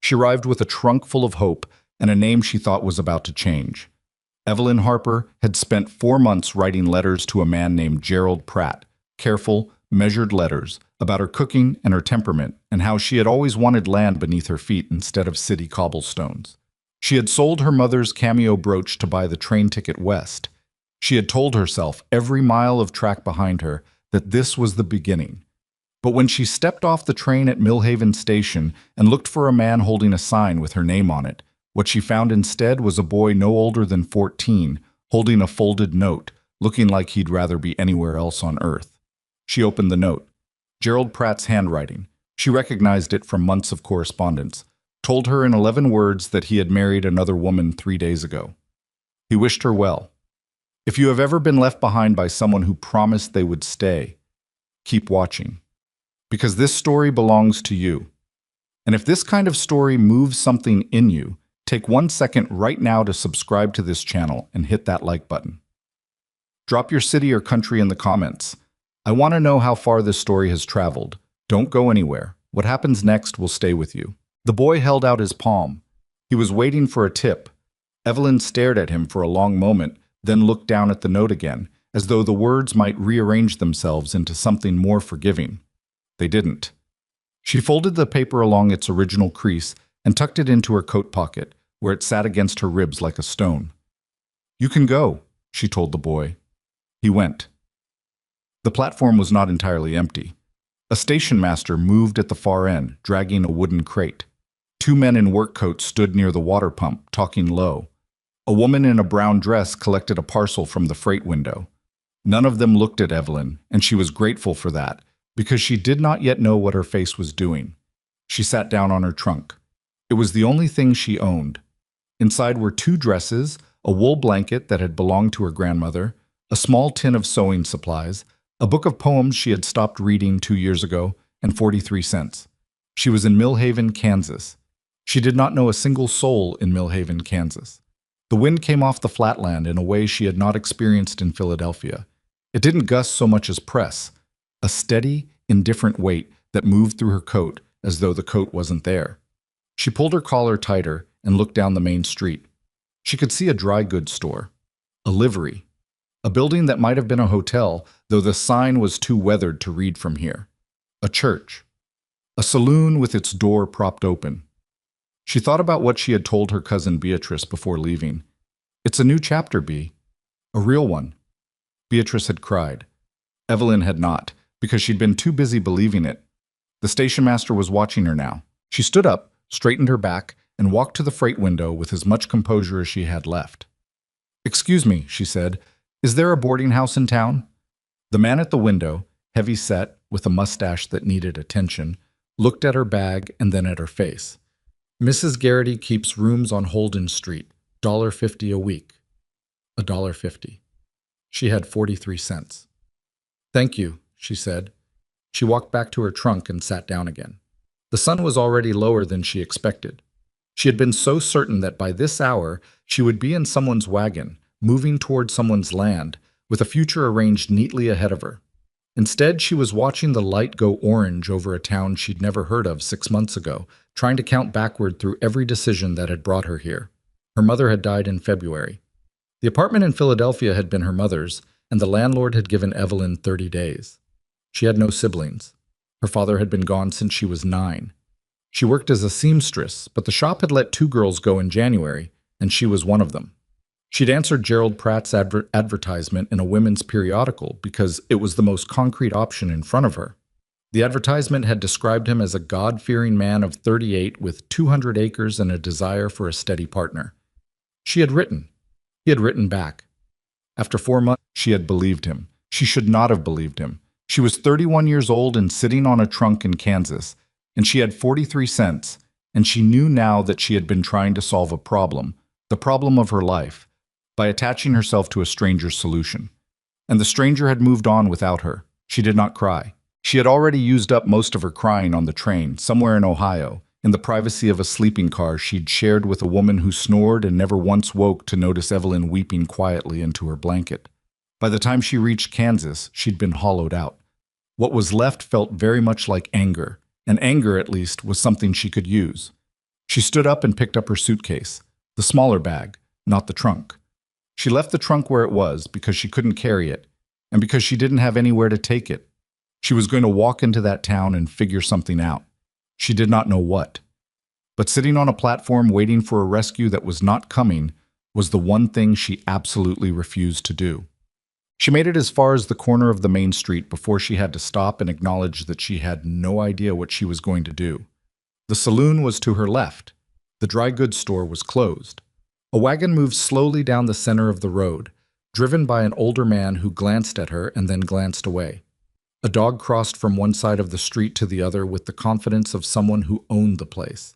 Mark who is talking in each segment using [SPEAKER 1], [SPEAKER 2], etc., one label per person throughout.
[SPEAKER 1] She arrived with a trunk full of hope and a name she thought was about to change. Evelyn Harper had spent 4 months writing letters to a man named Gerald Pratt, careful, measured letters about her cooking and her temperament and how she had always wanted land beneath her feet instead of city cobblestones. She had sold her mother's cameo brooch to buy the train ticket west. She had told herself every mile of track behind her that this was the beginning. But when she stepped off the train at Millhaven Station and looked for a man holding a sign with her name on it, what she found instead was a boy no older than 14, holding a folded note, looking like he'd rather be anywhere else on earth. She opened the note. Gerald Pratt's handwriting. She recognized it from months of correspondence. Told her in 11 words that he had married another woman 3 days ago. He wished her well. If you have ever been left behind by someone who promised they would stay, keep watching. Because this story belongs to you. And if this kind of story moves something in you, take 1 second right now to subscribe to this channel and hit that like button. Drop your city or country in the comments. I want to know how far this story has traveled. Don't go anywhere. What happens next will stay with you. The boy held out his palm. He was waiting for a tip. Evelyn stared at him for a long moment, then looked down at the note again, as though the words might rearrange themselves into something more forgiving. They didn't. She folded the paper along its original crease and tucked it into her coat pocket, where it sat against her ribs like a stone. "You can go," she told the boy. He went. The platform was not entirely empty. A station master moved at the far end, dragging a wooden crate. 2 men in work coats stood near the water pump, talking low. A woman in a brown dress collected a parcel from the freight window. None of them looked at Evelyn, and she was grateful for that, because she did not yet know what her face was doing. She sat down on her trunk. It was the only thing she owned. Inside were 2 dresses, a wool blanket that had belonged to her grandmother, a small tin of sewing supplies, a book of poems she had stopped reading 2 years ago, and 43 cents. She was in Millhaven, Kansas. She did not know a single soul in Millhaven, Kansas. The wind came off the flatland in a way she had not experienced in Philadelphia. It didn't gust so much as press, a steady, indifferent weight that moved through her coat as though the coat wasn't there. She pulled her collar tighter and looked down the main street. She could see a dry goods store, a livery, a building that might have been a hotel, though the sign was too weathered to read from here, a church, a saloon with its door propped open. She thought about what she had told her cousin Beatrice before leaving. "It's a new chapter, Bea. A real one." Beatrice had cried. Evelyn had not, because she'd been too busy believing it. The station master was watching her now. She stood up, straightened her back, and walked to the freight window with as much composure as she had left. "Excuse me," she said, "is there a boarding house in town?" The man at the window, heavy-set, with a mustache that needed attention, looked at her bag and then at her face. "Mrs. Garrity keeps rooms on Holden Street, $1.50 a week." $1.50. She had 43 cents. "Thank you," she said. She walked back to her trunk and sat down again. The sun was already lower than she expected. She had been so certain that by this hour she would be in someone's wagon, moving toward someone's land, with a future arranged neatly ahead of her. Instead, she was watching the light go orange over a town she'd never heard of 6 months ago, trying to count backward through every decision that had brought her here. Her mother had died in February. The apartment in Philadelphia had been her mother's, and the landlord had given Evelyn 30 days. She had no siblings. Her father had been gone since she was 9. She worked as a seamstress, but the shop had let 2 girls go in January, and she was one of them. She'd answered Gerald Pratt's advertisement in a women's periodical because it was the most concrete option in front of her. The advertisement had described him as a God-fearing man of 38 with 200 acres and a desire for a steady partner. She had written. He had written back. After 4 months, she had believed him. She should not have believed him. She was 31 years old and sitting on a trunk in Kansas, and she had 43 cents, and she knew now that she had been trying to solve a problem, the problem of her life, by attaching herself to a stranger's solution. And the stranger had moved on without her. She did not cry. She had already used up most of her crying on the train, somewhere in Ohio, in the privacy of a sleeping car she'd shared with a woman who snored and never once woke to notice Evelyn weeping quietly into her blanket. By the time she reached Kansas, she'd been hollowed out. What was left felt very much like anger, and anger, at least, was something she could use. She stood up and picked up her suitcase, the smaller bag, not the trunk. She left the trunk where it was because she couldn't carry it, and because she didn't have anywhere to take it. She was going to walk into that town and figure something out. She did not know what. But sitting on a platform waiting for a rescue that was not coming was the one thing she absolutely refused to do. She made it as far as the corner of the main street before she had to stop and acknowledge that she had no idea what she was going to do. The saloon was to her left. The dry goods store was closed. A wagon moved slowly down the center of the road, driven by an older man who glanced at her and then glanced away. A dog crossed from one side of the street to the other with the confidence of someone who owned the place.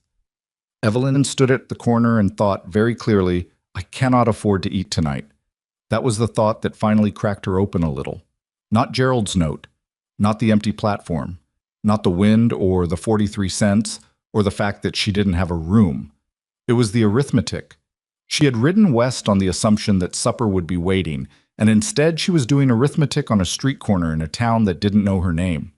[SPEAKER 1] Evelyn stood at the corner and thought very clearly, I cannot afford to eat tonight. That was the thought that finally cracked her open a little. Not Gerald's note, not the empty platform, not the wind or the 43 cents or the fact that she didn't have a room. It was the arithmetic. She had ridden west on the assumption that supper would be waiting, and instead she was doing arithmetic on a street corner in a town that didn't know her name.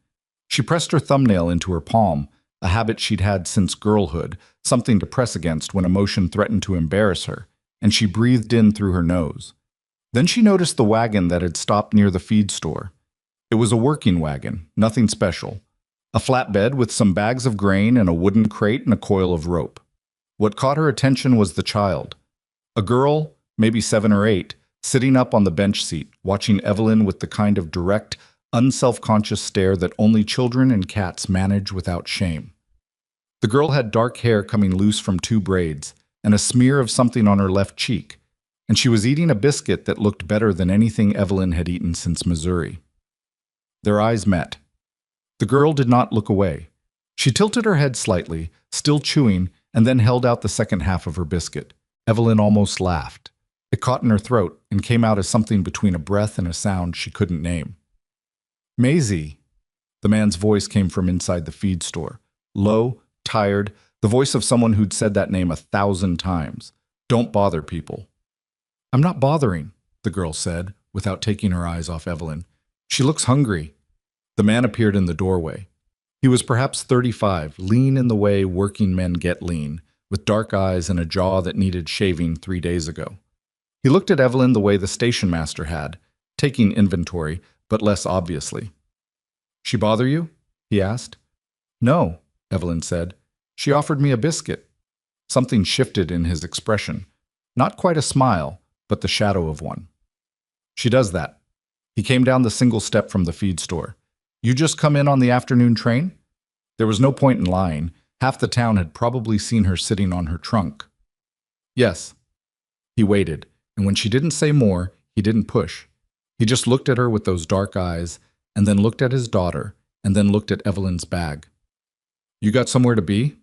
[SPEAKER 1] She pressed her thumbnail into her palm, a habit she'd had since girlhood, something to press against when emotion threatened to embarrass her, and she breathed in through her nose. Then she noticed the wagon that had stopped near the feed store. It was a working wagon, nothing special. A flatbed with some bags of grain and a wooden crate and a coil of rope. What caught her attention was the child. A girl, maybe 7 or 8, sitting up on the bench seat, watching Evelyn with the kind of direct, unself-conscious stare that only children and cats manage without shame. The girl had dark hair coming loose from 2 braids and a smear of something on her left cheek, and she was eating a biscuit that looked better than anything Evelyn had eaten since Missouri. Their eyes met. The girl did not look away. She tilted her head slightly, still chewing, and then held out the second half of her biscuit. Evelyn almost laughed. It caught in her throat and came out as something between a breath and a sound she couldn't name. Maisie. The man's voice came from inside the feed store. Low, tired, the voice of someone who'd said that name 1,000 times. Don't bother people. I'm not bothering, the girl said, without taking her eyes off Evelyn. She looks hungry. The man appeared in the doorway. He was perhaps 35, lean in the way working men get lean, with dark eyes and a jaw that needed shaving 3 days ago. He looked at Evelyn the way the station master had, taking inventory, but less obviously. She bother you? He asked. No, Evelyn said. She offered me a biscuit. Something shifted in his expression. Not quite a smile, but the shadow of one. She does that. He came down the single step from the feed store. You just come in on the afternoon train? There was no point in lying. Half the town had probably seen her sitting on her trunk. Yes. He waited, and when she didn't say more, he didn't push. He just looked at her with those dark eyes, and then looked at his daughter, and then looked at Evelyn's bag. You got somewhere to be?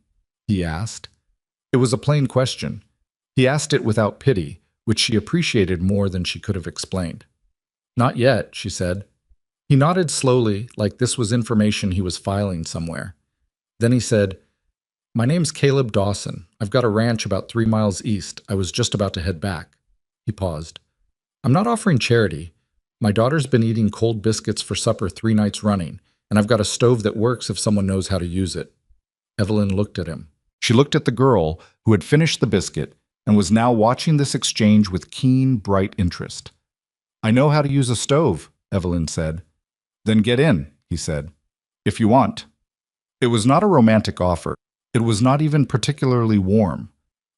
[SPEAKER 1] He asked. It was a plain question. He asked it without pity, which she appreciated more than she could have explained. Not yet, she said. He nodded slowly, like this was information he was filing somewhere. Then he said, My name's Caleb Dawson. I've got a ranch about 3 miles east. I was just about to head back. He paused. I'm not offering charity. My daughter's been eating cold biscuits for supper 3 nights running, and I've got a stove that works if someone knows how to use it. Evelyn looked at him. She looked at the girl who had finished the biscuit and was now watching this exchange with keen, bright interest. I know how to use a stove, Evelyn said. Then get in, he said, if you want. It was not a romantic offer. It was not even particularly warm.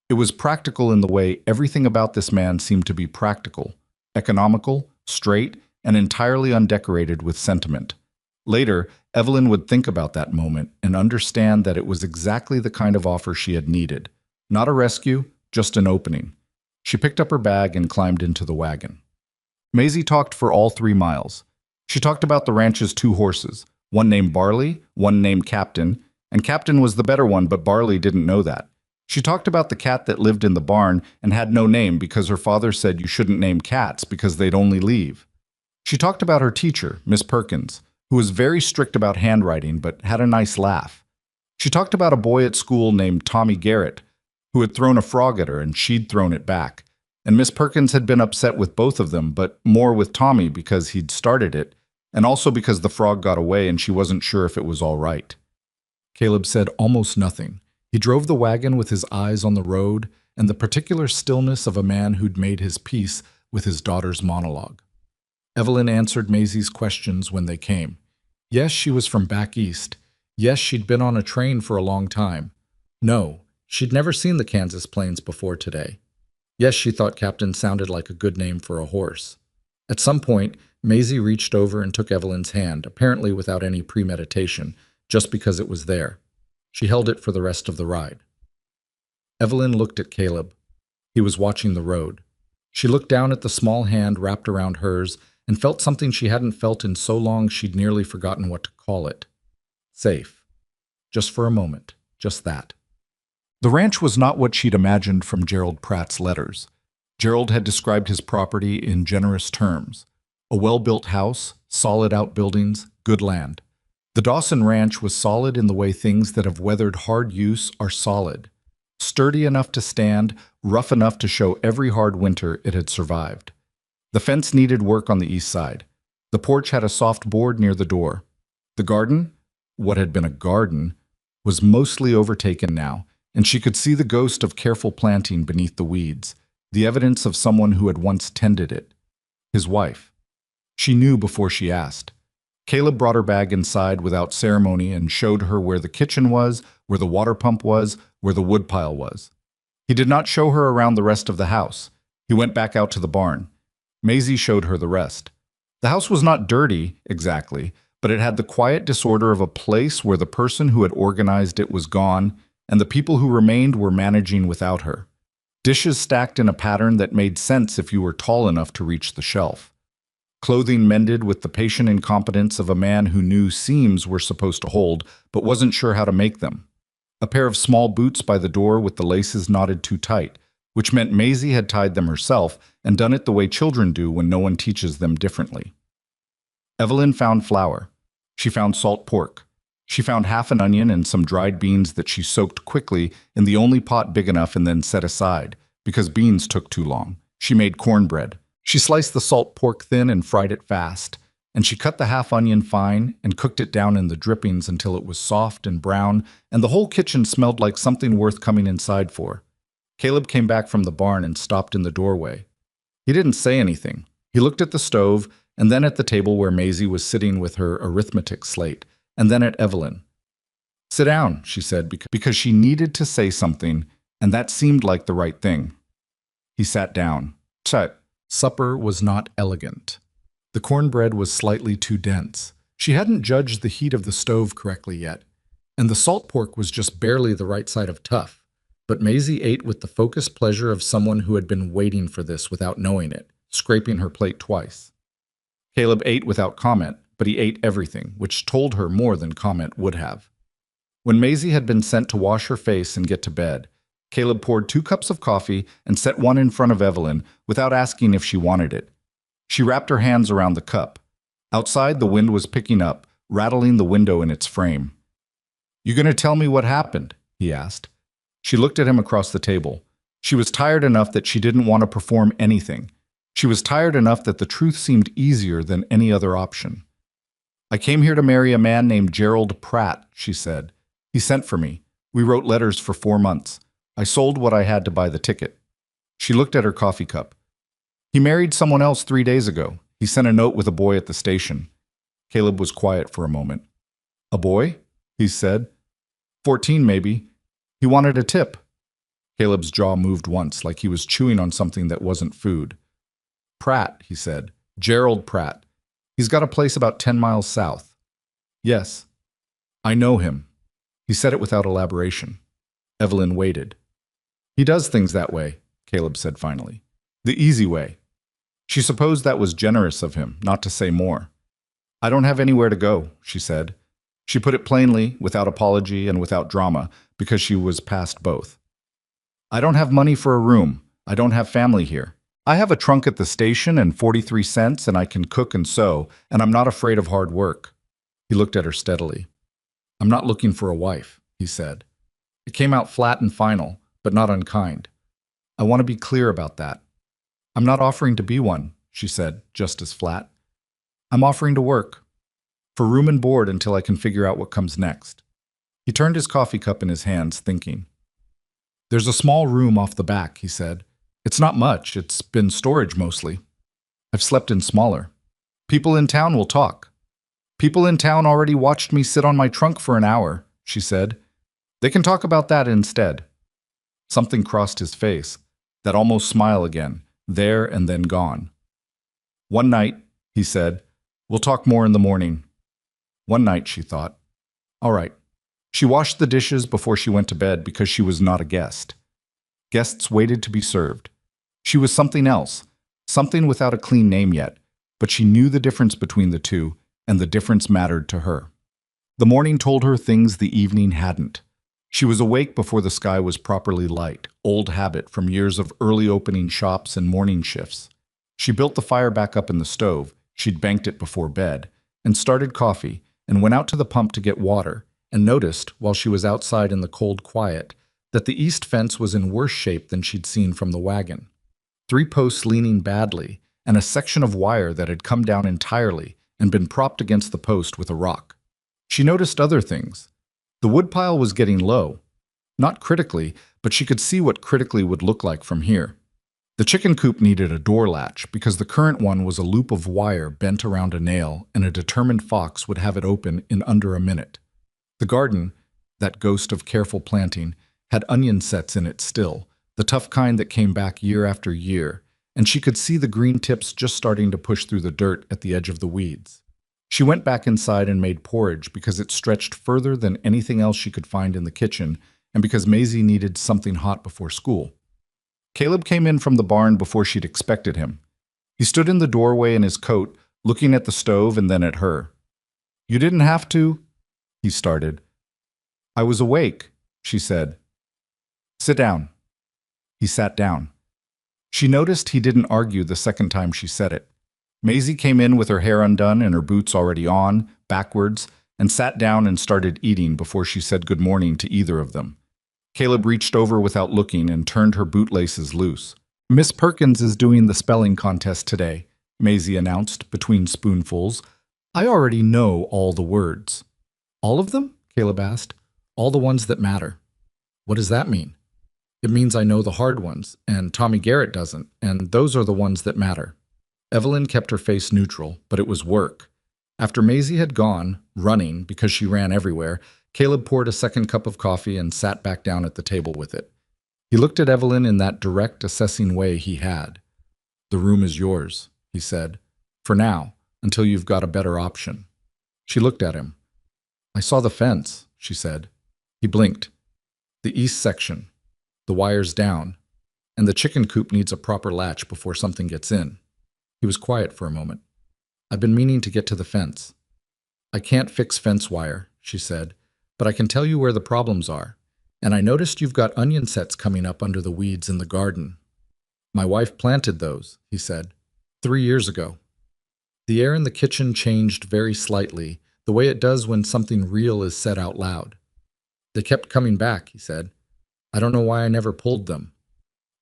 [SPEAKER 1] It was practical in the way everything about this man seemed to be practical, economical, straight, and entirely undecorated with sentiment. Later, Evelyn would think about that moment and understand that it was exactly the kind of offer she had needed. Not a rescue, just an opening. She picked up her bag and climbed into the wagon. Maisie talked for all 3 miles. She talked about the ranch's 2 horses, one named Barley, one named Captain, and Captain was the better one, but Barley didn't know that. She talked about the cat that lived in the barn and had no name because her father said you shouldn't name cats because they'd only leave. She talked about her teacher, Miss Perkins, who was very strict about handwriting but had a nice laugh. She talked about a boy at school named Tommy Garrett, who had thrown a frog at her and she'd thrown it back. And Miss Perkins had been upset with both of them, but more with Tommy because he'd started it, and also because the frog got away and she wasn't sure if it was all right. Caleb said almost nothing. He drove the wagon with his eyes on the road and the particular stillness of a man who'd made his peace with his daughter's monologue. Evelyn answered Maisie's questions when they came. Yes, she was from back east. Yes, she'd been on a train for a long time. No, she'd never seen the Kansas plains before today. Yes, she thought Captain sounded like a good name for a horse. At some point, Maisie reached over and took Evelyn's hand, apparently without any premeditation, just because it was there. She held it for the rest of the ride. Evelyn looked at Caleb. He was watching the road. She looked down at the small hand wrapped around hers and felt something she hadn't felt in so long she'd nearly forgotten what to call it. Safe. Just for a moment. Just that. The ranch was not what she'd imagined from Gerald Pratt's letters. Gerald had described his property in generous terms. A well-built house, solid outbuildings, good land. The Dawson Ranch was solid in the way things that have weathered hard use are solid. Sturdy enough to stand, rough enough to show every hard winter it had survived. The fence needed work on the east side. The porch had a soft board near the door. The garden, what had been a garden, was mostly overtaken now, and she could see the ghost of careful planting beneath the weeds, the evidence of someone who had once tended it. His wife. She knew before she asked. Caleb brought her bag inside without ceremony and showed her where the kitchen was, where the water pump was, where the woodpile was. He did not show her around the rest of the house. He went back out to the barn. Maisie showed her the rest. The house was not dirty, exactly, but it had the quiet disorder of a place where the person who had organized it was gone, and the people who remained were managing without her. Dishes stacked in a pattern that made sense if you were tall enough to reach the shelf. Clothing mended with the patient incompetence of a man who knew seams were supposed to hold, but wasn't sure how to make them. A pair of small boots by the door with the laces knotted too tight, which meant Maisie had tied them herself and done it the way children do when no one teaches them differently. Evelyn found flour. She found salt pork. She found half an onion and some dried beans that she soaked quickly in the only pot big enough and then set aside, because beans took too long. She made cornbread. She sliced the salt pork thin and fried it fast, and she cut the half onion fine and cooked it down in the drippings until it was soft and brown, and the whole kitchen smelled like something worth coming inside for. Caleb came back from the barn and stopped in the doorway. He didn't say anything. He looked at the stove, and then at the table where Maisie was sitting with her arithmetic slate, and then at Evelyn. "Sit down," she said, because she needed to say something, and that seemed like the right thing. He sat down. Supper was not elegant. The cornbread was slightly too dense. She hadn't judged the heat of the stove correctly yet, and the salt pork was just barely the right side of tough. But Maisie ate with the focused pleasure of someone who had been waiting for this without knowing it, scraping her plate twice. Caleb ate without comment, but he ate everything, which told her more than comment would have. When Maisie had been sent to wash her face and get to bed, Caleb poured 2 cups of coffee and set one in front of Evelyn without asking if she wanted it. She wrapped her hands around the cup. Outside, the wind was picking up, rattling the window in its frame. "You going to tell me what happened?" he asked. She looked at him across the table. She was tired enough that she didn't want to perform anything. She was tired enough that the truth seemed easier than any other option. "I came here to marry a man named Gerald Pratt," she said. "He sent for me. We wrote letters for 4 months. I sold what I had to buy the ticket." She looked at her coffee cup. "He married someone else 3 days ago. He sent a note with a boy at the station." Caleb was quiet for a moment. "A boy?" he said. 14, maybe. He wanted a tip." Caleb's jaw moved once, like he was chewing on something that wasn't food. "Pratt," he said. "Gerald Pratt. He's got a place about 10 miles south." "Yes. I know him." He said it without elaboration. Evelyn waited. "He does things that way," Caleb said finally. "The easy way." She supposed that was generous of him, not to say more. "I don't have anywhere to go," she said. She put it plainly, without apology and without drama, because she was past both. "I don't have money for a room. I don't have family here. I have a trunk at the station and 43 cents, and I can cook and sew, and I'm not afraid of hard work." He looked at her steadily. "I'm not looking for a wife," he said. It came out flat and final, but not unkind. "I want to be clear about that. I'm not offering to be one," she said, just as flat. "I'm offering to work. For room and board until I can figure out what comes next." He turned his coffee cup in his hands, thinking. There's a small room off the back, he said. It's not much, it's been storage mostly. I've slept in smaller. People in town will talk. People in town already watched me sit on my trunk for an hour, she said. They can talk about that instead. Something crossed his face, that almost smile again, there and then gone. One night, he said, we'll talk more in the morning. One night, she thought. All right. She washed the dishes before she went to bed because she was not a guest. Guests waited to be served. She was something else, something without a clean name yet, but she knew the difference between the two, and the difference mattered to her. The morning told her things the evening hadn't. She was awake before the sky was properly light, old habit from years of early opening shops and morning shifts. She built the fire back up in the stove, she'd banked it before bed, and started coffee, and went out to the pump to get water, and noticed, while she was outside in the cold quiet, that the east fence was in worse shape than she'd seen from the wagon. 3 posts leaning badly, and a section of wire that had come down entirely and been propped against the post with a rock. She noticed other things. The woodpile was getting low. Not critically, but she could see what critically would look like from here. The chicken coop needed a door latch because the current one was a loop of wire bent around a nail, and a determined fox would have it open in under a minute. The garden, that ghost of careful planting, had onion sets in it still, the tough kind that came back year after year, and she could see the green tips just starting to push through the dirt at the edge of the weeds. She went back inside and made porridge because it stretched further than anything else she could find in the kitchen, and because Maisie needed something hot before school. Caleb came in from the barn before she'd expected him. He stood in the doorway in his coat, looking at the stove and then at her. You didn't have to, he started. I was awake, she said. Sit down. He sat down. She noticed he didn't argue the second time she said it. Maisie came in with her hair undone and her boots already on, backwards, and sat down and started eating before she said good morning to either of them. Caleb reached over without looking and turned her bootlaces loose. Miss Perkins is doing the spelling contest today, Maisie announced between spoonfuls. I already know all the words. All of them? Caleb asked. All the ones that matter. What does that mean? It means I know the hard ones, and Tommy Garrett doesn't, and those are the ones that matter. Evelyn kept her face neutral, but it was work. After Maisie had gone, running because she ran everywhere, Caleb poured a second cup of coffee and sat back down at the table with it. He looked at Evelyn in that direct, assessing way he had. The room is yours, he said, for now, until you've got a better option. She looked at him. I saw the fence, she said. He blinked. The east section. The wire's down. And the chicken coop needs a proper latch before something gets in. He was quiet for a moment. I've been meaning to get to the fence. I can't fix fence wire, she said, but I can tell you where the problems are. And I noticed you've got onion sets coming up under the weeds in the garden. My wife planted those, he said, 3 years ago. The air in the kitchen changed very slightly, the way it does when something real is said out loud. They kept coming back, he said. I don't know why I never pulled them.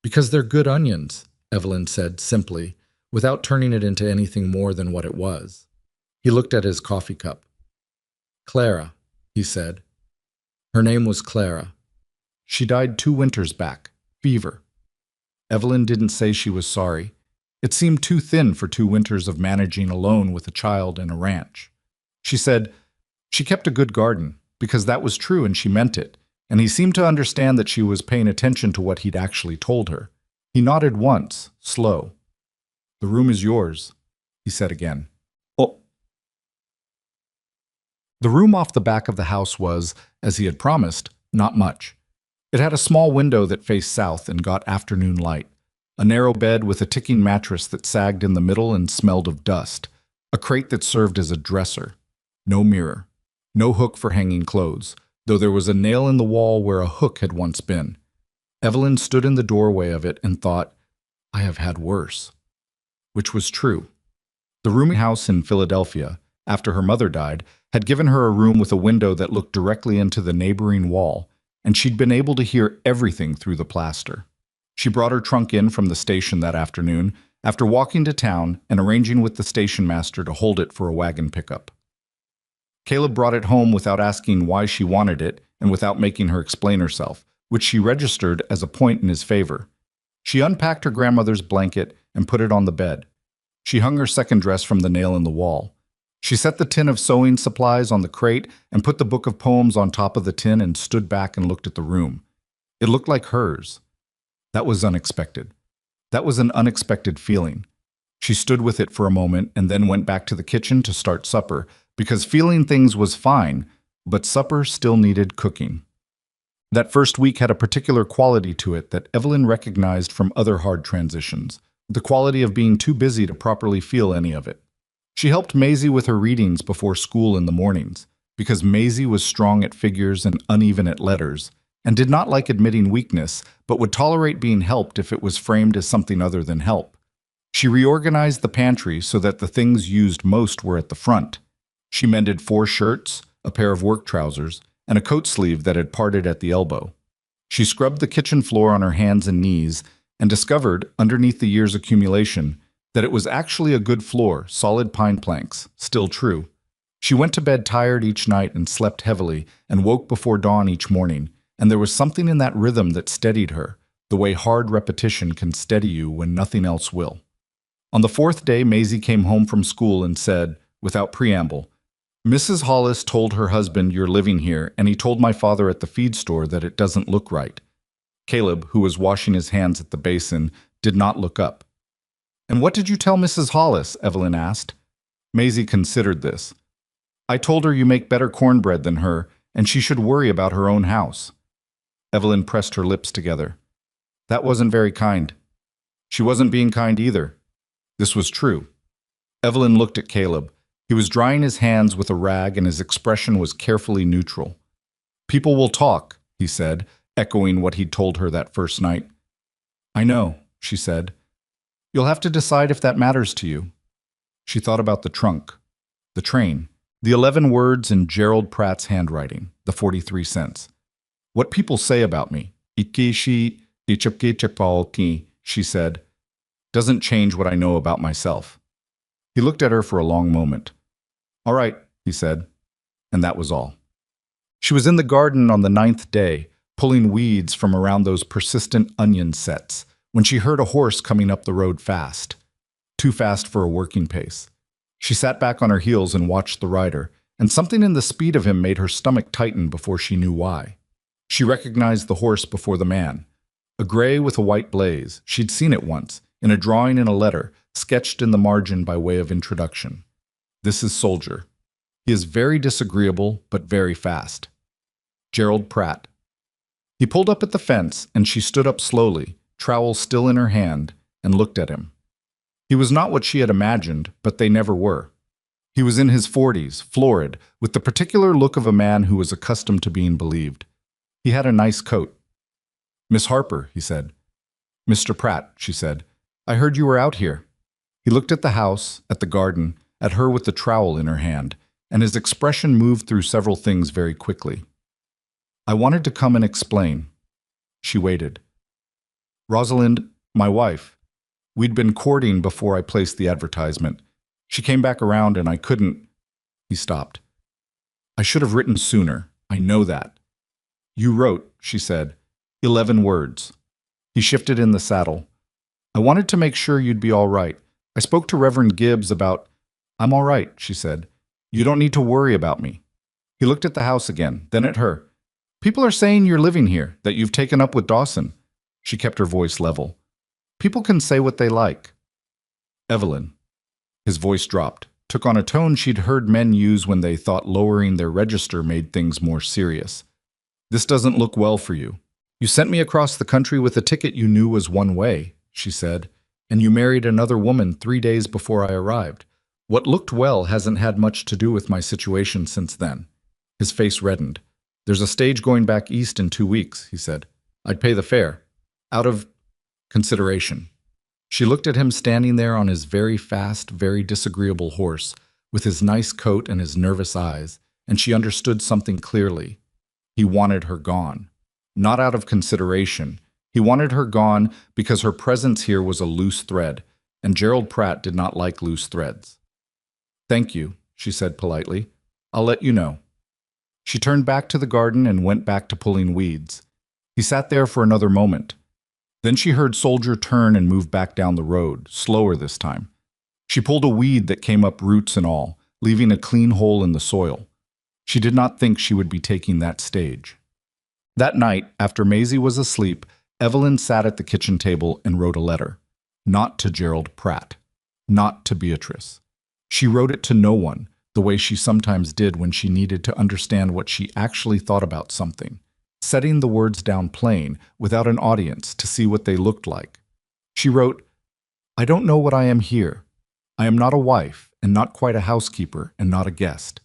[SPEAKER 1] Because they're good onions, Evelyn said simply, without turning it into anything more than what it was. He looked at his coffee cup. Clara, he said. Her name was Clara. She died 2 winters back. Fever. Evelyn didn't say she was sorry. It seemed too thin for 2 winters of managing alone with a child and a ranch. She said, she kept a good garden, because that was true and she meant it, and he seemed to understand that she was paying attention to what he'd actually told her. He nodded once, slow. The room is yours, he said again. Oh. The room off the back of the house was, as he had promised, not much. It had a small window that faced south and got afternoon light, a narrow bed with a ticking mattress that sagged in the middle and smelled of dust, a crate that served as a dresser, no mirror, no hook for hanging clothes, though there was a nail in the wall where a hook had once been. Evelyn stood in the doorway of it and thought, I have had worse. Which was true. The rooming house in Philadelphia, after her mother died, had given her a room with a window that looked directly into the neighboring wall, and she'd been able to hear everything through the plaster. She brought her trunk in from the station that afternoon, after walking to town and arranging with the station master to hold it for a wagon pickup. Caleb brought it home without asking why she wanted it and without making her explain herself, which she registered as a point in his favor. She unpacked her grandmother's blanket and put it on the bed. She hung her second dress from the nail in the wall. She set the tin of sewing supplies on the crate and put the book of poems on top of the tin and stood back and looked at the room. It looked like hers. That was unexpected. That was an unexpected feeling. She stood with it for a moment and then went back to the kitchen to start supper, because feeling things was fine, but supper still needed cooking. That first week had a particular quality to it that Evelyn recognized from other hard transitions, the quality of being too busy to properly feel any of it. She helped Maisie with her readings before school in the mornings, because Maisie was strong at figures and uneven at letters, and did not like admitting weakness, but would tolerate being helped if it was framed as something other than help. She reorganized the pantry so that the things used most were at the front. She mended 4 shirts, a pair of work trousers, and a coat sleeve that had parted at the elbow. She scrubbed the kitchen floor on her hands and knees and discovered, underneath the year's accumulation, that it was actually a good floor, solid pine planks, still true. She went to bed tired each night and slept heavily and woke before dawn each morning, and there was something in that rhythm that steadied her, the way hard repetition can steady you when nothing else will. On the 4th day, Maisie came home from school and said, without preamble, "Mrs. Hollis told her husband you're living here, and he told my father at the feed store that it doesn't look right." Caleb, who was washing his hands at the basin, did not look up. "And what did you tell Mrs. Hollis?" Evelyn asked. Maisie considered this. "I told her you make better cornbread than her, and she should worry about her own house." Evelyn pressed her lips together. That wasn't very kind. She wasn't being kind either. This was true. Evelyn looked at Caleb. He was drying his hands with a rag and his expression was carefully neutral. "People will talk," he said, echoing what he'd told her that first night. "I know," she said. "You'll have to decide if that matters to you." She thought about the trunk, the train, the 11 words in Gerald Pratt's handwriting, the 43 cents. "What people say about me," she said, "doesn't change what I know about myself." He looked at her for a long moment. "All right," he said, and that was all. She was in the garden on the 9th day, pulling weeds from around those persistent onion sets, when she heard a horse coming up the road fast. Too fast for a working pace. She sat back on her heels and watched the rider, and something in the speed of him made her stomach tighten before she knew why. She recognized the horse before the man. A gray with a white blaze. She'd seen it once, in a drawing in a letter, sketched in the margin by way of introduction. This is Soldier. He is very disagreeable, but very fast. Gerald Pratt. He pulled up at the fence, and she stood up slowly, trowel still in her hand, and looked at him. He was not what she had imagined, but they never were. He was in his 40s, florid, with the particular look of a man who was accustomed to being believed. He had a nice coat. "Miss Harper," he said. "Mr. Pratt," she said. "I heard you were out here." He looked at the house, at the garden, at her with the trowel in her hand, and his expression moved through several things very quickly. "I wanted to come and explain." She waited. "Rosalind, my wife. We'd been courting before I placed the advertisement. She came back around and I couldn't." He stopped. "I should have written sooner. I know that." "You wrote," she said, 11 words. He shifted in the saddle. "I wanted to make sure you'd be all right. I spoke to Reverend Gibbs about—" "I'm all right," she said. "You don't need to worry about me." He looked at the house again, then at her. "People are saying you're living here, that you've taken up with Dawson." She kept her voice level. "People can say what they like." "Evelyn." His voice dropped, took on a tone she'd heard men use when they thought lowering their register made things more serious. "This doesn't look well for you. You sent me across the country with a ticket you knew was one way," she said, "and you married another woman 3 days before I arrived. What looked well hasn't had much to do with my situation since then." His face reddened. "There's a stage going back east in 2 weeks," he said. "I'd pay the fare. Out of consideration." She looked at him standing there on his very fast, very disagreeable horse, with his nice coat and his nervous eyes, and she understood something clearly. He wanted her gone. Not out of consideration. He wanted her gone because her presence here was a loose thread, and Gerald Pratt did not like loose threads. "Thank you," she said politely. I'll let you know." She turned back to the garden and went back to pulling weeds. He sat there for another moment. Then she heard Soldier turn and move back down the road, slower this time. She pulled a weed that came up roots and all, leaving a clean hole in the soil. She did not think she would be taking that stage. That night, after Maisie was asleep, Evelyn sat at the kitchen table and wrote a letter. Not to Gerald Pratt. Not to Beatrice. She wrote it to no one, the way she sometimes did when she needed to understand what she actually thought about something, setting the words down plain, without an audience, to see what they looked like. She wrote, "I don't know what I am here. I am not a wife, and not quite a housekeeper, and not a guest.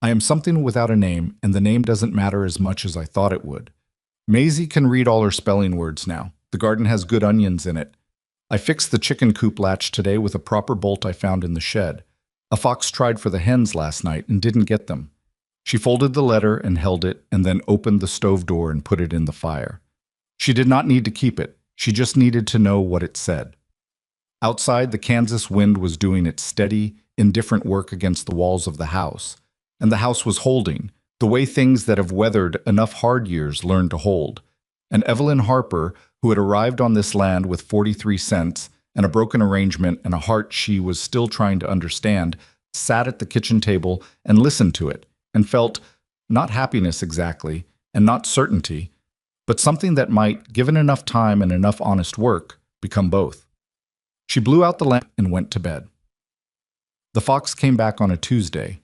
[SPEAKER 1] I am something without a name, and the name doesn't matter as much as I thought it would. Maisie can read all her spelling words now. The garden has good onions in it. I fixed the chicken coop latch today with a proper bolt I found in the shed. A fox tried for the hens last night and didn't get them." She folded the letter and held it, and then opened the stove door and put it in the fire. She did not need to keep it. She just needed to know what it said. Outside, the Kansas wind was doing its steady, indifferent work against the walls of the house. And the house was holding, the way things that have weathered enough hard years learn to hold. And Evelyn Harper, who had arrived on this land with 43 cents and a broken arrangement and a heart she was still trying to understand, sat at the kitchen table and listened to it, and felt, not happiness exactly, and not certainty, but something that might, given enough time and enough honest work, become both. She blew out the lamp and went to bed. The fox came back on a Tuesday.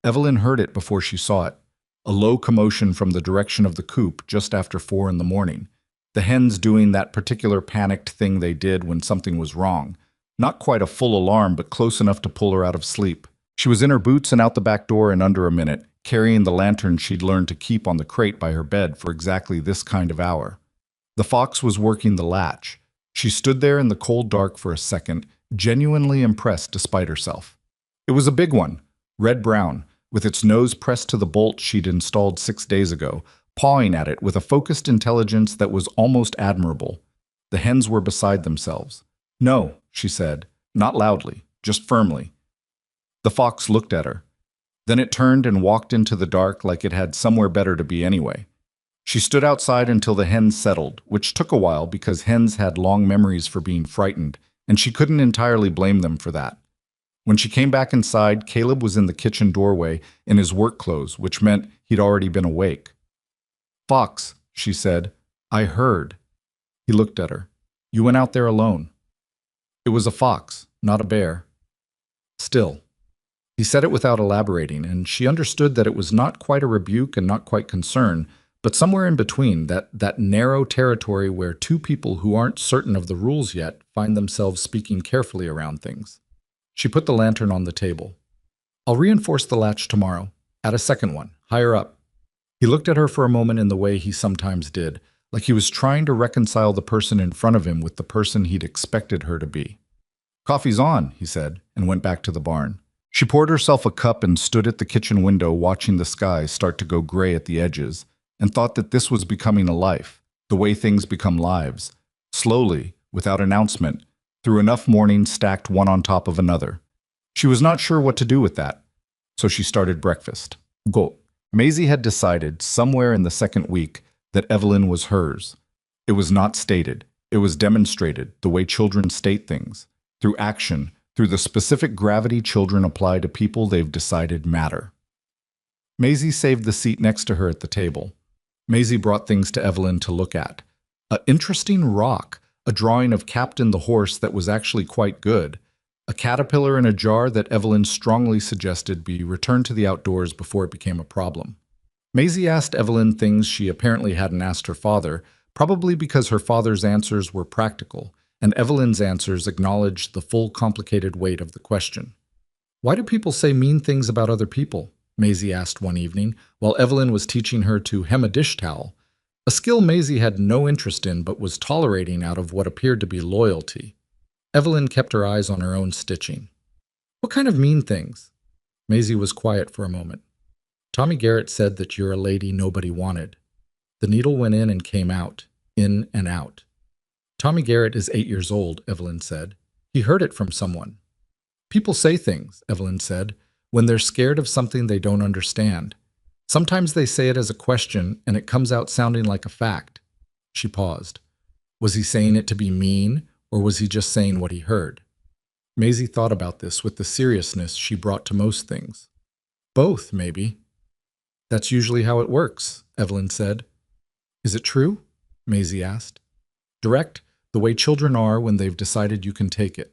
[SPEAKER 1] Evelyn heard it before she saw it, a low commotion from the direction of the coop just after 4 in the morning, the hens doing that particular panicked thing they did when something was wrong. Not quite a full alarm, but close enough to pull her out of sleep. She was in her boots and out the back door in under a minute, carrying the lantern she'd learned to keep on the crate by her bed for exactly this kind of hour. The fox was working the latch. She stood there in the cold dark for a second, genuinely impressed despite herself. It was a big one, red-brown, with its nose pressed to the bolt she'd installed 6 days ago, pawing at it with a focused intelligence that was almost admirable. The hens were beside themselves. "No," she said, not loudly, just firmly. The fox looked at her. Then it turned and walked into the dark like it had somewhere better to be anyway. She stood outside until the hens settled, which took a while because hens had long memories for being frightened, and she couldn't entirely blame them for that. When she came back inside, Caleb was in the kitchen doorway in his work clothes, which meant he'd already been awake. "Fox," she said, "I heard." He looked at her. "You went out there alone." It was a fox, not a bear. Still. He said it without elaborating, and she understood that it was not quite a rebuke and not quite concern, but somewhere in between, that narrow territory where two people who aren't certain of the rules yet find themselves speaking carefully around things. She put the lantern on the table. "I'll reinforce the latch tomorrow. Add a second one, higher up." He looked at her for a moment in the way he sometimes did, like he was trying to reconcile the person in front of him with the person he'd expected her to be. "Coffee's on," he said, and went back to the barn. She poured herself a cup and stood at the kitchen window watching the sky start to go gray at the edges, and thought that this was becoming a life, the way things become lives, slowly, without announcement, through enough mornings stacked one on top of another. She was not sure what to do with that, so she started breakfast. Go. Maisie had decided, somewhere in the second week, that Evelyn was hers. It was not stated. It was demonstrated, the way children state things, through action, through the specific gravity children apply to people they've decided matter. Maisie saved the seat next to her at the table. Maisie brought things to Evelyn to look at. An interesting rock, a drawing of Captain the horse that was actually quite good, a caterpillar in a jar that Evelyn strongly suggested be returned to the outdoors before it became a problem. Maisie asked Evelyn things she apparently hadn't asked her father, probably because her father's answers were practical, and Evelyn's answers acknowledged the full complicated weight of the question. "Why do people say mean things about other people?" Maisie asked one evening, while Evelyn was teaching her to hem a dish towel, a skill Maisie had no interest in but was tolerating out of what appeared to be loyalty. Evelyn kept her eyes on her own stitching. "What kind of mean things?" Maisie was quiet for a moment. "Tommy Garrett said that you're a lady nobody wanted." The needle went in and came out, in and out. "Tommy Garrett is 8 years old," Evelyn said. "He heard it from someone." "People say things," Evelyn said, when they're scared of something they don't understand. Sometimes they say it as a question and it comes out sounding like a fact. She paused. Was he saying it to be mean, or was he just saying what he heard? Maisie thought about this with the seriousness she brought to most things. Both, maybe. That's usually how it works, Evelyn said. Is it true? Maisie asked. Direct, the way children are when they've decided you can take it.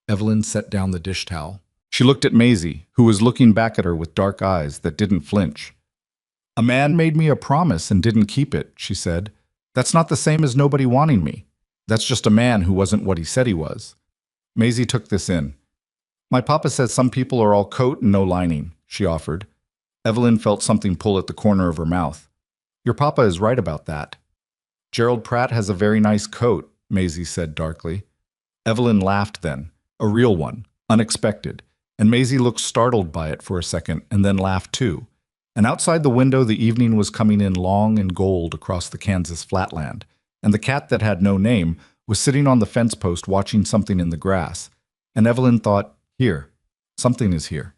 [SPEAKER 1] Evelyn set down the dish towel. She looked at Maisie, who was looking back at her with dark eyes that didn't flinch. A man made me a promise and didn't keep it, she said. That's not the same as nobody wanting me. That's just a man who wasn't what he said he was. Maisie took this in. My papa says some people are all coat and no lining, she offered. Evelyn felt something pull at the corner of her mouth. Your papa is right about that. Gerald Pratt has a very nice coat, Maisie said darkly. Evelyn laughed then, a real one, unexpected, and Maisie looked startled by it for a second and then laughed too. And outside the window the evening was coming in long and gold across the Kansas flatland, and the cat that had no name was sitting on the fence post watching something in the grass. And Evelyn thought, here, something is here.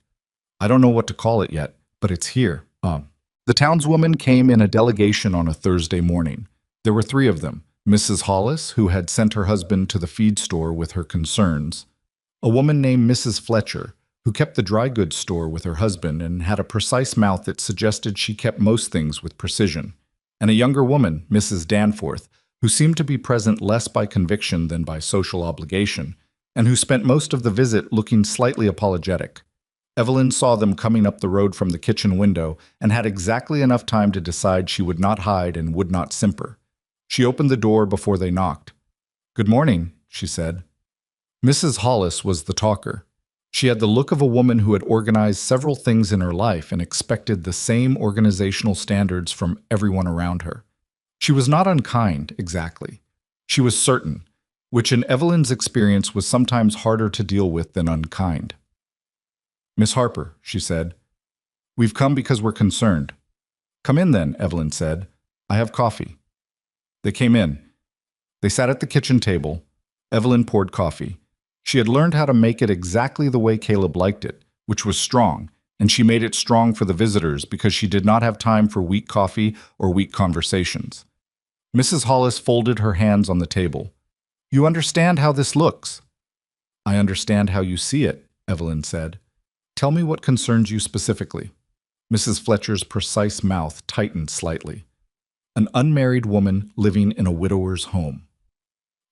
[SPEAKER 1] I don't know what to call it yet, but it's here. The townswoman came in a delegation on a Thursday morning. There were 3 of them, Mrs. Hollis, who had sent her husband to the feed store with her concerns, a woman named Mrs. Fletcher, who kept the dry goods store with her husband and had a precise mouth that suggested she kept most things with precision, and a younger woman, Mrs. Danforth, who seemed to be present less by conviction than by social obligation, and who spent most of the visit looking slightly apologetic. Evelyn saw them coming up the road from the kitchen window and had exactly enough time to decide she would not hide and would not simper. She opened the door before they knocked. Good morning, she said. Mrs. Hollis was the talker. She had the look of a woman who had organized several things in her life and expected the same organizational standards from everyone around her. She was not unkind, exactly. She was certain, which in Evelyn's experience was sometimes harder to deal with than unkind. Miss Harper, she said, we've come because we're concerned. Come in then, Evelyn said. I have coffee. They came in. They sat at the kitchen table. Evelyn poured coffee. She had learned how to make it exactly the way Caleb liked it, which was strong, and she made it strong for the visitors because she did not have time for weak coffee or weak conversations. Mrs. Hollis folded her hands on the table. You understand how this looks? I understand how you see it, Evelyn said. Tell me what concerns you specifically. Mrs. Fletcher's precise mouth tightened slightly. An unmarried woman living in a widower's home.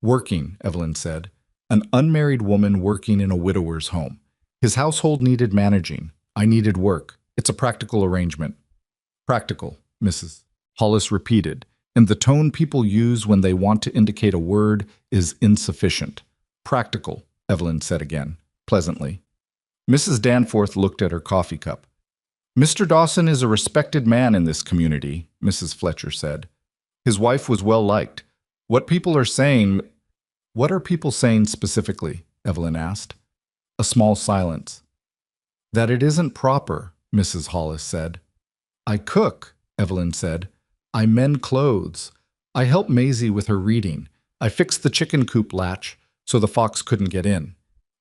[SPEAKER 1] Working, Evelyn said. An unmarried woman working in a widower's home. His household needed managing. I needed work. It's a practical arrangement. Practical, Mrs. Hollis repeated, and the tone people use when they want to indicate a word is insufficient. Practical, Evelyn said again, pleasantly. Mrs. Danforth looked at her coffee cup. Mr. Dawson is a respected man in this community, Mrs. Fletcher said. His wife was well liked. What are people saying specifically? Evelyn asked. A small silence. That it isn't proper, Mrs. Hollis said. I cook, Evelyn said. I mend clothes. I help Maisie with her reading. I fixed the chicken coop latch so the fox couldn't get in.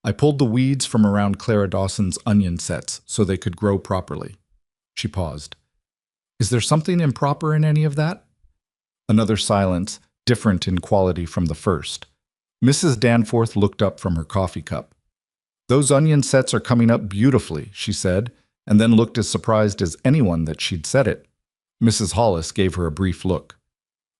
[SPEAKER 1] I pulled the weeds from around Clara Dawson's onion sets so they could grow properly. She paused. Is there something improper in any of that? Another silence, different in quality from the first. Mrs. Danforth looked up from her coffee cup. Those onion sets are coming up beautifully, she said, and then looked as surprised as anyone that she'd said it. Mrs. Hollis gave her a brief look.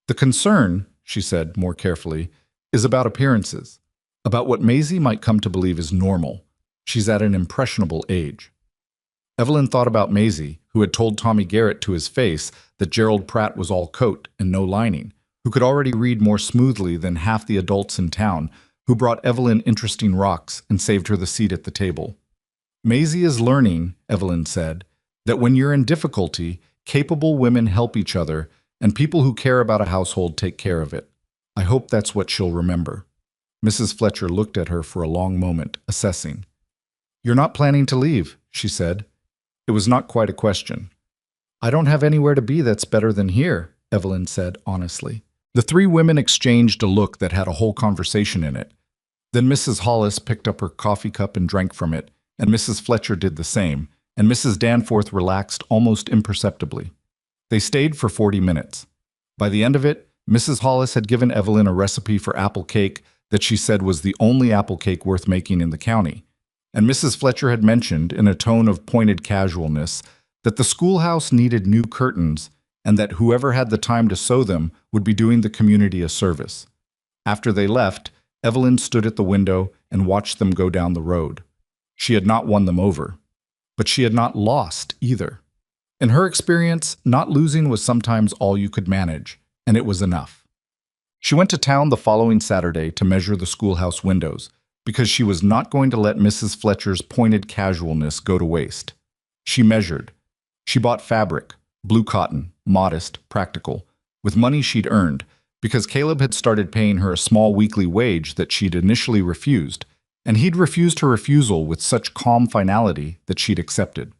[SPEAKER 1] The concern, she said more carefully, is about appearances, about what Maisie might come to believe is normal. She's at an impressionable age. Evelyn thought about Maisie, who had told Tommy Garrett to his face that Gerald Pratt was all coat and no lining, who could already read more smoothly than half the adults in town, who brought Evelyn interesting rocks and saved her the seat at the table. Maisie is learning, Evelyn said, that when you're in difficulty, capable women help each other, and people who care about a household take care of it. I hope that's what she'll remember. Mrs. Fletcher looked at her for a long moment, assessing. You're not planning to leave, she said. It was not quite a question. I don't have anywhere to be that's better than here, Evelyn said honestly. The three women exchanged a look that had a whole conversation in it. Then Mrs. Hollis picked up her coffee cup and drank from it, and Mrs. Fletcher did the same, and Mrs. Danforth relaxed almost imperceptibly. They stayed for 40 minutes. By the end of it, Mrs. Hollis had given Evelyn a recipe for apple cake that she said was the only apple cake worth making in the county. And Mrs. Fletcher had mentioned, in a tone of pointed casualness, that the schoolhouse needed new curtains and that whoever had the time to sew them would be doing the community a service. After they left, Evelyn stood at the window and watched them go down the road. She had not won them over, but she had not lost either. In her experience, not losing was sometimes all you could manage, and it was enough. She went to town the following Saturday to measure the schoolhouse windows, because she was not going to let Mrs. Fletcher's pointed casualness go to waste. She measured. She bought fabric, blue cotton, modest, practical, with money she'd earned, because Caleb had started paying her a small weekly wage that she'd initially refused, and he'd refused her refusal with such calm finality that she'd accepted.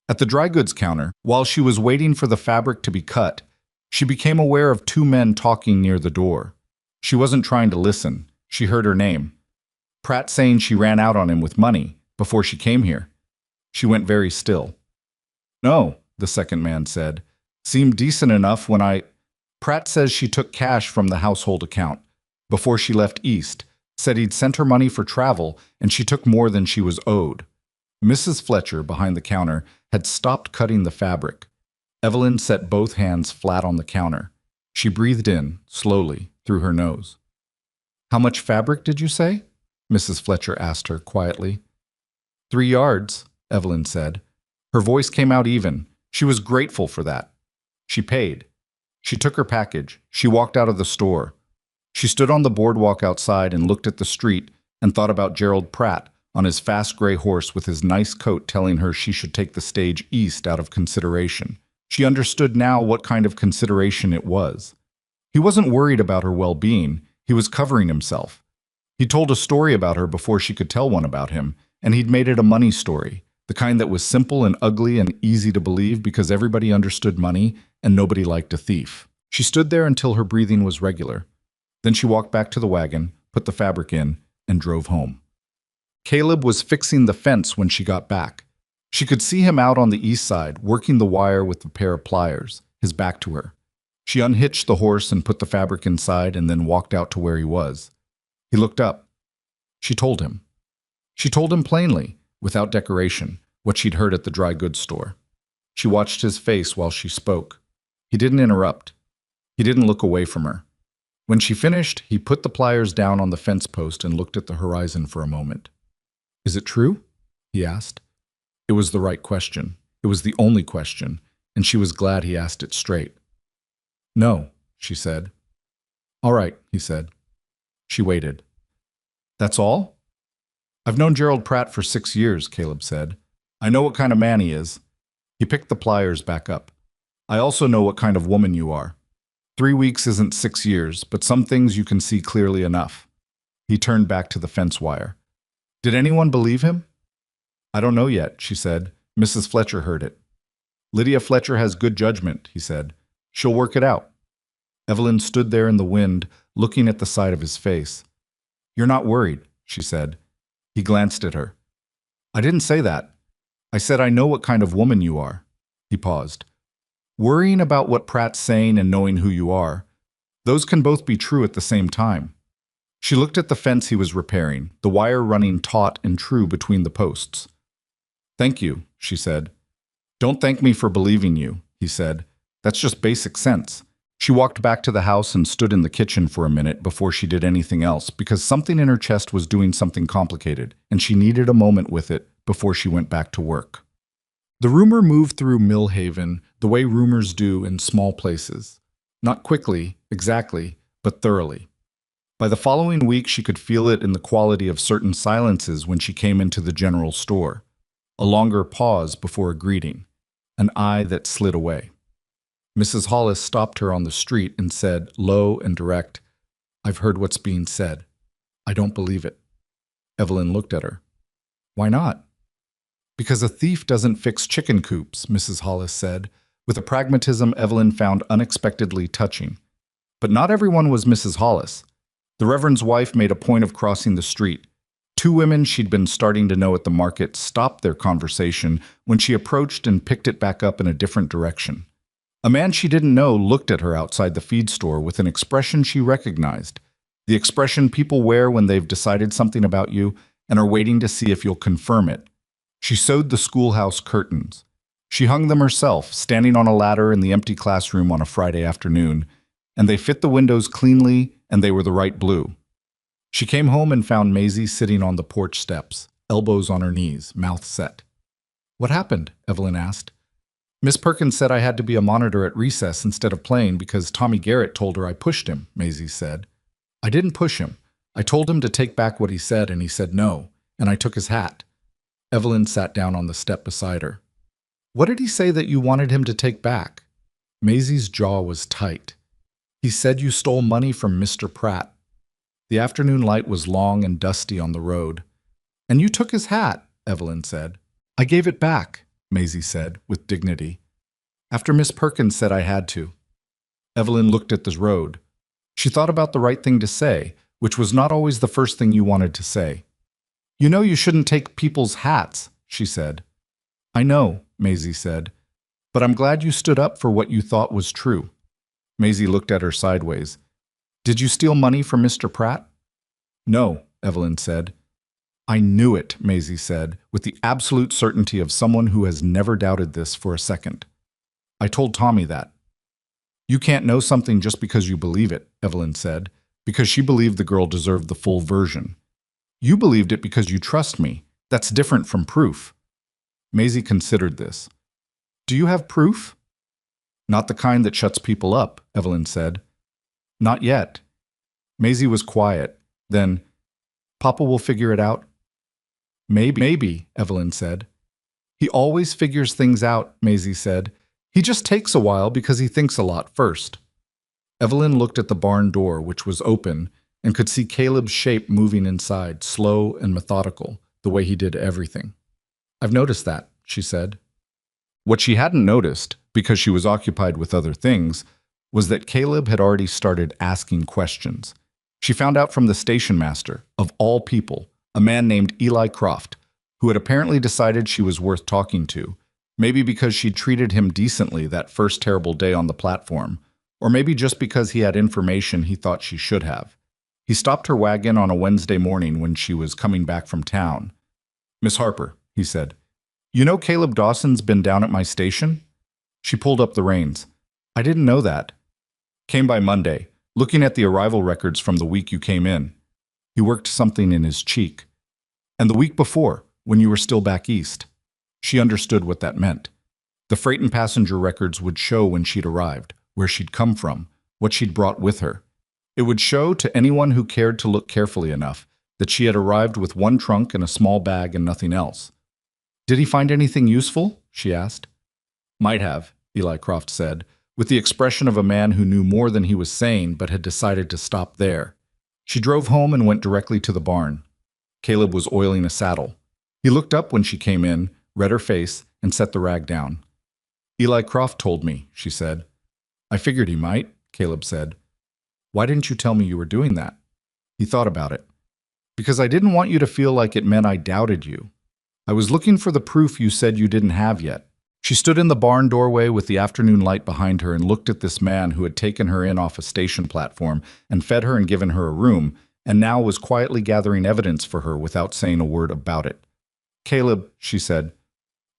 [SPEAKER 1] At the dry goods counter, while she was waiting for the fabric to be cut, she became aware of two men talking near the door. She wasn't trying to listen. She heard her name. Pratt saying she ran out on him with money before she came here. She went very still. "No," the second man said. "Seemed decent enough when I—" Pratt says she took cash from the household account before she left East, said he'd sent her money for travel, and she took more than she was owed. Mrs. Fletcher, behind the counter, had stopped cutting the fabric. Evelyn set both hands flat on the counter. She breathed in, slowly, through her nose. "How much fabric did you say?" Mrs. Fletcher asked her quietly. 3 yards, Evelyn said. Her voice came out even. She was grateful for that. She paid. She took her package. She walked out of the store. She stood on the boardwalk outside and looked at the street and thought about Gerald Pratt on his fast gray horse with his nice coat telling her she should take the stage east out of consideration. She understood now what kind of consideration it was. He wasn't worried about her well-being. He was covering himself. He told a story about her before she could tell one about him, and he'd made it a money story, the kind that was simple and ugly and easy to believe because everybody understood money and nobody liked a thief. She stood there until her breathing was regular. Then she walked back to the wagon, put the fabric in, and drove home. Caleb was fixing the fence when she got back. She could see him out on the east side, working the wire with a pair of pliers, his back to her. She unhitched the horse and put the fabric inside and then walked out to where he was. He looked up. She told him. She told him plainly, without decoration, what she'd heard at the dry goods store. She watched his face while she spoke. He didn't interrupt. He didn't look away from her. When she finished, he put the pliers down on the fence post and looked at the horizon for a moment. "Is it true?" he asked. It was the right question. It was the only question, and she was glad he asked it straight. "No," she said. "All right," he said. She waited. "That's all?" "I've known Gerald Pratt for 6 years," Caleb said. "I know what kind of man he is." He picked the pliers back up. "I also know what kind of woman you are. 3 weeks isn't 6 years, but some things you can see clearly enough." He turned back to the fence wire. "Did anyone believe him?" "I don't know yet," she said. "Mrs. Fletcher heard it." "Lydia Fletcher has good judgment," he said. "She'll work it out." Evelyn stood there in the wind, looking at the side of his face. "You're not worried," she said. He glanced at her. "I didn't say that. I said I know what kind of woman you are." He paused. "Worrying about what Pratt's saying and knowing who you are, those can both be true at the same time." She looked at the fence he was repairing, the wire running taut and true between the posts. "Thank you," she said. "Don't thank me for believing you," he said. "That's just basic sense." She walked back to the house and stood in the kitchen for a minute before she did anything else because something in her chest was doing something complicated, and she needed a moment with it before she went back to work. The rumor moved through Millhaven the way rumors do in small places. Not quickly, exactly, but thoroughly. By the following week, she could feel it in the quality of certain silences when she came into the general store. A longer pause before a greeting. An eye that slid away. Mrs. Hollis stopped her on the street and said, low and direct, "I've heard what's being said. I don't believe it." Evelyn looked at her. "Why not?" "Because a thief doesn't fix chicken coops," Mrs. Hollis said, with a pragmatism Evelyn found unexpectedly touching. But not everyone was Mrs. Hollis. The Reverend's wife made a point of crossing the street. Two women she'd been starting to know at the market stopped their conversation when she approached and picked it back up in a different direction. A man she didn't know looked at her outside the feed store with an expression she recognized, the expression people wear when they've decided something about you and are waiting to see if you'll confirm it. She sewed the schoolhouse curtains. She hung them herself, standing on a ladder in the empty classroom on a Friday afternoon, and they fit the windows cleanly and they were the right blue. She came home and found Maisie sitting on the porch steps, elbows on her knees, mouth set. "What happened?" Evelyn asked. "Miss Perkins said I had to be a monitor at recess instead of playing because Tommy Garrett told her I pushed him," Maisie said. "I didn't push him. I told him to take back what he said and he said no, and I took his hat." Evelyn sat down on the step beside her. "What did he say that you wanted him to take back?" Maisie's jaw was tight. "He said you stole money from Mr. Pratt." The afternoon light was long and dusty on the road. "And you took his hat," Evelyn said. "I gave it back," Maisie said, with dignity. "After Miss Perkins said I had to." Evelyn looked at the road. She thought about the right thing to say, which was not always the first thing you wanted to say. "You know you shouldn't take people's hats," she said. "I know," Maisie said, "but I'm glad you stood up for what you thought was true." Maisie looked at her sideways. "Did you steal money from Mr. Pratt?" "No," Evelyn said. "I knew it," Maisie said, with the absolute certainty of someone who has never doubted this for a second. "I told Tommy that." "You can't know something just because you believe it," Evelyn said, because she believed the girl deserved the full version. "You believed it because you trust me. That's different from proof." Maisie considered this. "Do you have proof?" "Not the kind that shuts people up," Evelyn said. "Not yet." Maisie was quiet. Then, "Papa will figure it out?" Maybe, Evelyn said. "He always figures things out," Maisie said. "He just takes a while because he thinks a lot first." Evelyn looked at the barn door, which was open, and could see Caleb's shape moving inside, slow and methodical, the way he did everything. "I've noticed that," she said. What she hadn't noticed, because she was occupied with other things, was that Caleb had already started asking questions. She found out from the station master, of all people, a man named Eli Croft, who had apparently decided she was worth talking to, maybe because she'd treated him decently that first terrible day on the platform, or maybe just because he had information he thought she should have. He stopped her wagon on a Wednesday morning when she was coming back from town. "Miss Harper," he said, "you know Caleb Dawson's been down at my station?" She pulled up the reins. "I didn't know that." "Came by Monday, looking at the arrival records from the week you came in." He worked something in his cheek. "And the week before, when you were still back east." She understood what that meant. The freight and passenger records would show when she'd arrived, where she'd come from, what she'd brought with her. It would show to anyone who cared to look carefully enough that she had arrived with one trunk and a small bag and nothing else. "Did he find anything useful?" she asked. "Might have," Eli Croft said, with the expression of a man who knew more than he was saying but had decided to stop there. She drove home and went directly to the barn. Caleb was oiling a saddle. He looked up when she came in, read her face, and set the rag down. "Eli Croft told me," she said. "I figured he might," Caleb said. "Why didn't you tell me you were doing that?" He thought about it. "Because I didn't want you to feel like it meant I doubted you. I was looking for the proof you said you didn't have yet." She stood in the barn doorway with the afternoon light behind her and looked at this man who had taken her in off a station platform and fed her and given her a room, and now was quietly gathering evidence for her without saying a word about it. "Caleb," she said.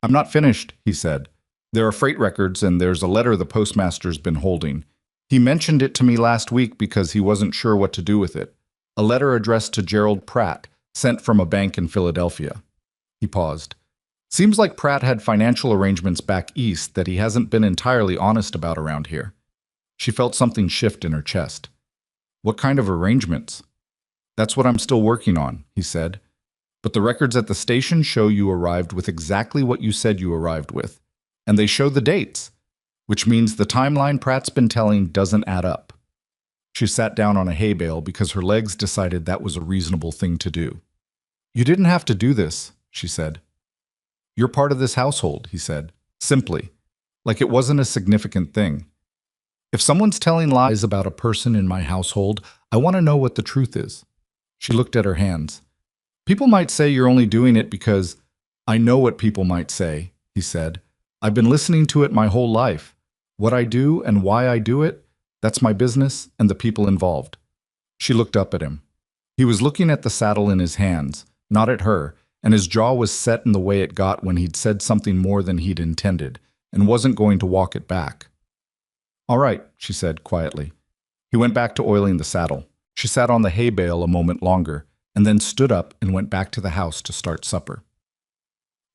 [SPEAKER 1] "I'm not finished," he said. "There are freight records and there's a letter the postmaster's been holding. He mentioned it to me last week because he wasn't sure what to do with it. A letter addressed to Gerald Pratt, sent from a bank in Philadelphia." He paused. "Seems like Pratt had financial arrangements back east that he hasn't been entirely honest about around here." She felt something shift in her chest. "What kind of arrangements?" "That's what I'm still working on," he said. "But the records at the station show you arrived with exactly what you said you arrived with. And they show the dates, which means the timeline Pratt's been telling doesn't add up." She sat down on a hay bale because her legs decided that was a reasonable thing to do. "You didn't have to do this," she said. "You're part of this household," he said, simply, like it wasn't a significant thing. "If someone's telling lies about a person in my household, I want to know what the truth is." She looked at her hands. People might say you're only doing it because I know what people might say, he said. I've been listening to it my whole life. What I do and why I do it, that's my business and the people involved. She looked up at him. He was looking at the saddle in his hands, not at her, and his jaw was set in the way it got when he'd said something more than he'd intended, and wasn't going to walk it back. All right, she said quietly. He went back to oiling the saddle. She sat on the hay bale a moment longer, and then stood up and went back to the house to start supper.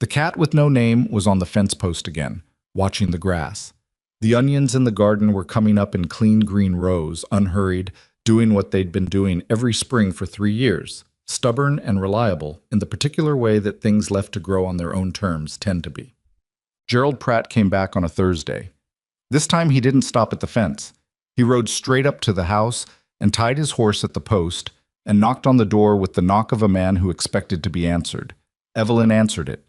[SPEAKER 1] The cat with no name was on the fence post again, watching the grass. The onions in the garden were coming up in clean green rows, unhurried, doing what they'd been doing every spring for 3 years, stubborn and reliable in the particular way that things left to grow on their own terms tend to be. Gerald Pratt came back on a Thursday. This time he didn't stop at the fence. He rode straight up to the house and tied his horse at the post and knocked on the door with the knock of a man who expected to be answered. Evelyn answered it.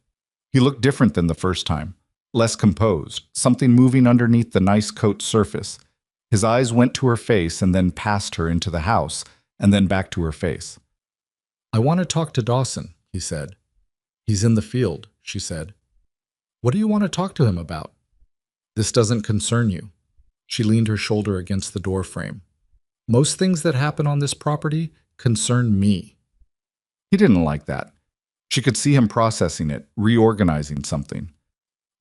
[SPEAKER 1] He looked different than the first time, less composed, something moving underneath the nice coat surface. His eyes went to her face and then past her into the house, and then back to her face. I want to talk to Dawson, he said. He's in the field, she said. What do you want to talk to him about? This doesn't concern you. She leaned her shoulder against the door frame. Most things that happen on this property concern me. He didn't like that. She could see him processing it, reorganizing something.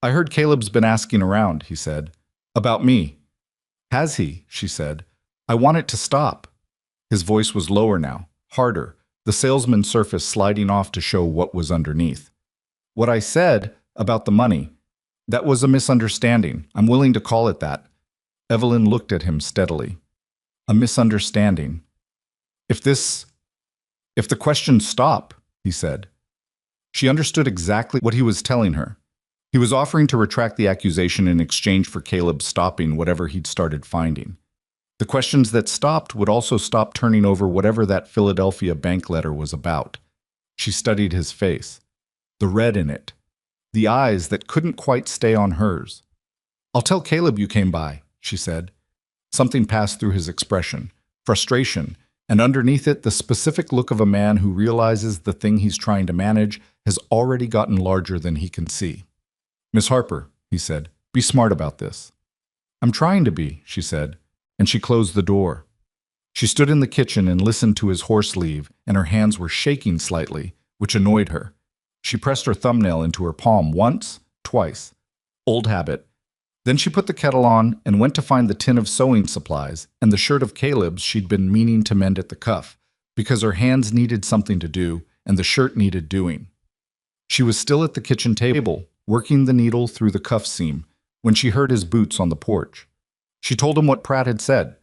[SPEAKER 1] I heard Caleb's been asking around, he said. About me. Has he? She said. I want it to stop. His voice was lower now, harder, the salesman surface sliding off to show what was underneath. What I said about the money, that was a misunderstanding. I'm willing to call it that. Evelyn looked at him steadily. A misunderstanding. If the questions stop, he said. She understood exactly what he was telling her. He was offering to retract the accusation in exchange for Caleb stopping whatever he'd started finding. The questions that stopped would also stop turning over whatever that Philadelphia bank letter was about. She studied his face. The red in it. The eyes that couldn't quite stay on hers. I'll tell Caleb you came by, she said. Something passed through his expression. Frustration, and underneath it the specific look of a man who realizes the thing he's trying to manage has already gotten larger than he can see. Miss Harper, he said, be smart about this. I'm trying to be, she said, and she closed the door. She stood in the kitchen and listened to his horse leave, and her hands were shaking slightly, which annoyed her. She pressed her thumbnail into her palm once, twice. Old habit. Then she put the kettle on and went to find the tin of sewing supplies and the shirt of Caleb's she'd been meaning to mend at the cuff, because her hands needed something to do and the shirt needed doing. She was still at the kitchen table, working the needle through the cuff seam, when she heard his boots on the porch. She told him what Pratt had said.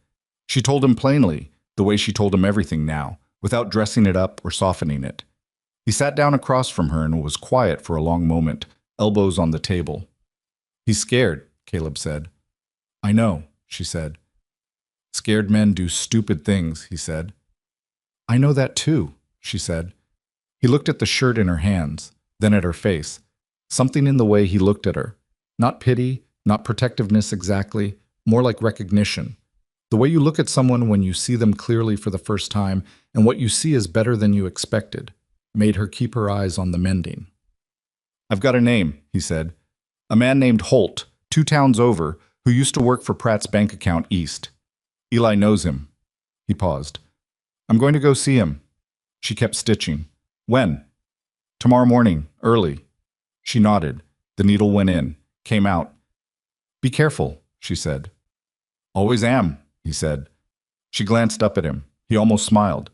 [SPEAKER 1] She told him plainly, the way she told him everything now, without dressing it up or softening it. He sat down across from her and was quiet for a long moment, elbows on the table. He's scared, Caleb said. I know, she said. Scared men do stupid things, he said. I know that too, she said. He looked at the shirt in her hands, then at her face. Something in the way he looked at her. Not pity, not protectiveness exactly, more like recognition. The way you look at someone when you see them clearly for the first time and what you see is better than you expected, made her keep her eyes on the mending. I've got a name, he said. A man named Holt, 2 towns over, who used to work for Pratt's bank account east. Eli knows him. He paused. I'm going to go see him. She kept stitching. When? Tomorrow morning, early. She nodded. The needle went in, came out. Be careful, she said. Always am, he said. She glanced up at him. He almost smiled.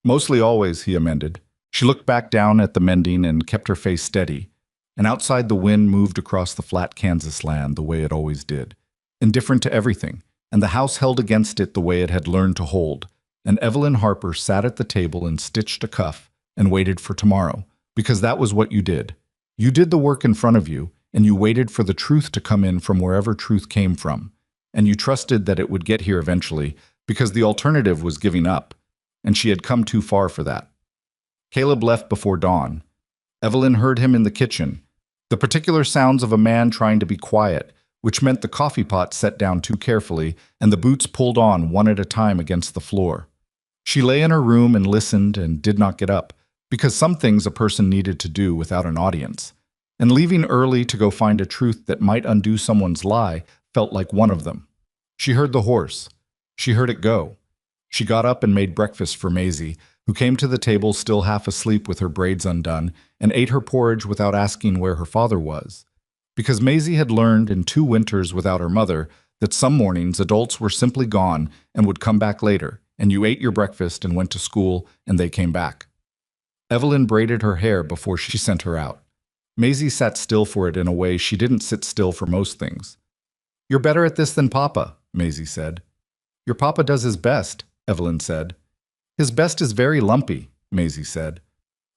[SPEAKER 1] Mostly always, he amended. She looked back down at the mending and kept her face steady. And outside the wind moved across the flat Kansas land the way it always did, indifferent to everything, and the house held against it the way it had learned to hold. And Evelyn Harper sat at the table and stitched a cuff and waited for tomorrow, because that was what you did. You did the work in front of you, and you waited for the truth to come in from wherever truth came from. And you trusted that it would get here eventually, because the alternative was giving up, and she had come too far for that. Caleb left before dawn. Evelyn heard him in the kitchen, the particular sounds of a man trying to be quiet, which meant the coffee pot set down too carefully and the boots pulled on one at a time against the floor. She lay in her room and listened and did not get up, because some things a person needed to do without an audience. And leaving early to go find a truth that might undo someone's lie felt like one of them. She heard the horse. She heard it go. She got up and made breakfast for Maisie, who came to the table still half asleep with her braids undone, and ate her porridge without asking where her father was. Because Maisie had learned in 2 winters without her mother that some mornings adults were simply gone and would come back later, and you ate your breakfast and went to school, and they came back. Evelyn braided her hair before she sent her out. Maisie sat still for it in a way she didn't sit still for most things. "You're better at this than Papa," Maisie said. "Your Papa does his best," Evelyn said. "His best is very lumpy," Maisie said.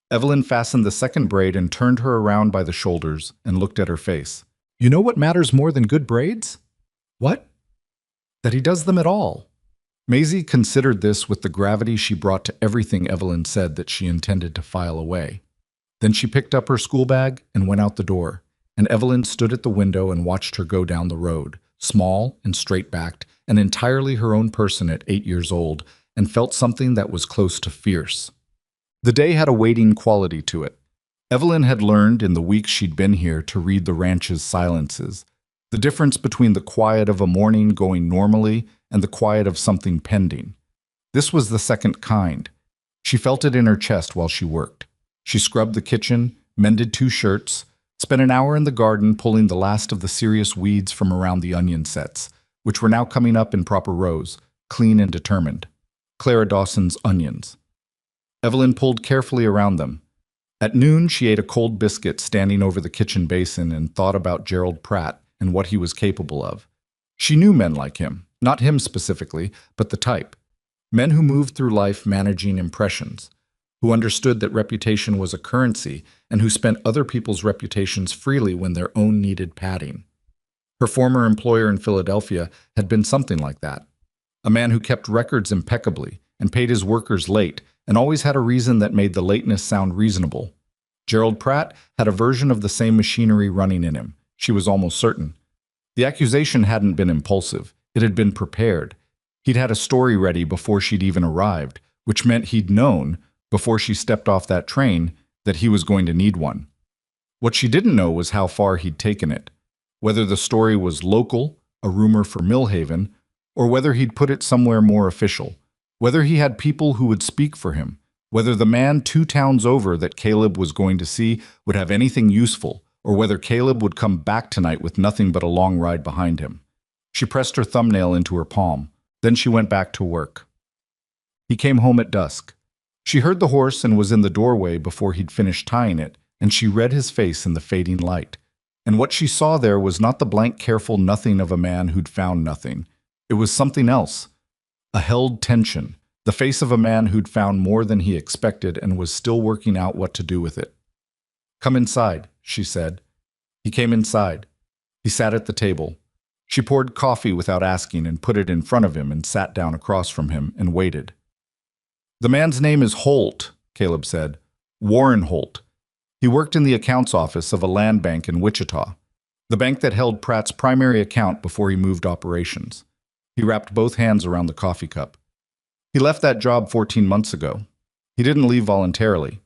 [SPEAKER 1] Evelyn fastened the second braid and turned her around by the shoulders and looked at her face. "You know what matters more than good braids?" "What?" "That he does them at all." Maisie considered this with the gravity she brought to everything Evelyn said that she intended to file away. Then she picked up her school bag and went out the door, and Evelyn stood at the window and watched her go down the road, small and straight-backed, and entirely her own person at 8 years old, and felt something that was close to fierce. The day had a waiting quality to it. Evelyn had learned in the weeks she'd been here to read the ranch's silences, the difference between the quiet of a morning going normally and the quiet of something pending. This was the second kind. She felt it in her chest while she worked. She scrubbed the kitchen, mended 2 shirts, spent an hour in the garden pulling the last of the serious weeds from around the onion sets, which were now coming up in proper rows, clean and determined. Clara Dawson's onions. Evelyn pulled carefully around them. At noon, she ate a cold biscuit standing over the kitchen basin and thought about Gerald Pratt and what he was capable of. She knew men like him, not him specifically, but the type. Men who moved through life managing impressions, who understood that reputation was a currency and who spent other people's reputations freely when their own needed padding. Her former employer in Philadelphia had been something like that. A man who kept records impeccably and paid his workers late and always had a reason that made the lateness sound reasonable. Gerald Pratt had a version of the same machinery running in him, she was almost certain. The accusation hadn't been impulsive, it had been prepared. He'd had a story ready before she'd even arrived, which meant he'd known, before she stepped off that train, that he was going to need one. What she didn't know was how far he'd taken it, whether the story was local, a rumor for Millhaven, or whether he'd put it somewhere more official, whether he had people who would speak for him, whether the man 2 towns over that Caleb was going to see would have anything useful, or whether Caleb would come back tonight with nothing but a long ride behind him. She pressed her thumbnail into her palm. Then she went back to work. He came home at dusk. She heard the horse and was in the doorway before he'd finished tying it, and she read his face in the fading light. And what she saw there was not the blank, careful nothing of a man who'd found nothing. It was something else. A held tension, the face of a man who'd found more than he expected and was still working out what to do with it. "Come inside," she said. He came inside. He sat at the table. She poured coffee without asking and put it in front of him and sat down across from him and waited. "The man's name is Holt," Caleb said. "Warren Holt. He worked in the accounts office of a land bank in Wichita, the bank that held Pratt's primary account before he moved operations." He wrapped both hands around the coffee cup. "He left that job 14 months ago. He didn't leave voluntarily."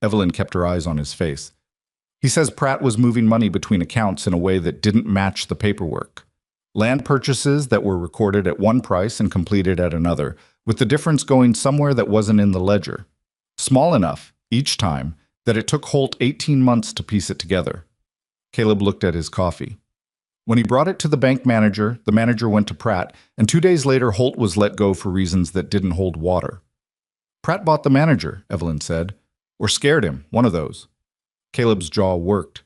[SPEAKER 1] Evelyn kept her eyes on his face. "He says Pratt was moving money between accounts in a way that didn't match the paperwork. Land purchases that were recorded at one price and completed at another, with the difference going somewhere that wasn't in the ledger. Small enough, each time, that it took Holt 18 months to piece it together." Caleb looked at his coffee. When he brought it to the manager went to Pratt, and 2 days later Holt was let go for reasons that didn't hold water. "Pratt bought the manager," Evelyn said. "Or scared him, one of those." Caleb's jaw worked.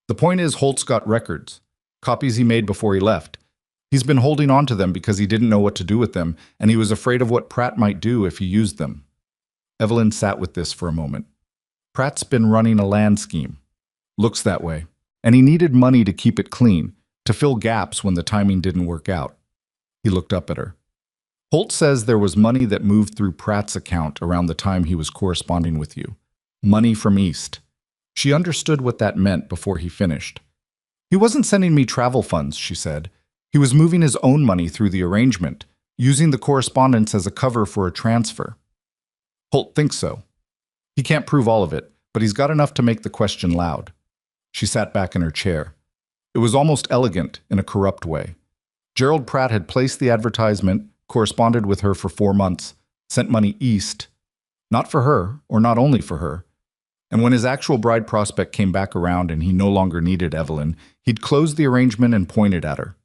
[SPEAKER 1] "The point is Holt's got records, copies he made before he left. He's been holding on to them because he didn't know what to do with them, and he was afraid of what Pratt might do if he used them." Evelyn sat with this for a moment. "Pratt's been running a land scheme. Looks that way. And he needed money to keep it clean, to fill gaps when the timing didn't work out." He looked up at her. "Holt says there was money that moved through Pratt's account around the time he was corresponding with you. Money from East." She understood what that meant before he finished. "He wasn't sending me travel funds," she said. "He was moving his own money through the arrangement, using the correspondence as a cover for a transfer." "Holt thinks so." He can't prove all of it, but he's got enough to make the question loud. She sat back in her chair. It was almost elegant in a corrupt way. Gerald Pratt had placed the advertisement, corresponded with her for 4 months, sent money east, not for her, or not only for her. And when his actual bride prospect came back around and he no longer needed Evelyn, he'd closed the arrangement and pointed at her.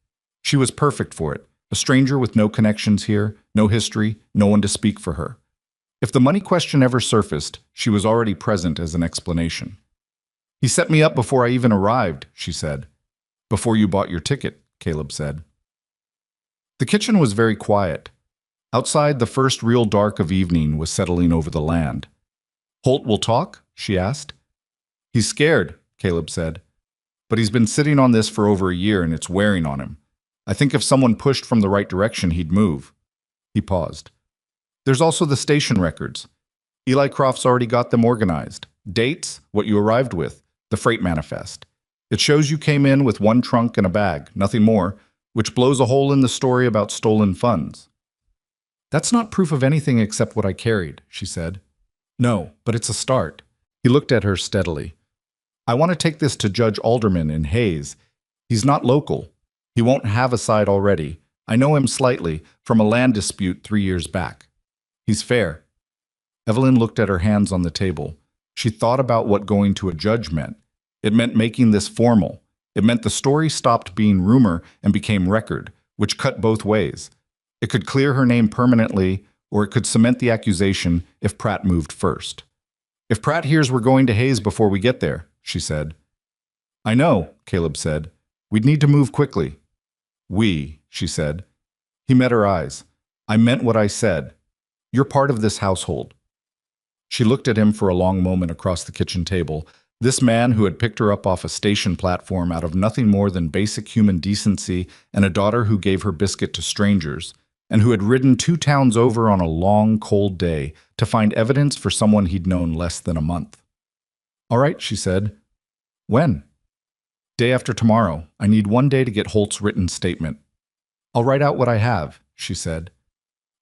[SPEAKER 1] She was perfect for it, a stranger with no connections here, no history, no one to speak for her. If the money question ever surfaced, she was already present as an explanation. "He set me up before I even arrived," she said. "Before you bought your ticket," Caleb said. The kitchen was very quiet. Outside, the first real dark of evening was settling over the land. "Holt will talk?" she asked. "He's scared," Caleb said. "But he's been sitting on this for over a year and it's wearing on him. I think if someone pushed from the right direction, he'd move." He paused. "There's also the station records. Eli Croft's already got them organized. Dates, what you arrived with, the freight manifest. It shows you came in with 1 trunk and a bag, nothing more, which blows a hole in the story about stolen funds." "That's not proof of anything except what I carried," she said. "No, but it's a start." He looked at her steadily. "I want to take this to Judge Alderman in Hayes. He's not local. He won't have a side already. I know him slightly, from a land dispute 3 years back. He's fair." Evelyn looked at her hands on the table. She thought about what going to a judge meant. It meant making this formal. It meant the story stopped being rumor and became record, which cut both ways. It could clear her name permanently, or it could cement the accusation if Pratt moved first. "If Pratt hears we're going to Hayes before we get there," she said. "I know," Caleb said. "We'd need to move quickly." "We," she said. He met her eyes. "I meant what I said. You're part of this household." She looked at him for a long moment across the kitchen table. This man who had picked her up off a station platform out of nothing more than basic human decency and a daughter who gave her biscuit to strangers, and who had ridden 2 towns over on a long, cold day to find evidence for someone he'd known less than a month. "All right," she said. "When?" "Day after tomorrow. I need 1 day to get Holt's written statement." "I'll write out what I have," she said.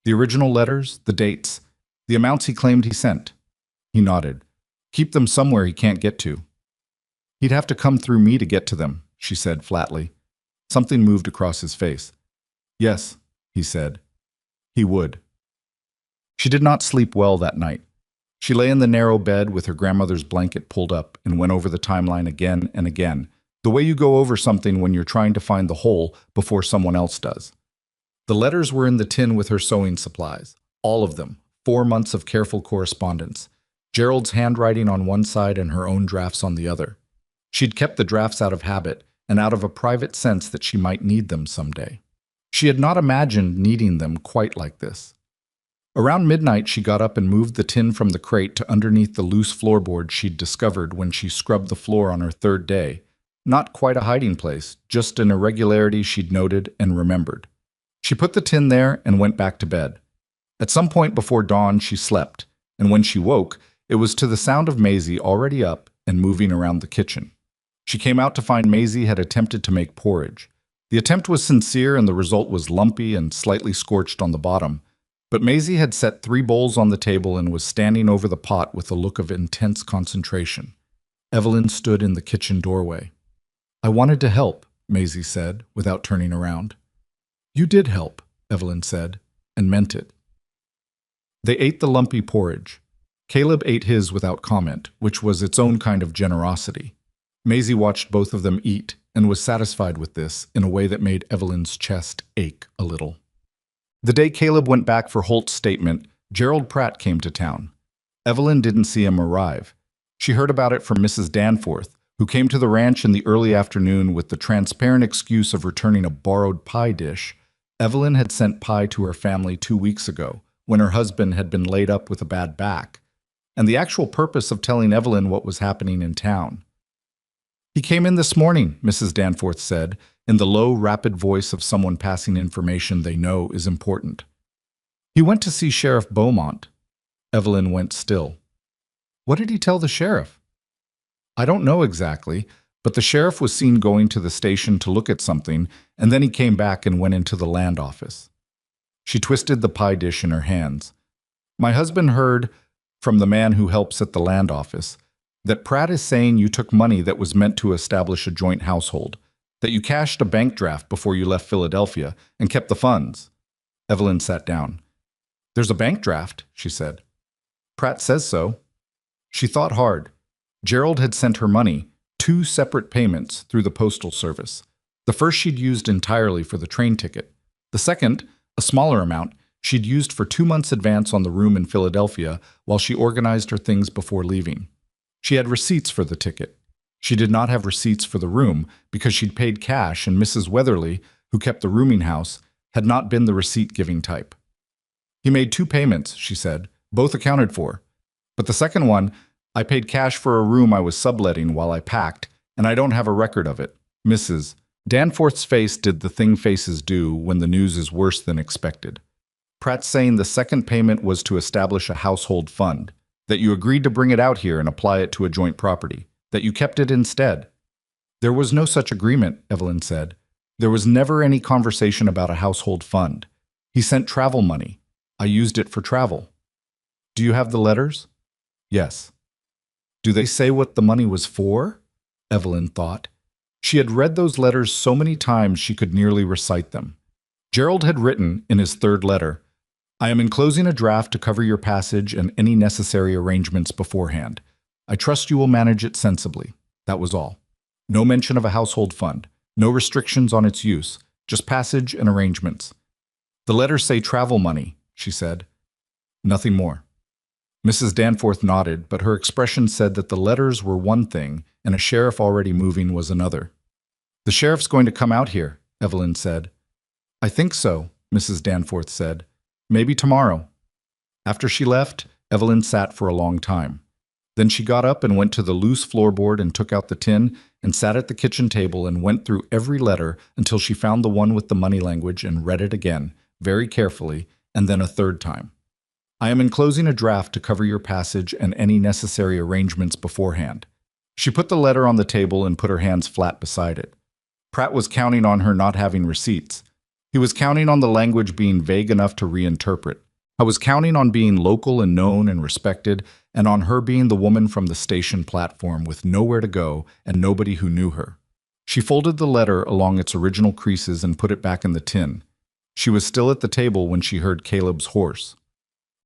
[SPEAKER 1] "The original letters, the dates, the amounts he claimed he sent." He nodded. "Keep them somewhere he can't get to." "He'd have to come through me to get to them," she said flatly. Something moved across his face. "Yes," he said. He would. She did not sleep well that night. She lay in the narrow bed with her grandmother's blanket pulled up and went over the timeline again and again, the way you go over something when you're trying to find the hole before someone else does. The letters were in the tin with her sewing supplies, all of them, 4 months of careful correspondence. Gerald's handwriting on one side and her own drafts on the other. She'd kept the drafts out of habit and out of a private sense that she might need them someday. She had not imagined needing them quite like this. Around midnight, she got up and moved the tin from the crate to underneath the loose floorboard she'd discovered when she scrubbed the floor on her 3rd day. Not quite a hiding place, just an irregularity she'd noted and remembered. She put the tin there and went back to bed. At some point before dawn, she slept, and when she woke, it was to the sound of Maisie already up and moving around the kitchen. She came out to find Maisie had attempted to make porridge. The attempt was sincere and the result was lumpy and slightly scorched on the bottom, but Maisie had set 3 bowls on the table and was standing over the pot with a look of intense concentration. Evelyn stood in the kitchen doorway. "I wanted to help," Maisie said, without turning around. "You did help," Evelyn said, and meant it. They ate the lumpy porridge. Caleb ate his without comment, which was its own kind of generosity. Maisie watched both of them eat and was satisfied with this in a way that made Evelyn's chest ache a little. The day Caleb went back for Holt's statement, Gerald Pratt came to town. Evelyn didn't see him arrive. She heard about it from Mrs. Danforth, who came to the ranch in the early afternoon with the transparent excuse of returning a borrowed pie dish. Evelyn had sent pie to her family 2 weeks ago, when her husband had been laid up with a bad back, and the actual purpose of telling Evelyn what was happening in town. "He came in this morning," Mrs. Danforth said, in the low, rapid voice of someone passing information they know is important. "He went to see Sheriff Beaumont." Evelyn went still. "What did he tell the sheriff?" "I don't know exactly, but the sheriff was seen going to the station to look at something, and then he came back and went into the land office." She twisted the pie dish in her hands. "My husband heard, from the man who helps at the land office, that Pratt is saying you took money that was meant to establish a joint household, that you cashed a bank draft before you left Philadelphia and kept the funds. Evelyn sat down. There's a bank draft, she said. Pratt says so. She thought hard. Gerald had sent her money, 2 separate payments, through the postal service. The first she'd used entirely for the train ticket. The second, a smaller amount, she'd used for 2 months' advance on the room in Philadelphia while she organized her things before leaving. She had receipts for the ticket. She did not have receipts for the room because she'd paid cash, and Mrs. Weatherly, who kept the rooming house, had not been the receipt-giving type. He made 2 payments, she said, both accounted for. But the second one, I paid cash for a room I was subletting while I packed, and I don't have a record of it. Mrs. Danforth's face did the thing faces do when the news is worse than expected. Pratt's saying the second payment was to establish a household fund, that you agreed to bring it out here and apply it to a joint property, that you kept it instead. There was no such agreement, Evelyn said. There was never any conversation about a household fund. He sent travel money. I used it for travel. Do you have the letters? Yes. Do they say what the money was for? Evelyn thought. She had read those letters so many times she could nearly recite them. Gerald had written, in his 3rd letter, I am enclosing a draft to cover your passage and any necessary arrangements beforehand. I trust you will manage it sensibly. That was all. No mention of a household fund. No restrictions on its use. Just passage and arrangements. The letters say travel money, she said. Nothing more. Mrs. Danforth nodded, but her expression said that the letters were one thing and a sheriff already moving was another. The sheriff's going to come out here, Evelyn said. I think so, Mrs. Danforth said. Maybe tomorrow. After she left, Evelyn sat for a long time. Then she got up and went to the loose floorboard and took out the tin and sat at the kitchen table and went through every letter until she found the one with the money language and read it again, very carefully, and then a 3rd time. I am enclosing a draft to cover your passage and any necessary arrangements beforehand. She put the letter on the table and put her hands flat beside it. Pratt was counting on her not having receipts. He was counting on the language being vague enough to reinterpret. I was counting on being local and known and respected, and on her being the woman from the station platform with nowhere to go and nobody who knew her. She folded the letter along its original creases and put it back in the tin. She was still at the table when she heard Caleb's horse.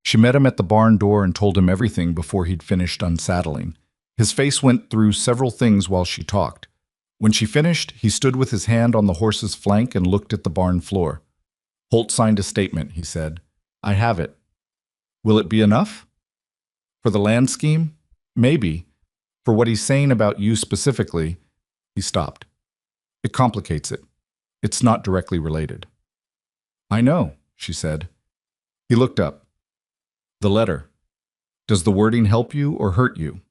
[SPEAKER 1] She met him at the barn door and told him everything before he'd finished unsaddling. His face went through several things while she talked. When she finished, he stood with his hand on the horse's flank and looked at the barn floor. Holt signed a statement, he said. I have it. Will it be enough? For the land scheme? Maybe. For what he's saying about you specifically, he stopped. It complicates it. It's not directly related. I know, she said. He looked up. The letter. Does the wording help you or hurt you?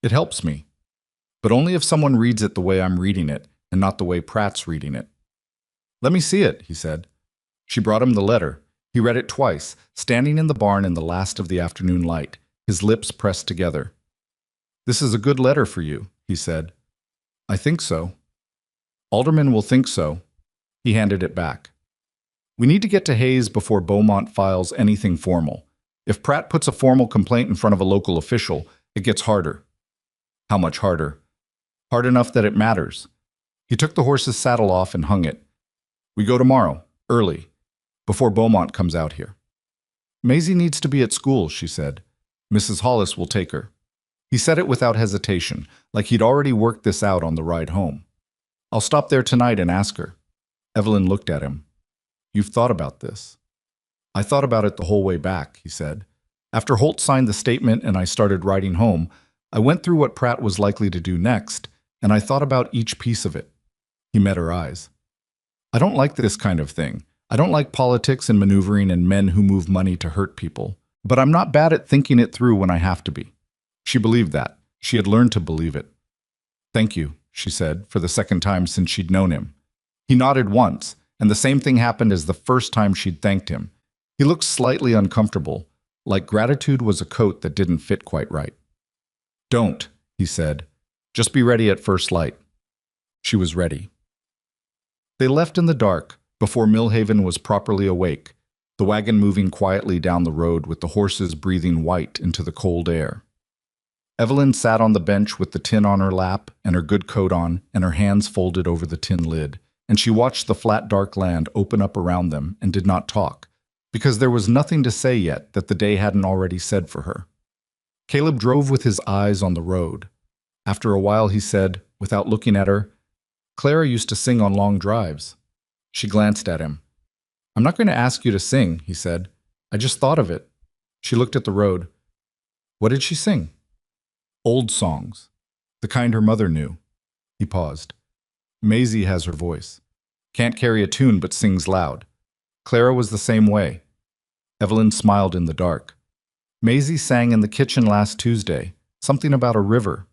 [SPEAKER 1] It helps me. But only if someone reads it the way I'm reading it and not the way Pratt's reading it. Let me see it, he said. She brought him the letter. He read it twice, standing in the barn in the last of the afternoon light, his lips pressed together. This is a good letter for you, he said. I think so. Alderman will think so. He handed it back. We need to get to Hayes before Beaumont files anything formal. If Pratt puts a formal complaint in front of a local official, it gets harder. How much harder? Hard enough that it matters. He took the horse's saddle off and hung it. We go tomorrow, early, before Beaumont comes out here. Maisie needs to be at school, she said. Mrs. Hollis will take her. He said it without hesitation, like he'd already worked this out on the ride home. I'll stop there tonight and ask her. Evelyn looked at him. You've thought about this. I thought about it the whole way back, he said. After Holt signed the statement and I started riding home, I went through what Pratt was likely to do next, and I thought about each piece of it. He met her eyes. I don't like this kind of thing. I don't like politics and maneuvering and men who move money to hurt people. But I'm not bad at thinking it through when I have to be. She believed that. She had learned to believe it. Thank you, she said, for the second time since she'd known him. He nodded once, and the same thing happened as the first time she'd thanked him. He looked slightly uncomfortable, like gratitude was a coat that didn't fit quite right. Don't, he said. Just be ready at first light. She was ready. They left in the dark, before Millhaven was properly awake. the wagon moving quietly down the road with the horses breathing white into the cold air. Evelyn sat on the bench with the tin on her lap and her good coat on and her hands folded over the tin lid, and she watched the flat dark land open up around them and did not talk, because there was nothing to say yet that the day hadn't already said for her. Caleb drove with his eyes on the road. After a while he said, without looking at her, "Clara used to sing on long drives." She glanced at him. "I'm not going to ask you to sing," he said. "I just thought of it." She looked at the road. "What did she sing?" "Old songs. The kind her mother knew." He paused. "Maisie has her voice. Can't carry a tune but sings loud. Clara was the same way." Evelyn smiled in the dark. "Maisie sang in the kitchen last Tuesday, something about a river."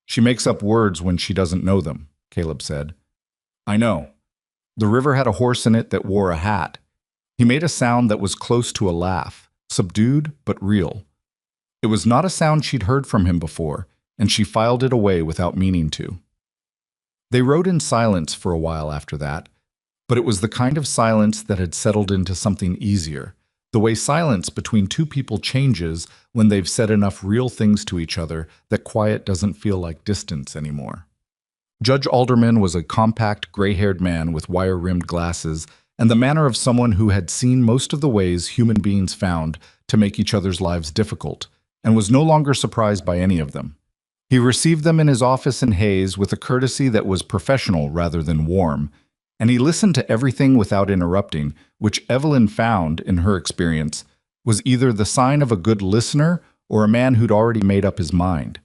[SPEAKER 1] "She makes up words when she doesn't know them," Caleb said. "I know. The river had a horse in it that wore a hat. He made a sound that was close to a laugh, subdued but real. It was not a sound she'd heard from him before, and she filed it away without meaning to." They rode in silence for a while after that, but it was the kind of silence that had settled into something easier, the way silence between two people changes when they've said enough real things to each other that quiet doesn't feel like distance anymore. Judge Alderman was a compact, gray-haired man with wire-rimmed glasses and the manner of someone who had seen most of the ways human beings found to make each other's lives difficult, and was no longer surprised by any of them. He received them in his office in Hayes with a courtesy that was professional rather than warm, and he listened to everything without interrupting, which Evelyn found, in her experience, was either the sign of a good listener or a man who'd already made up his mind.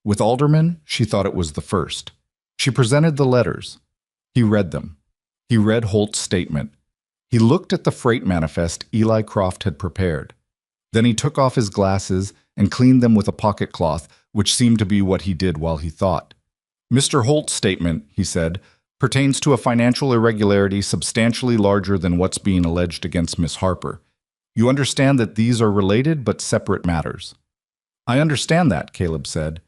[SPEAKER 1] With Alderman, she thought it was the first. She presented the letters. He read them. He read Holt's statement. He looked at the freight manifest Eli Croft had prepared. Then he took off his glasses and cleaned them with a pocket cloth, which seemed to be what he did while he thought. "Mr. Holt's statement," he said, "pertains to a financial irregularity substantially larger than what's being alleged against Miss Harper. You understand that these are related but separate matters." "I understand that," Caleb said.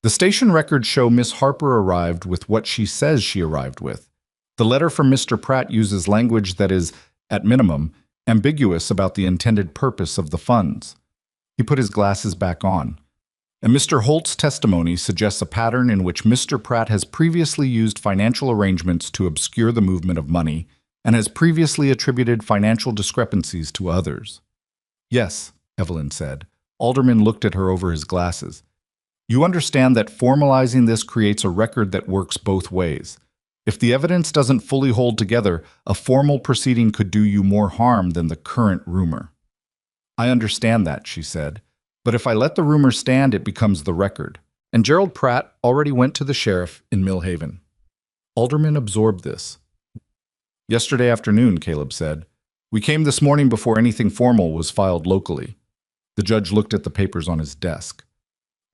[SPEAKER 1] "The station records show Miss Harper arrived with what she says she arrived with. The letter from Mr. Pratt uses language that is, at minimum, ambiguous about the intended purpose of the funds." He put his glasses back on. "And Mr. Holt's testimony suggests a pattern in which Mr. Pratt has previously used financial arrangements to obscure the movement of money and has previously attributed financial discrepancies to others." "Yes," Evelyn said. Alderman looked at her over his glasses. "You understand that formalizing this creates a record that works both ways. If the evidence doesn't fully hold together, a formal proceeding could do you more harm than the current rumor." "I understand that," she said. "But if I let the rumor stand, it becomes the record. And Gerald Pratt already went to the sheriff in Millhaven." Alderman absorbed this. "Yesterday afternoon," Caleb said. "We came this morning before anything formal was filed locally." The judge looked at the papers on his desk.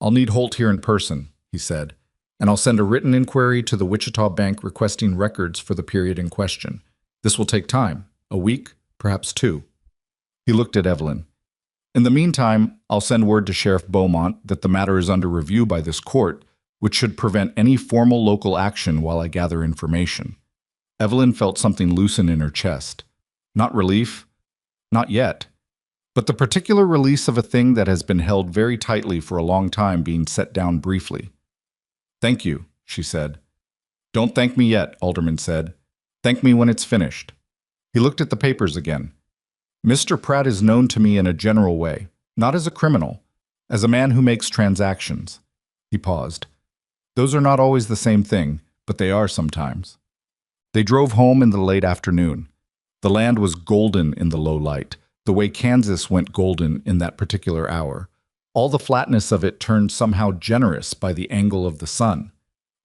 [SPEAKER 1] "I'll need Holt here in person," he said, "and I'll send a written inquiry to the Wichita Bank requesting records for the period in question. This will take time, a week, perhaps 2. He looked at Evelyn. "In the meantime, I'll send word to Sheriff Beaumont that the matter is under review by this court, which should prevent any formal local action while I gather information." Evelyn felt something loosen in her chest. Not relief, not yet, but the particular release of a thing that has been held very tightly for a long time being set down briefly. "Thank you," she said. "Don't thank me yet," Alderman said. "Thank me when it's finished." He looked at the papers again. "Mr. Pratt is known to me in a general way, not as a criminal, as a man who makes transactions." He paused. "Those are not always the same thing, but they are sometimes." They drove home in the late afternoon. The land was golden in the low light, the way Kansas went golden in that particular hour. All the flatness of it turned somehow generous by the angle of the sun.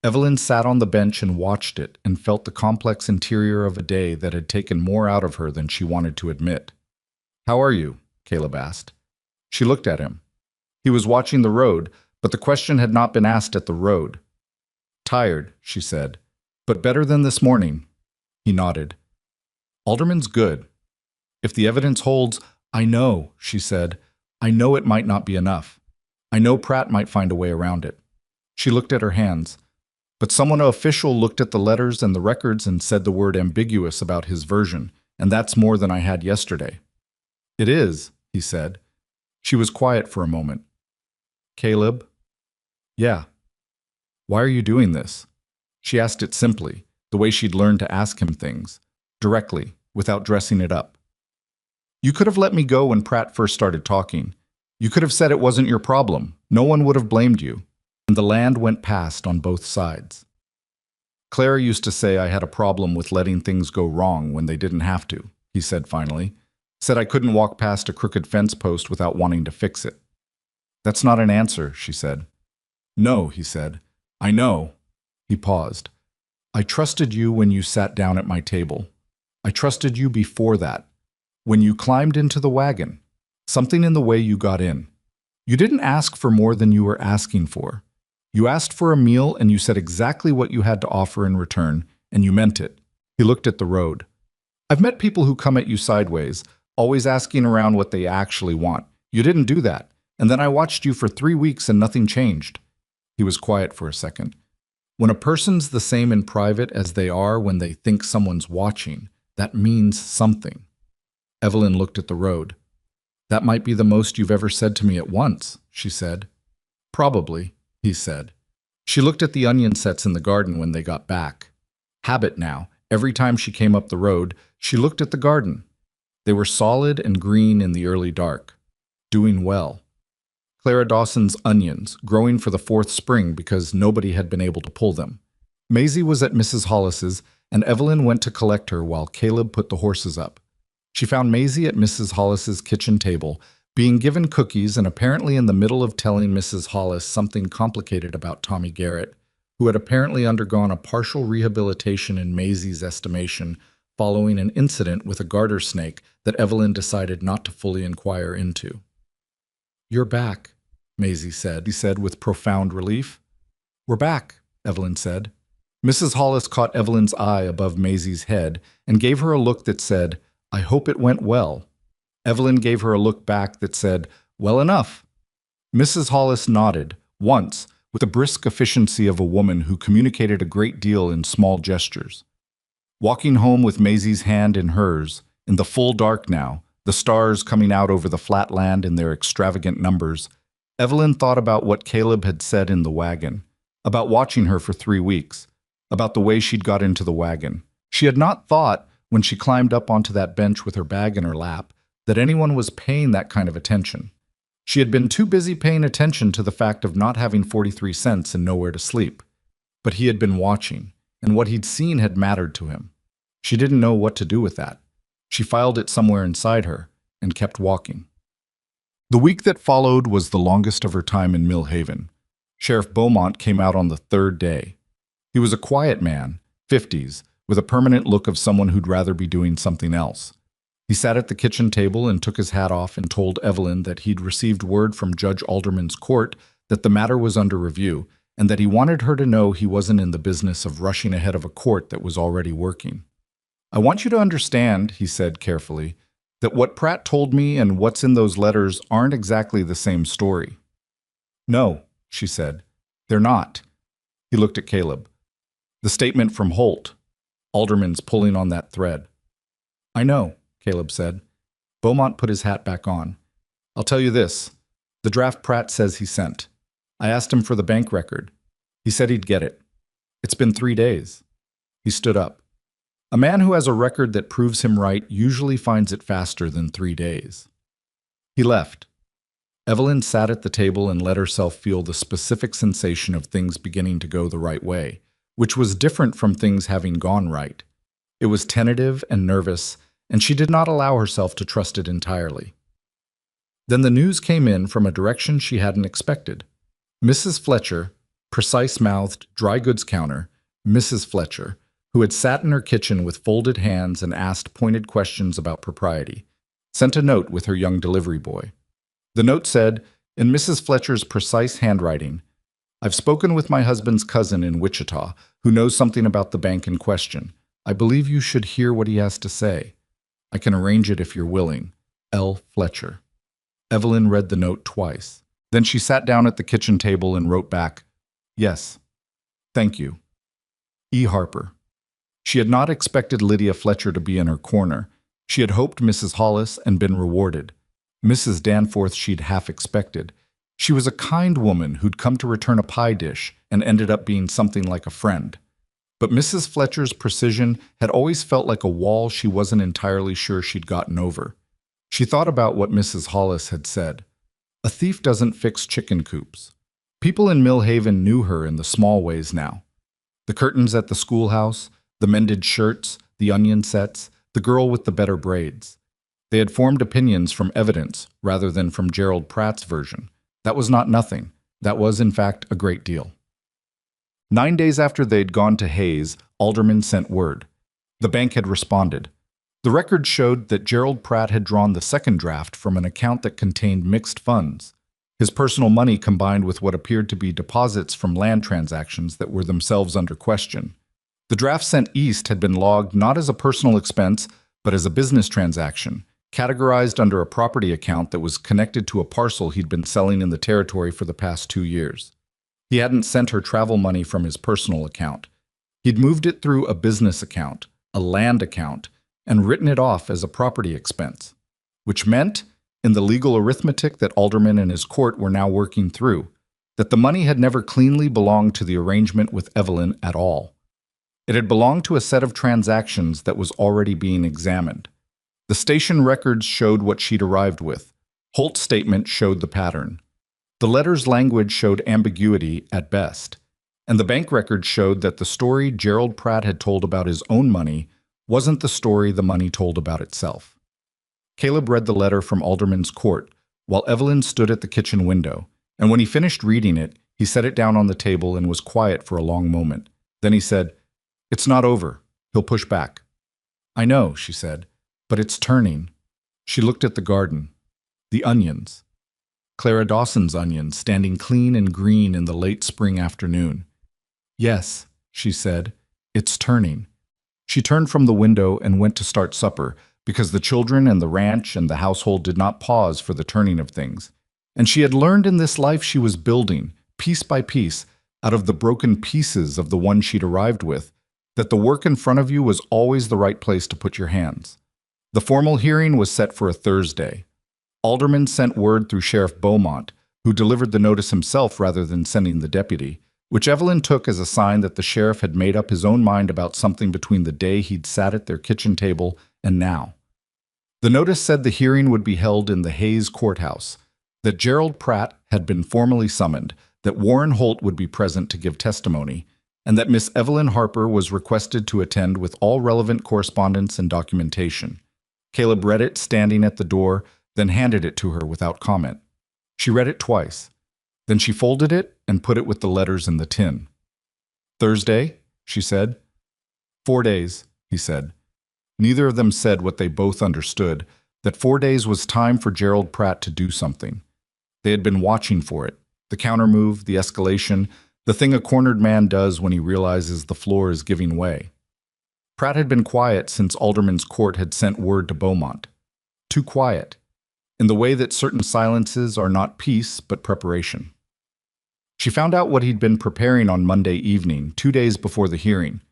[SPEAKER 1] Evelyn sat on the bench and watched it and felt the complex interior of a day that had taken more out of her than she wanted to admit. "How are you?" Caleb asked. She looked at him. He was watching the road, but the question had not been asked at the road. "Tired," she said, "but better than this morning." He nodded. "Alderman's good. If the evidence holds—" "I know," she said. "I know it might not be enough. I know Pratt might find a way around it." She looked at her hands. "But someone official looked at the letters and the records and said the word ambiguous about his version, and that's more than I had yesterday." It is, he said. She was quiet for a moment. Caleb? Yeah. Why are you doing this? She asked it simply, the way she'd learned to ask him things, directly, without dressing it up. You could have let me go when Pratt first started talking. You could have said it wasn't your problem. No one would have blamed you. And the land went past on both sides. Clara used to say I had a problem with letting things go wrong when they didn't have to, he said finally. Said I couldn't walk past a crooked fence post without wanting to fix it. That's not an answer, she said. No, he said. I know. He paused. I trusted you when you sat down at my table. I trusted you before that. When you climbed into the wagon. Something in the way you got in. You didn't ask for more than you were asking for. You asked for a meal and you said exactly what you had to offer in return, and you meant it. He looked at the road. I've met people who come at you sideways, always asking around what they actually want. You didn't do that, and then I watched you for 3 weeks and nothing changed. He was quiet for a second. When a person's the same in private as they are when they think someone's watching, that means something. Evelyn looked at the road. That might be the most you've ever said to me at once, she said. Probably, he said. She looked at the onion sets in the garden when they got back. Habit now, every time she came up the road, she looked at the garden. They were solid and green in the early dark. Doing well. Clara Dawson's onions, growing for the 4th spring because nobody had been able to pull them. Maisie was at Mrs. Hollis's, and Evelyn went to collect her while Caleb put the horses up. She found Maisie at Mrs. Hollis's kitchen table, being given cookies and apparently in the middle of telling Mrs. Hollis something complicated about Tommy Garrett, who had apparently undergone a partial rehabilitation in Maisie's estimation following an incident with a garter snake that Evelyn decided not to fully inquire into. You're back, Maisie said, he said with profound relief. We're back, Evelyn said. Mrs. Hollis caught Evelyn's eye above Maisie's head and gave her a look that said, I hope it went well. Evelyn gave her a look back that said, well enough. Mrs. Hollis nodded, once, with the brisk efficiency of a woman who communicated a great deal in small gestures. Walking home with Maisie's hand in hers, in the full dark now, the stars coming out over the flat land in their extravagant numbers, Evelyn thought about what Caleb had said in the wagon, about watching her for 3 weeks, about the way she'd got into the wagon. She had not thought, when she climbed up onto that bench with her bag in her lap, that anyone was paying that kind of attention. She had been too busy paying attention to the fact of not having 43 cents and nowhere to sleep. But he had been watching, and what he'd seen had mattered to him. She didn't know what to do with that. She filed it somewhere inside her and kept walking. The week that followed was the longest of her time in Mill Haven. Sheriff Beaumont came out on the 3rd day. He was a quiet man, 50s, with a permanent look of someone who'd rather be doing something else. He sat at the kitchen table and took his hat off and told Evelyn that he'd received word from Judge Alderman's court that the matter was under review and that he wanted her to know he wasn't in the business of rushing ahead of a court that was already working. I want you to understand, he said carefully, that what Pratt told me and what's in those letters aren't exactly the same story. No, she said, they're not. He looked at Caleb. The statement from Holt. Alderman's pulling on that thread. I know, Caleb said. Beaumont put his hat back on. I'll tell you this. The draft Pratt says he sent. I asked him for the bank record. He said he'd get it. It's been 3 days. He stood up. A man who has a record that proves him right usually finds it faster than 3 days. He left. Evelyn sat at the table and let herself feel the specific sensation of things beginning to go the right way, which was different from things having gone right. It was tentative and nervous, and she did not allow herself to trust it entirely. Then the news came in from a direction she hadn't expected. Mrs. Fletcher, precise-mouthed, dry goods counter, Mrs. Fletcher, who had sat in her kitchen with folded hands and asked pointed questions about propriety, sent a note with her young delivery boy. The note said, in Mrs. Fletcher's precise handwriting, I've spoken with my husband's cousin in Wichita, who knows something about the bank in question. I believe you should hear what he has to say. I can arrange it if you're willing. L. Fletcher. Evelyn read the note twice. Then she sat down at the kitchen table and wrote back, Yes. Thank you. E. Harper. She had not expected Lydia Fletcher to be in her corner. She had hoped Mrs. Hollis and been rewarded. Mrs. Danforth she'd half expected. She was a kind woman who'd come to return a pie dish and ended up being something like a friend. But Mrs. Fletcher's precision had always felt like a wall she wasn't entirely sure she'd gotten over. She thought about what Mrs. Hollis had said. A thief doesn't fix chicken coops. People in Millhaven knew her in the small ways now. The curtains at the schoolhouse, the mended shirts, the onion sets, the girl with the better braids. They had formed opinions from evidence rather than from Gerald Pratt's version. That was not nothing. That was, in fact, a great deal. 9 days after they'd gone to Hayes, Alderman sent word. The bank had responded. The record showed that Gerald Pratt had drawn the second draft from an account that contained mixed funds. His personal money combined with what appeared to be deposits from land transactions that were themselves under question. The draft sent east had been logged not as a personal expense, but as a business transaction, categorized under a property account that was connected to a parcel he'd been selling in the territory for the past 2 years. He hadn't sent her travel money from his personal account. He'd moved it through a business account, a land account, and written it off as a property expense, which meant, in the legal arithmetic that Alderman and his court were now working through, that the money had never cleanly belonged to the arrangement with Evelyn at all. It had belonged to a set of transactions that was already being examined. The station records showed what she'd arrived with. Holt's statement showed the pattern. The letter's language showed ambiguity at best, and the bank records showed that the story Gerald Pratt had told about his own money wasn't the story the money told about itself. Caleb read the letter from Alderman's court, while Evelyn stood at the kitchen window, and when he finished reading it, he set it down on the table and was quiet for a long moment. Then he said, "It's not over. He'll push back." "I know," she said, "but it's turning." She looked at the garden. The onions. Clara Dawson's onions, standing clean and green in the late spring afternoon. "Yes," she said, "it's turning." She turned from the window and went to start supper, because the children and the ranch and the household did not pause for the turning of things. And she had learned in this life she was building, piece by piece, out of the broken pieces of the one she'd arrived with, that the work in front of you was always the right place to put your hands. The formal hearing was set for a Thursday. Alderman sent word through Sheriff Beaumont, who delivered the notice himself rather than sending the deputy, which Evelyn took as a sign that the sheriff had made up his own mind about something between the day he'd sat at their kitchen table and now. The notice said the hearing would be held in the Hayes courthouse, that Gerald Pratt had been formally summoned, that Warren Holt would be present to give testimony, and that Miss Evelyn Harper was requested to attend with all relevant correspondence and documentation. Caleb read it standing at the door, then handed it to her without comment. She read it twice. Then she folded it and put it with the letters in the tin. "Thursday?" she said. "4 days," he said. Neither of them said what they both understood, that 4 days was time for Gerald Pratt to do something. They had been watching for it, the countermove, the escalation, the thing a cornered man does when he realizes the floor is giving way. Pratt had been quiet since Alderman's court had sent word to Beaumont. Too quiet, in the way that certain silences are not peace but preparation. She found out what he'd been preparing on Monday evening, 2 days before the hearing.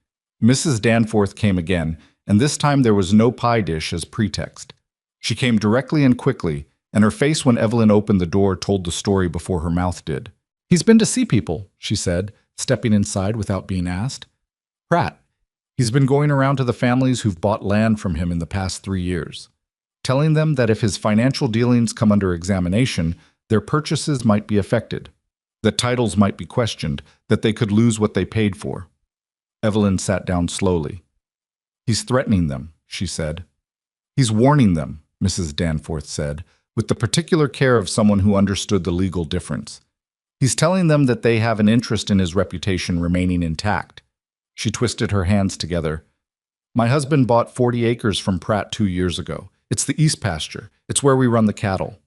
[SPEAKER 1] Mrs. Danforth came again, and this time there was no pie dish as pretext. She came directly and quickly, and her face when Evelyn opened the door told the story before her mouth did. "He's been to see people," she said, stepping inside without being asked. "Pratt. He's been going around to the families who've bought land from him in the past 3 years, telling them that if his financial dealings come under examination, their purchases might be affected, that titles might be questioned, that they could lose what they paid for." Evelyn sat down slowly. "He's threatening them," she said. "He's warning them," Mrs. Danforth said, with the particular care of someone who understood the legal difference. "He's telling them that they have an interest in his reputation remaining intact." She twisted her hands together. "My husband bought 40 acres from Pratt 2 years ago. It's the east pasture. It's where we run the cattle."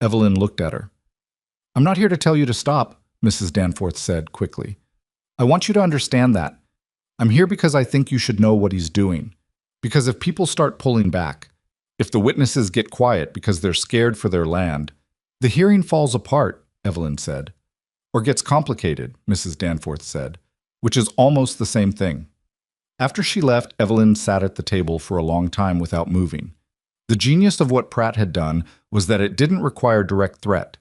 [SPEAKER 1] Evelyn looked at her. "I'm not here to tell you to stop," Mrs. Danforth said quickly. "I want you to understand that. I'm here because I think you should know what he's doing. Because if people start pulling back, if the witnesses get quiet because they're scared for their land, the hearing falls apart," Evelyn said. "Or gets complicated," Mrs. Danforth said, which is almost the same thing. After she left, Evelyn sat at the table for a long time without moving. The genius of what Pratt had done was that it didn't require direct threat.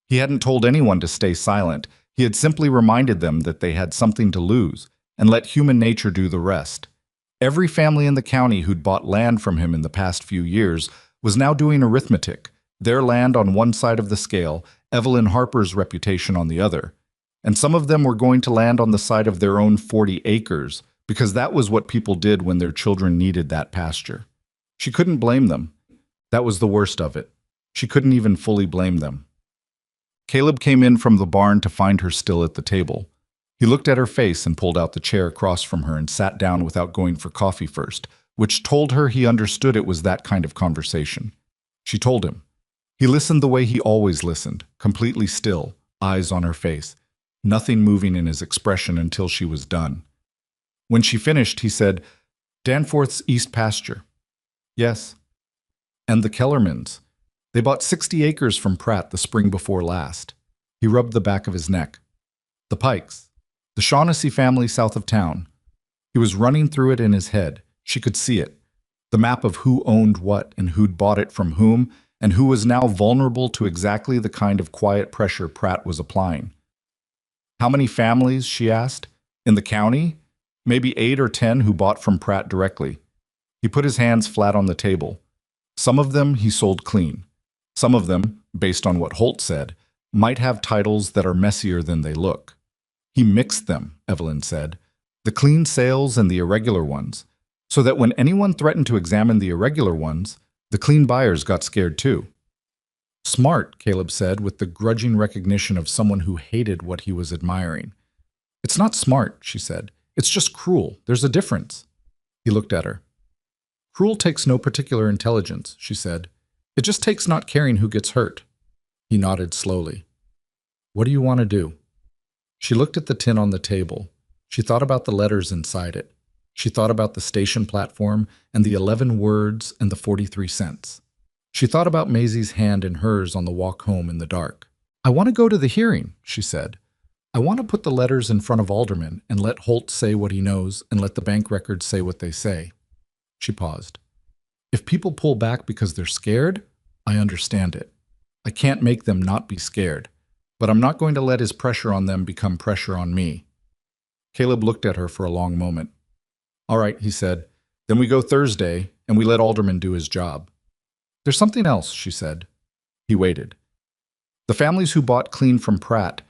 [SPEAKER 1] He hadn't told anyone to stay silent. He had simply reminded them that they had something to lose and let human nature do the rest. Every family in the county who'd bought land from him in the past few years was now doing arithmetic, their land on one side of the scale, Evelyn Harper's reputation on the other. And some of them were going to land on the side of their own 40 acres, because that was what people did when their children needed that pasture. She couldn't blame them. That was the worst of it. She couldn't even fully blame them. Caleb came in from the barn to find her still at the table. He looked at her face and pulled out the chair across from her and sat down without going for coffee first, which told her he understood it was that kind of conversation. She told him. He listened the way he always listened, completely still, eyes on her face, nothing moving in his expression until she was done. When she finished, he said, "Danforth's East Pasture." "Yes." "And the Kellermans. They bought 60 acres from Pratt the spring before last." He rubbed the back of his neck. "The Pikes. The Shaughnessy family south of town." He was running through it in his head. She could see it. The map of who owned what and who'd bought it from whom, and who was now vulnerable to exactly the kind of quiet pressure Pratt was applying. "How many families?" she asked. "In the county? Maybe 8 or 10 who bought from Pratt directly." He put his hands flat on the table. Some of them he sold clean. Some of them, based on what Holt said, might have titles that are messier than they look. He mixed them, Evelyn said, the clean sales and the irregular ones, so that when anyone threatened to examine the irregular ones, the clean buyers got scared too. "Smart," Caleb said, with the grudging recognition of someone who hated what he was admiring. "It's not smart," she said. "It's just cruel. There's a difference." He looked at her. "Cruel takes no particular intelligence," she said. "It just takes not caring who gets hurt." He nodded slowly. "What do you want to do?" She looked at the tin on the table. She thought about the letters inside it. She thought about the station platform and the 11 words and the 43 cents. She thought about Maisie's hand in hers on the walk home in the dark. "I want to go to the hearing," she said. "I want to put the letters in front of Alderman and let Holt say what he knows and let the bank records say what they say." She paused. "If people pull back because they're scared, I understand it. I can't make them not be scared. But I'm not going to let his pressure on them become pressure on me." Caleb looked at her for a long moment. "All right," he said. "Then we go Thursday, and we let Alderman do his job." "There's something else," she said. He waited. "The families who bought clean from Pratt,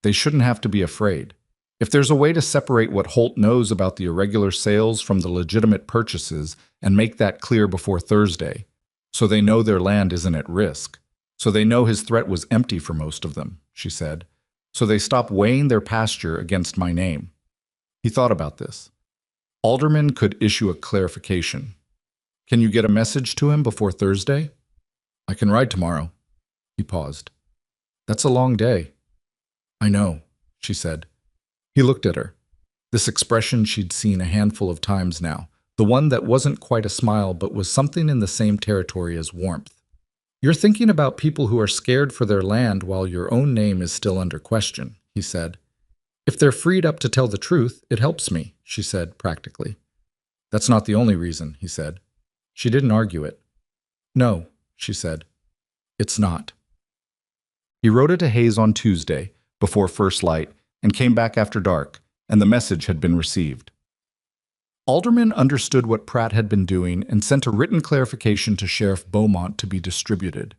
[SPEAKER 1] they shouldn't have to be afraid. If there's a way to separate what Holt knows about the irregular sales from the legitimate purchases and make that clear before Thursday, so they know their land isn't at risk, so they know his threat was empty for most of them," she said, "so they stop weighing their pasture against my name." He thought about this. Alderman could issue a clarification. "Can you get a message to him before Thursday?" "I can ride tomorrow." He paused. "That's a long day." "I know," she said. He looked at her. This expression she'd seen a handful of times now, the one that wasn't quite a smile but was something in the same territory as warmth. "You're thinking about people who are scared for their land while your own name is still under question," he said. "If they're freed up to tell the truth, it helps me," she said practically. "That's not the only reason," he said. She didn't argue it. "No," she said. "It's not." He rode it to Hayes on Tuesday, before first light, and came back after dark, and the message had been received. Alderman understood what Pratt had been doing and sent a written clarification to Sheriff Beaumont to be distributed.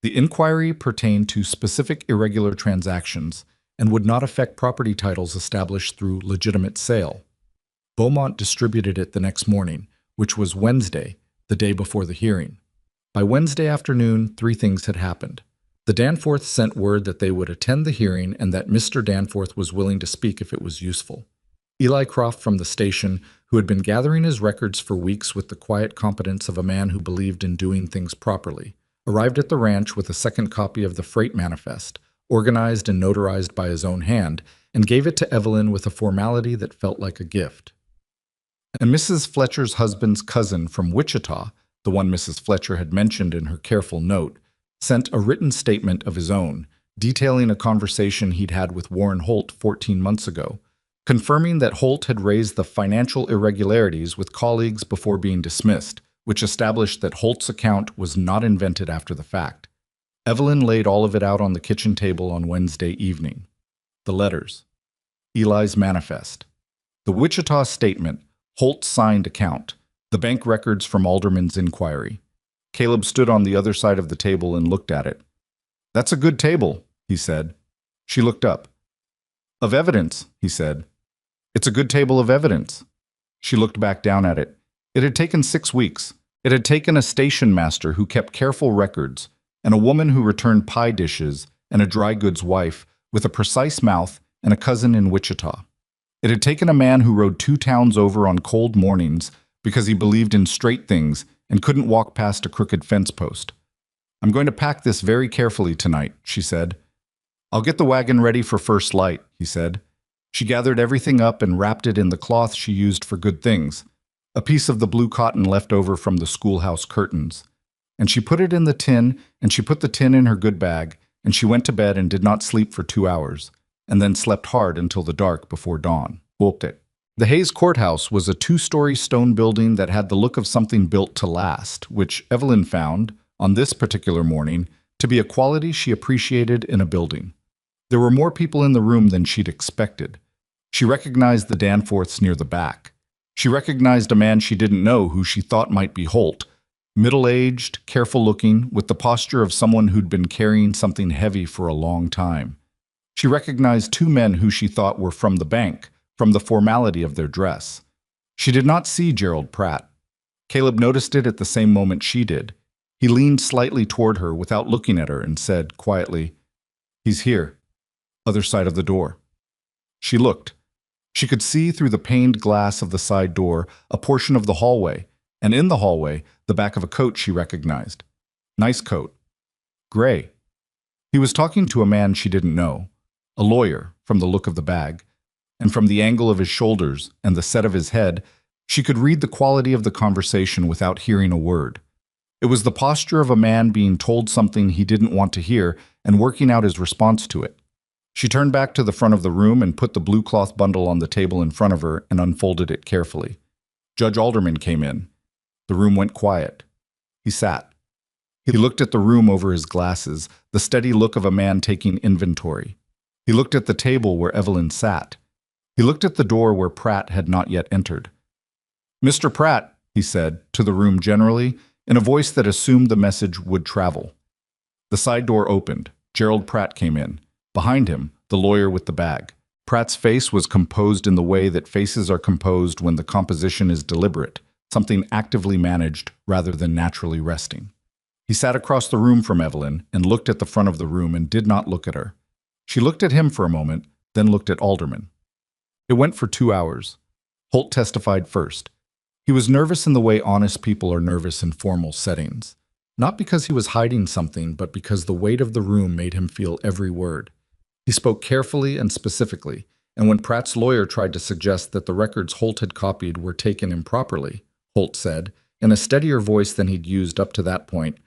[SPEAKER 1] The inquiry pertained to specific irregular transactions and would not affect property titles established through legitimate sale. Beaumont distributed it the next morning, which was Wednesday, the day before the hearing. By Wednesday afternoon, 3 things had happened. The Danforths sent word that they would attend the hearing and that Mr. Danforth was willing to speak if it was useful. Eli Croft from the station, who had been gathering his records for weeks with the quiet competence of a man who believed in doing things properly, arrived at the ranch with a second copy of the freight manifest, organized and notarized by his own hand, and gave it to Evelyn with a formality that felt like a gift. And Mrs. Fletcher's husband's cousin from Wichita, the one Mrs. Fletcher had mentioned in her careful note, sent a written statement of his own, detailing a conversation he'd had with Warren Holt 14 months ago, confirming that Holt had raised the financial irregularities with colleagues before being dismissed, which established that Holt's account was not invented after the fact. Evelyn laid all of it out on the kitchen table on Wednesday evening. The letters. Eli's manifest. The Wichita statement, Holt's signed account, the bank records from Alderman's inquiry. Caleb stood on the other side of the table and looked at it. "That's a good table," he said. She looked up. "Of evidence," he said. "It's a good table of evidence." She looked back down at it. It had taken 6 weeks. It had taken a station master who kept careful records, and a woman who returned pie dishes, and a dry goods wife with a precise mouth and a cousin in Wichita. It had taken a man who rode 2 towns over on cold mornings because he believed in straight things and couldn't walk past a crooked fence post. "I'm going to pack this very carefully tonight," she said. "I'll get the wagon ready for first light," he said. She gathered everything up and wrapped it in the cloth she used for good things, a piece of the blue cotton left over from the schoolhouse curtains. And she put it in the tin, and she put the tin in her good bag, and she went to bed and did not sleep for 2 hours, and then slept hard until the dark before dawn. The Hayes Courthouse was a 2-story stone building that had the look of something built to last, which Evelyn found, on this particular morning, to be a quality she appreciated in a building. There were more people in the room than she'd expected. She recognized the Danforths near the back. She recognized a man she didn't know who she thought might be Holt, middle-aged, careful-looking, with the posture of someone who'd been carrying something heavy for a long time. She recognized 2 men who she thought were from the bank, from the formality of their dress. She did not see Gerald Pratt. Caleb noticed it at the same moment she did. He leaned slightly toward her without looking at her and said quietly, "He's here, other side of the door." She looked. She could see through the paned glass of the side door a portion of the hallway, and in the hallway, the back of a coat she recognized. Nice coat. Gray. He was talking to a man she didn't know, a lawyer, from the look of the bag, and from the angle of his shoulders and the set of his head, she could read the quality of the conversation without hearing a word. It was the posture of a man being told something he didn't want to hear and working out his response to it. She turned back to the front of the room and put the blue cloth bundle on the table in front of her and unfolded it carefully. Judge Alderman came in. The room went quiet. He sat. He looked at the room over his glasses, the steady look of a man taking inventory. He looked at the table where Evelyn sat. He looked at the door where Pratt had not yet entered. "Mr. Pratt," he said, to the room generally, in a voice that assumed the message would travel. The side door opened. Gerald Pratt came in. Behind him, the lawyer with the bag. Pratt's face was composed in the way that faces are composed when the composition is deliberate, something actively managed rather than naturally resting. He sat across the room from Evelyn and looked at the front of the room and did not look at her. She looked at him for a moment, then looked at Alderman. It went for 2 hours. Holt testified first. He was nervous in the way honest people are nervous in formal settings. Not because he was hiding something, but because the weight of the room made him feel every word. He spoke carefully and specifically, and when Pratt's lawyer tried to suggest that the records Holt had copied were taken improperly, Holt said, in a steadier voice than he'd used up to that point,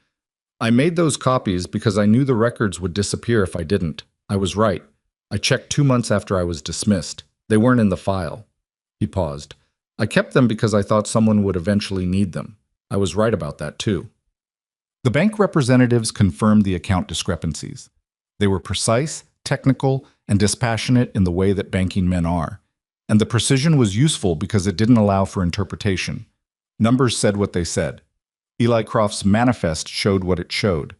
[SPEAKER 1] "I made those copies because I knew the records would disappear if I didn't. I was right. I checked 2 months after I was dismissed. They weren't in the file." He paused. "I kept them because I thought someone would eventually need them. I was right about that, too." The bank representatives confirmed the account discrepancies. They were precise, technical, and dispassionate in the way that banking men are. And the precision was useful because it didn't allow for interpretation. Numbers said what they said. Eli Croft's manifest showed what it showed.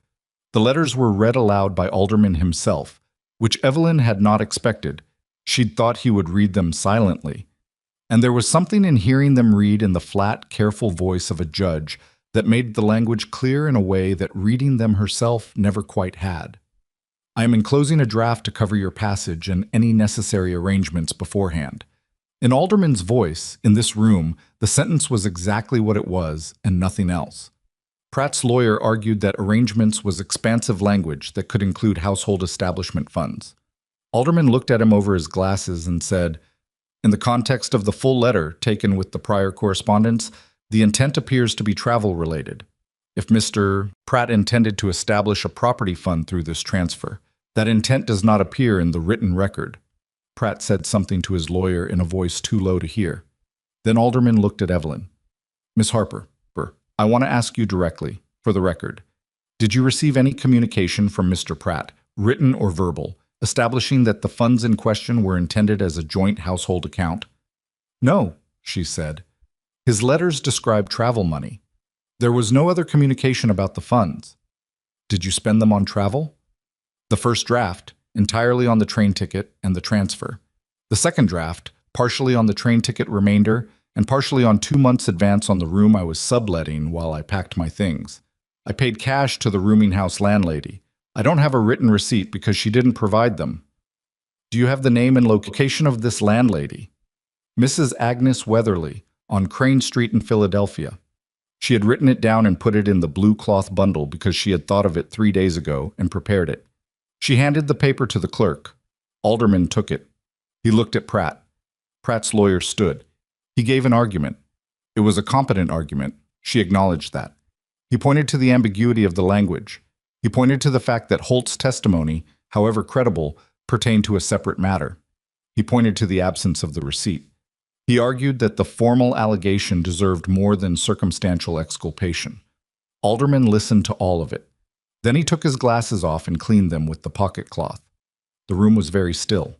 [SPEAKER 1] The letters were read aloud by Alderman himself, which Evelyn had not expected. She'd thought he would read them silently. And there was something in hearing them read in the flat, careful voice of a judge that made the language clear in a way that reading them herself never quite had. "I am enclosing a draft to cover your passage and any necessary arrangements beforehand." In Alderman's voice, in this room, the sentence was exactly what it was and nothing else. Pratt's lawyer argued that arrangements was expansive language that could include household establishment funds. Alderman looked at him over his glasses and said, "In the context of the full letter taken with the prior correspondence, the intent appears to be travel-related. If Mr. Pratt intended to establish a property fund through this transfer, that intent does not appear in the written record." Pratt said something to his lawyer in a voice too low to hear. Then Alderman looked at Evelyn. "Miss Harper, I want to ask you directly, for the record. Did you receive any communication from Mr. Pratt, written or verbal, establishing that the funds in question were intended as a joint household account? No, she said. His letters described travel money. There was no other communication about the funds. Did you spend them on travel? The first draft, entirely on the train ticket and the transfer. The second draft, partially on the train ticket remainder and partially on 2 months' advance on the room I was subletting while I packed my things. I paid cash to the rooming house landlady. I don't have a written receipt because she didn't provide them. Do you have the name and location of this landlady? Mrs. Agnes Weatherly, on Crane Street in Philadelphia. She had written it down and put it in the blue cloth bundle because she had thought of it 3 days ago and prepared it. She handed the paper to the clerk. Alderman took it. He looked at Pratt. Pratt's lawyer stood. He gave an argument. It was a competent argument. She acknowledged that. He pointed to the ambiguity of the language. He pointed to the fact that Holt's testimony, however credible, pertained to a separate matter. He pointed to the absence of the receipt. He argued that the formal allegation deserved more than circumstantial exculpation. Alderman listened to all of it. Then he took his glasses off and cleaned them with the pocket cloth. The room was very still.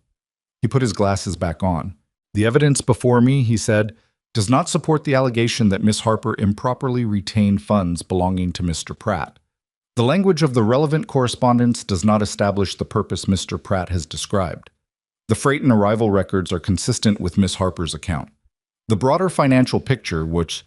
[SPEAKER 1] He put his glasses back on. The evidence before me, he said, does not support the allegation that Miss Harper improperly retained funds belonging to Mr. Pratt. The language of the relevant correspondence does not establish the purpose Mr. Pratt has described. The freight and arrival records are consistent with Miss Harper's account. The broader financial picture, which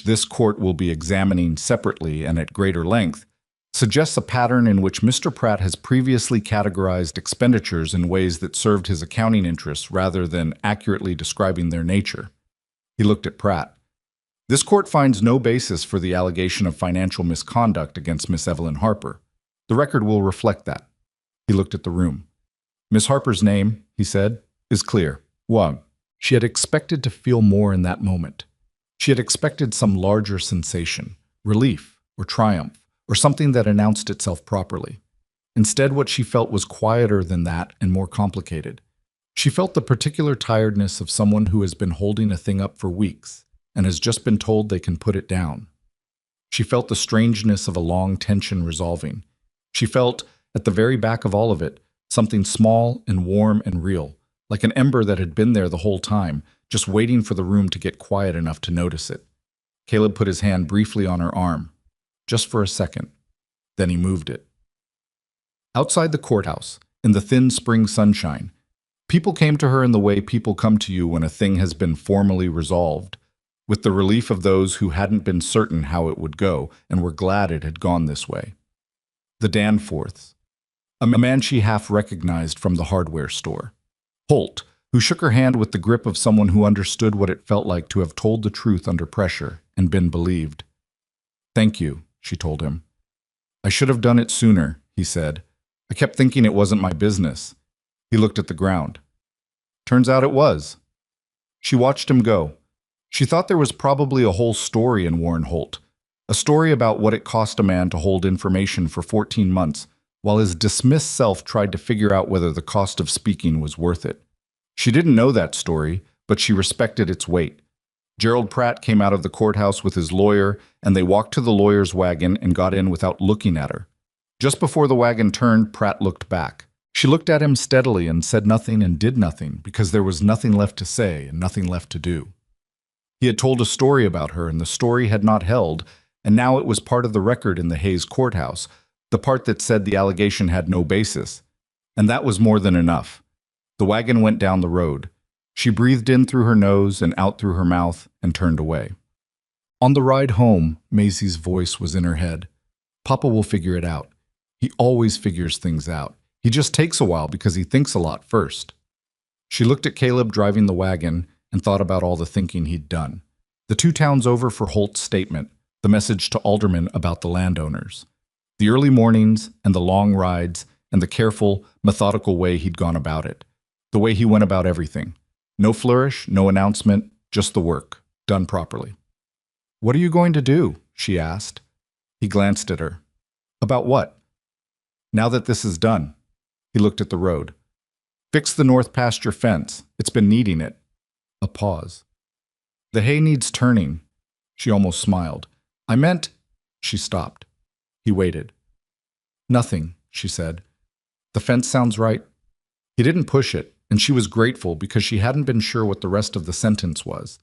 [SPEAKER 1] this court will be examining separately and at greater length, suggests a pattern in which Mr. Pratt has previously categorized expenditures in ways that served his accounting interests rather than accurately describing their nature. He looked at Pratt. This court finds no basis for the allegation of financial misconduct against Miss Evelyn Harper. The record will reflect that. He looked at the room. Miss Harper's name, he said, is clear. Wang. She had expected to feel more in that moment. She had expected some larger sensation, relief or triumph, or something that announced itself properly. Instead, what she felt was quieter than that and more complicated. She felt the particular tiredness of someone who has been holding a thing up for weeks and has just been told they can put it down. She felt the strangeness of a long tension resolving. She felt, at the very back of all of it, something small and warm and real, like an ember that had been there the whole time, just waiting for the room to get quiet enough to notice it. Caleb put his hand briefly on her arm, just for a second. Then he moved it. Outside the courthouse, in the thin spring sunshine, people came to her in the way people come to you when a thing has been formally resolved, with the relief of those who hadn't been certain how it would go and were glad it had gone this way. The Danforths, a man she half recognized from the hardware store. Holt, who shook her hand with the grip of someone who understood what it felt like to have told the truth under pressure and been believed. Thank you, she told him. I should have done it sooner, he said. I kept thinking it wasn't my business. He looked at the ground. Turns out it was. She watched him go. She thought there was probably a whole story in Warren Holt, a story about what it cost a man to hold information for 14 months while his dismissed self tried to figure out whether the cost of speaking was worth it. She didn't know that story, but she respected its weight. Gerald Pratt came out of the courthouse with his lawyer, and they walked to the lawyer's wagon and got in without looking at her. Just before the wagon turned, Pratt looked back. She looked at him steadily and said nothing and did nothing because there was nothing left to say and nothing left to do. He had told a story about her, and the story had not held, and now it was part of the record in the Hayes courthouse, the part that said the allegation had no basis. And that was more than enough. The wagon went down the road. She breathed in through her nose and out through her mouth and turned away. On the ride home, Maisie's voice was in her head. Papa will figure it out. He always figures things out. He just takes a while because he thinks a lot first. She looked at Caleb driving the wagon and thought about all the thinking he'd done. The 2 towns over for Holt's statement, the message to aldermen about the landowners. The early mornings and the long rides and the careful, methodical way he'd gone about it. The way he went about everything. No flourish, no announcement, just the work, done properly. What are you going to do? She asked. He glanced at her. About what? Now that this is done. He looked at the road. Fix the north pasture fence. It's been needing it. A pause. The hay needs turning. She almost smiled. I meant, she stopped. He waited. Nothing, she said. The fence sounds right. He didn't push it, and she was grateful because she hadn't been sure what the rest of the sentence was.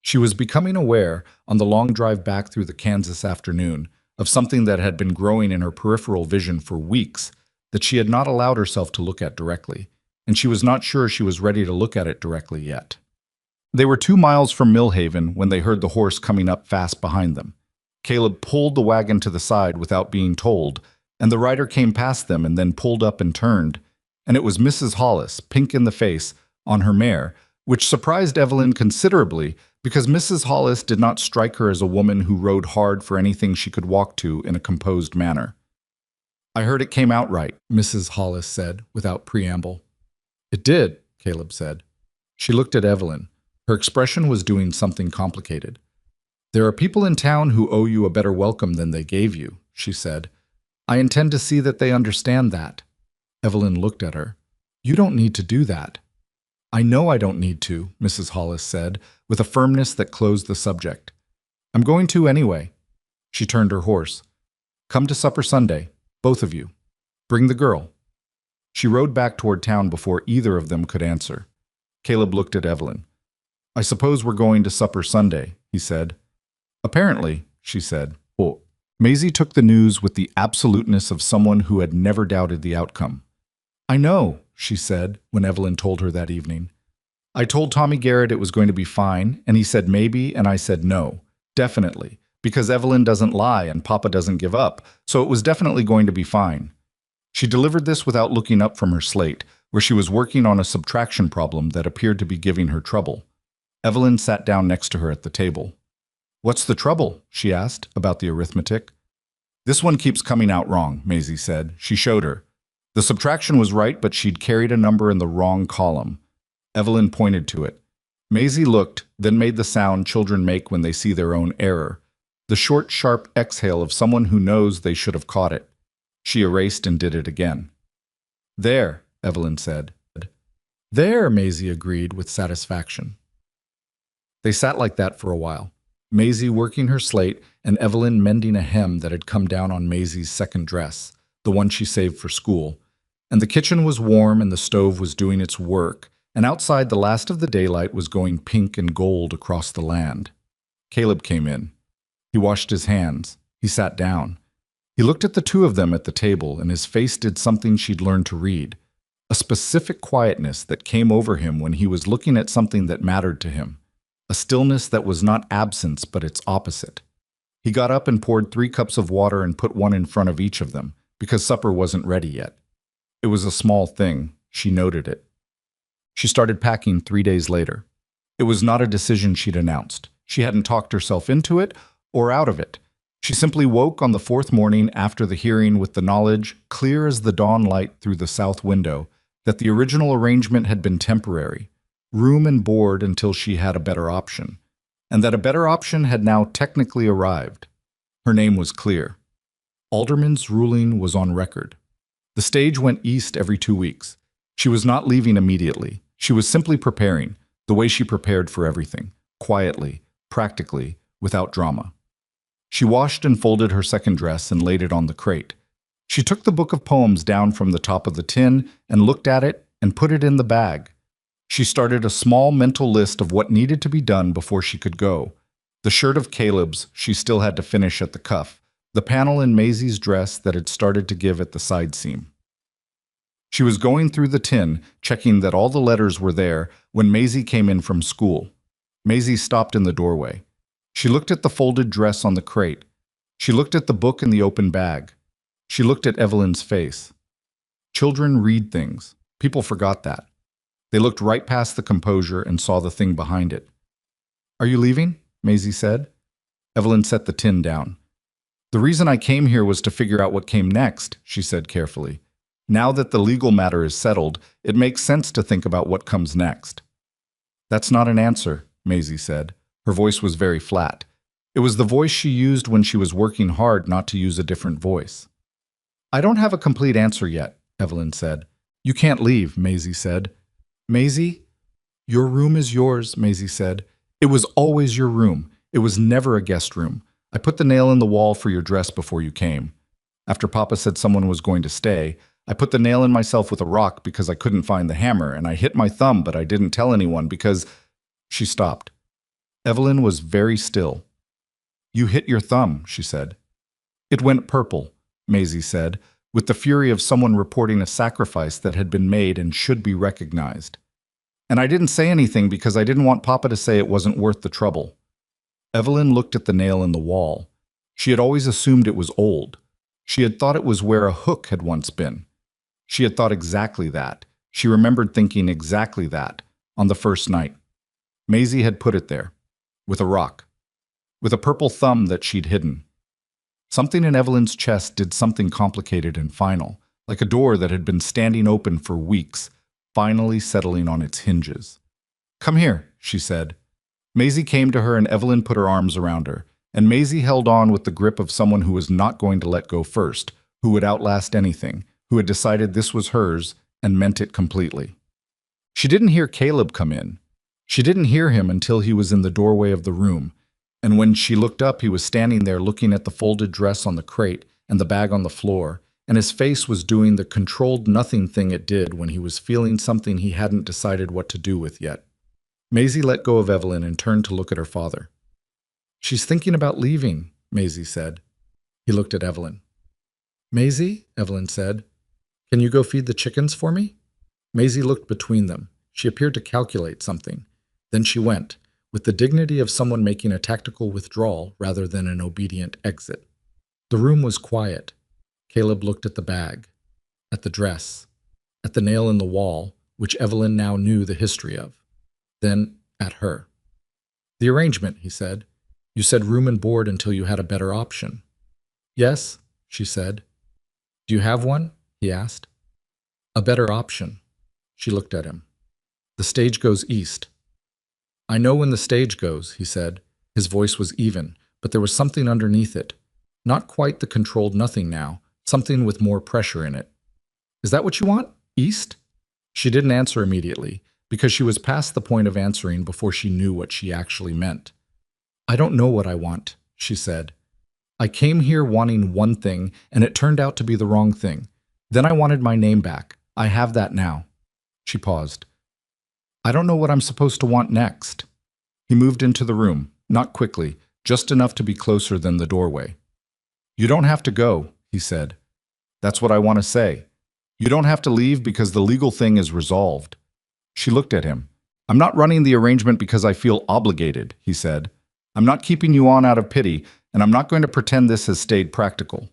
[SPEAKER 1] She was becoming aware, on the long drive back through the Kansas afternoon, of something that had been growing in her peripheral vision for weeks that she had not allowed herself to look at directly, and she was not sure she was ready to look at it directly yet. They were 2 miles from Millhaven when they heard the horse coming up fast behind them. Caleb pulled the wagon to the side without being told, and the rider came past them and then pulled up and turned, and it was Mrs. Hollis, pink in the face, on her mare, which surprised Evelyn considerably because Mrs. Hollis did not strike her as a woman who rode hard for anything she could walk to in a composed manner. I heard it came out right, Mrs. Hollis said, without preamble. It did, Caleb said. She looked at Evelyn. Her expression was doing something complicated. There are people in town who owe you a better welcome than they gave you, she said. I intend to see that they understand that. Evelyn looked at her. You don't need to do that. I know I don't need to, Mrs. Hollis said, with a firmness that closed the subject. I'm going to anyway. She turned her horse. Come to supper Sunday, both of you. Bring the girl. She rode back toward town before either of them could answer. Caleb looked at Evelyn. I suppose we're going to supper Sunday, he said. Apparently, she said. Oh. Maisie took the news with the absoluteness of someone who had never doubted the outcome. I know, she said, when Evelyn told her that evening. I told Tommy Garrett it was going to be fine, and he said maybe, and I said no, definitely, because Evelyn doesn't lie and Papa doesn't give up, so it was definitely going to be fine. She delivered this without looking up from her slate, where she was working on a subtraction problem that appeared to be giving her trouble. Evelyn sat down next to her at the table. What's the trouble? She asked, about the arithmetic. This one keeps coming out wrong, Maisie said. She showed her. The subtraction was right, but she'd carried a number in the wrong column. Evelyn pointed to it. Maisie looked, then made the sound children make when they see their own error, the short, sharp exhale of someone who knows they should have caught it. She erased and did it again. There, Evelyn said. There, Maisie agreed with satisfaction. They sat like that for a while, Maisie working her slate and Evelyn mending a hem that had come down on Maisie's second dress, the one she saved for school. And the kitchen was warm and the stove was doing its work, and outside the last of the daylight was going pink and gold across the land. Caleb came in. He washed his hands. He sat down. He looked at the two of them at the table, and his face did something she'd learned to read, a specific quietness that came over him when he was looking at something that mattered to him, a stillness that was not absence but its opposite. He got up and poured 3 cups of water and put one in front of each of them, because supper wasn't ready yet. It was a small thing. She noted it. She started packing 3 days later. It was not a decision she'd announced. She hadn't talked herself into it or out of it. She simply woke on the 4th morning after the hearing with the knowledge, clear as the dawn light through the south window, that the original arrangement had been temporary, room and board until she had a better option, and that a better option had now technically arrived. Her name was clear. Alderman's ruling was on record. The stage went east every 2 weeks. She was not leaving immediately. She was simply preparing, the way she prepared for everything, quietly, practically, without drama. She washed and folded her second dress and laid it on the crate. She took the book of poems down from the top of the tin and looked at it and put it in the bag. She started a small mental list of what needed to be done before she could go. The shirt of Caleb's she still had to finish at the cuff, the panel in Maisie's dress that had started to give at the side seam. She was going through the tin, checking that all the letters were there, when Maisie came in from school. Maisie stopped in the doorway. She looked at the folded dress on the crate. She looked at the book in the open bag. She looked at Evelyn's face. Children read things. People forgot that. They looked right past the composure and saw the thing behind it. Are you leaving? Maisie said. Evelyn set the tin down. The reason I came here was to figure out what came next, she said carefully. Now that the legal matter is settled, it makes sense to think about what comes next. That's not an answer, Maisie said. Her voice was very flat. It was the voice she used when she was working hard not to use a different voice. I don't have a complete answer yet, Evelyn said. You can't leave, Maisie said. Maisie? Your room is yours, Maisie said. It was always your room. It was never a guest room. I put the nail in the wall for your dress before you came. After Papa said someone was going to stay, I put the nail in myself with a rock because I couldn't find the hammer, and I hit my thumb, but I didn't tell anyone because—" She stopped. Evelyn was very still. "You hit your thumb," she said. "It went purple," Maisie said, with the fury of someone reporting a sacrifice that had been made and should be recognized. "And I didn't say anything because I didn't want Papa to say it wasn't worth the trouble." Evelyn looked at the nail in the wall. She had always assumed it was old. She had thought it was where a hook had once been. She had thought exactly that. She remembered thinking exactly that on the first night. Maisie had put it there, with a rock, with a purple thumb that she'd hidden. Something in Evelyn's chest did something complicated and final, like a door that had been standing open for weeks, finally settling on its hinges. "Come here," she said. Maisie came to her and Evelyn put her arms around her, and Maisie held on with the grip of someone who was not going to let go first, who would outlast anything, who had decided this was hers and meant it completely. She didn't hear Caleb come in. She didn't hear him until he was in the doorway of the room, and when she looked up, he was standing there looking at the folded dress on the crate and the bag on the floor, and his face was doing the controlled nothing thing it did when he was feeling something he hadn't decided what to do with yet. Maisie let go of Evelyn and turned to look at her father. "She's thinking about leaving," Maisie said. He looked at Evelyn. "Maisie," Evelyn said, "can you go feed the chickens for me?" Maisie looked between them. She appeared to calculate something. Then she went, with the dignity of someone making a tactical withdrawal rather than an obedient exit. The room was quiet. Caleb looked at the bag, at the dress, at the nail in the wall, which Evelyn now knew the history of. Then at her. "The arrangement," he said. "You said room and board until you had a better option." "Yes," she said. "Do you have one?" he asked. "A better option." She looked at him. "The stage goes east." "I know when the stage goes," he said. His voice was even, but there was something underneath it. Not quite the controlled nothing now, something with more pressure in it. "Is that what you want? East?" She didn't answer immediately, because she was past the point of answering before she knew what she actually meant. "I don't know what I want," she said. "I came here wanting one thing, and it turned out to be the wrong thing. Then I wanted my name back. I have that now." She paused. "I don't know what I'm supposed to want next." He moved into the room, not quickly, just enough to be closer than the doorway. "You don't have to go," he said. "That's what I want to say. You don't have to leave because the legal thing is resolved." She looked at him. "I'm not running the arrangement because I feel obligated," he said. "I'm not keeping you on out of pity, and I'm not going to pretend this has stayed practical."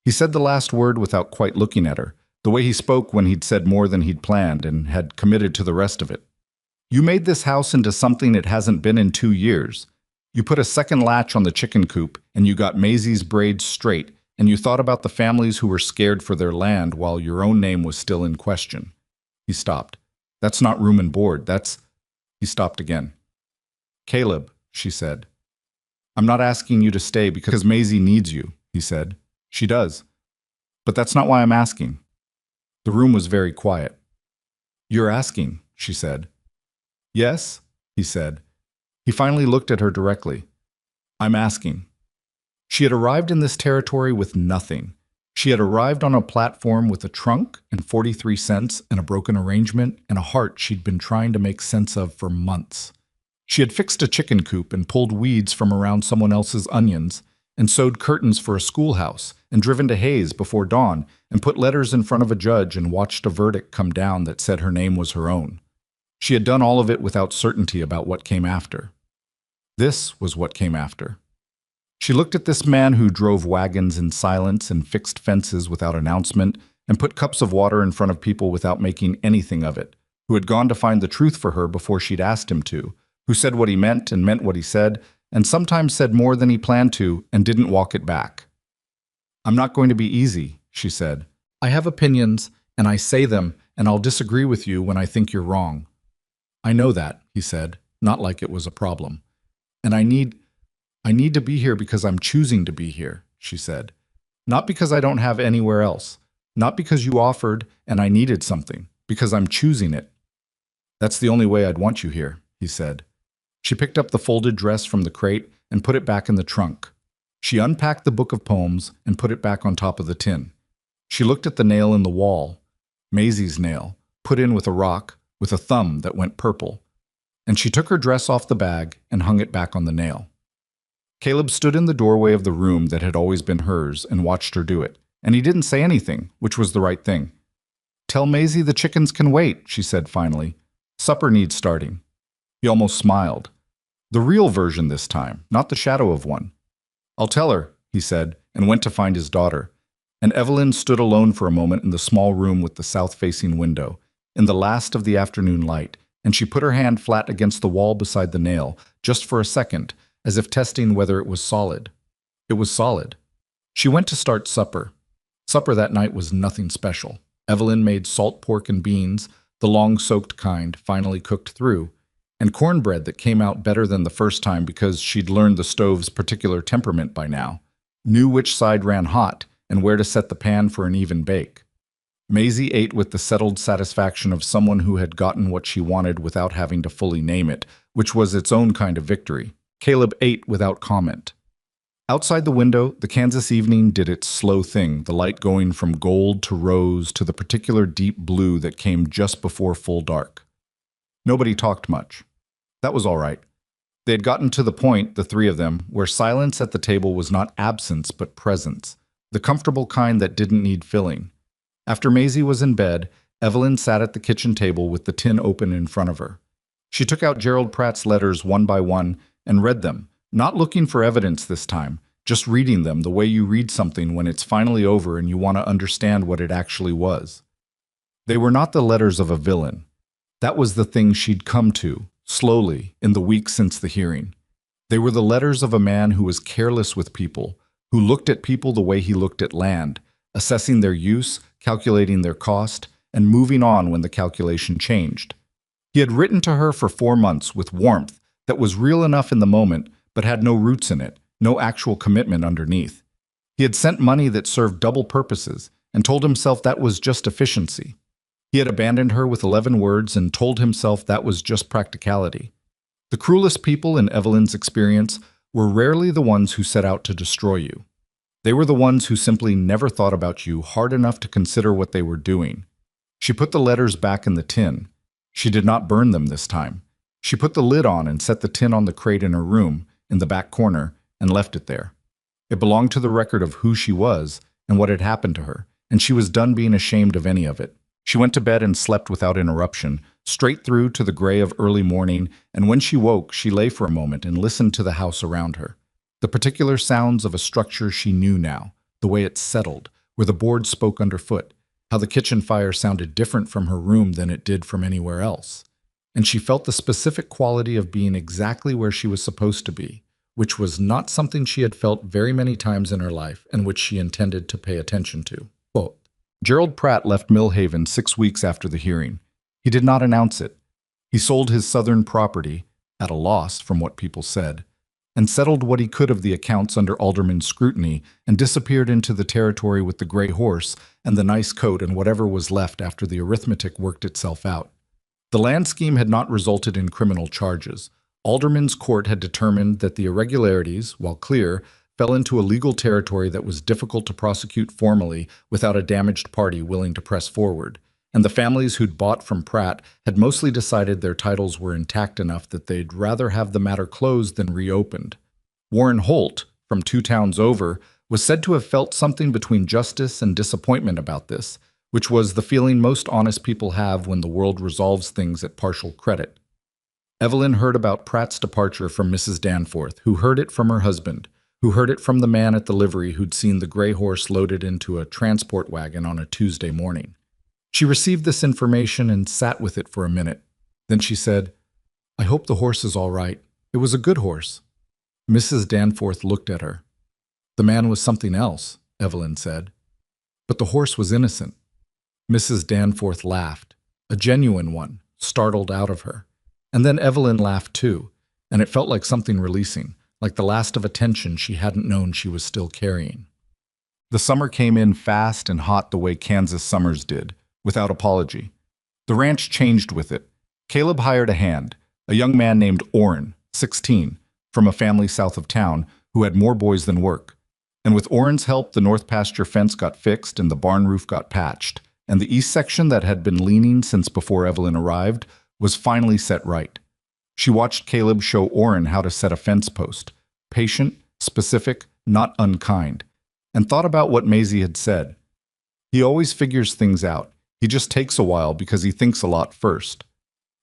[SPEAKER 1] He said the last word without quite looking at her, the way he spoke when he'd said more than he'd planned and had committed to the rest of it. "You made this house into something it hasn't been in 2 years. You put a second latch on the chicken coop, and you got Maisie's braids straight, and you thought about the families who were scared for their land while your own name was still in question." He stopped. "That's not room and board, that's—" He stopped again. "Caleb," she said. "I'm not asking you to stay because Maisie needs you," he said. "She does. But that's not why I'm asking." The room was very quiet. "You're asking," she said. "Yes," he said. He finally looked at her directly. "I'm asking." She had arrived in this territory with nothing. She had arrived on a platform with a trunk and 43 cents and a broken arrangement and a heart she'd been trying to make sense of for months. She had fixed a chicken coop and pulled weeds from around someone else's onions and sewed curtains for a schoolhouse and driven to Hayes before dawn and put letters in front of a judge and watched a verdict come down that said her name was her own. She had done all of it without certainty about what came after. This was what came after. She looked at this man who drove wagons in silence and fixed fences without announcement and put cups of water in front of people without making anything of it, who had gone to find the truth for her before she'd asked him to, who said what he meant and meant what he said, and sometimes said more than he planned to and didn't walk it back. "I'm not going to be easy," she said. "I have opinions, and I say them, and I'll disagree with you when I think you're wrong." "I know that," he said, not like it was a problem. "And I need to be here because I'm choosing to be here," she said. "Not because I don't have anywhere else. Not because you offered and I needed something. Because I'm choosing it." "That's the only way I'd want you here," he said. She picked up the folded dress from the crate and put it back in the trunk. She unpacked the book of poems and put it back on top of the tin. She looked at the nail in the wall, Maisie's nail, put in with a rock, with a thumb that went purple. And she took her dress off the bag and hung it back on the nail. Caleb stood in the doorway of the room that had always been hers and watched her do it, and he didn't say anything, which was the right thing. "Tell Maisie the chickens can wait," she said finally. "Supper needs starting." He almost smiled. The real version this time, not the shadow of one. "I'll tell her," he said, and went to find his daughter. And Evelyn stood alone for a moment in the small room with the south-facing window, in the last of the afternoon light, and she put her hand flat against the wall beside the nail, just for a second, as if testing whether it was solid. It was solid. She went to start supper. Supper that night was nothing special. Evelyn made salt pork and beans, the long-soaked kind, finally cooked through, and cornbread that came out better than the first time because she'd learned the stove's particular temperament by now, knew which side ran hot, and where to set the pan for an even bake. Maisie ate with the settled satisfaction of someone who had gotten what she wanted without having to fully name it, which was its own kind of victory. Caleb ate without comment. Outside the window, the Kansas evening did its slow thing, the light going from gold to rose to the particular deep blue that came just before full dark. Nobody talked much. That was all right. They had gotten to the point, the three of them, where silence at the table was not absence but presence, the comfortable kind that didn't need filling. After Maisie was in bed, Evelyn sat at the kitchen table with the tin open in front of her. She took out Gerald Pratt's letters one by one and read them, not looking for evidence this time, just reading them the way you read something when it's finally over and you want to understand what it actually was. They were not the letters of a villain. That was the thing she'd come to, slowly, in the weeks since the hearing. They were the letters of a man who was careless with people, who looked at people the way he looked at land, assessing their use, calculating their cost, and moving on when the calculation changed. He had written to her for 4 months with warmth that was real enough in the moment, but had no roots in it, no actual commitment underneath. He had sent money that served double purposes and told himself that was just efficiency. He had abandoned her with 11 words and told himself that was just practicality. The cruelest people in Evelyn's experience were rarely the ones who set out to destroy you. They were the ones who simply never thought about you hard enough to consider what they were doing. She put the letters back in the tin. She did not burn them this time. She put the lid on and set the tin on the crate in her room, in the back corner, and left it there. It belonged to the record of who she was and what had happened to her, and she was done being ashamed of any of it. She went to bed and slept without interruption, straight through to the gray of early morning, and when she woke, she lay for a moment and listened to the house around her. The particular sounds of a structure she knew now, the way it settled, where the board spoke underfoot, how the kitchen fire sounded different from her room than it did from anywhere else. And she felt the specific quality of being exactly where she was supposed to be, which was not something she had felt very many times in her life and which she intended to pay attention to. Quote, Gerald Pratt left Millhaven 6 weeks after the hearing. He did not announce it. He sold his southern property, at a loss from what people said, and settled what he could of the accounts under alderman's scrutiny and disappeared into the territory with the gray horse and the nice coat and whatever was left after the arithmetic worked itself out. The land scheme had not resulted in criminal charges. Alderman's court had determined that the irregularities, while clear, fell into a legal territory that was difficult to prosecute formally without a damaged party willing to press forward, and the families who'd bought from Pratt had mostly decided their titles were intact enough that they'd rather have the matter closed than reopened. Warren Holt, from 2 towns over, was said to have felt something between justice and disappointment about this, which was the feeling most honest people have when the world resolves things at partial credit. Evelyn heard about Pratt's departure from Mrs. Danforth, who heard it from her husband, who heard it from the man at the livery who'd seen the gray horse loaded into a transport wagon on a Tuesday morning. She received this information and sat with it for a minute. Then she said, "I hope the horse is all right. It was a good horse." Mrs. Danforth looked at her. "The man was something else," Evelyn said. "But the horse was innocent." Mrs. Danforth laughed, a genuine one, startled out of her. And then Evelyn laughed too, and it felt like something releasing, like the last of a tension she hadn't known she was still carrying. The summer came in fast and hot the way Kansas summers did, without apology. The ranch changed with it. Caleb hired a hand, a young man named Orrin, 16, from a family south of town, who had more boys than work. And with Orrin's help, the north pasture fence got fixed and the barn roof got patched, and the east section that had been leaning since before Evelyn arrived was finally set right. She watched Caleb show Orrin how to set a fence post, patient, specific, not unkind, and thought about what Maisie had said. He always figures things out. He just takes a while because he thinks a lot first.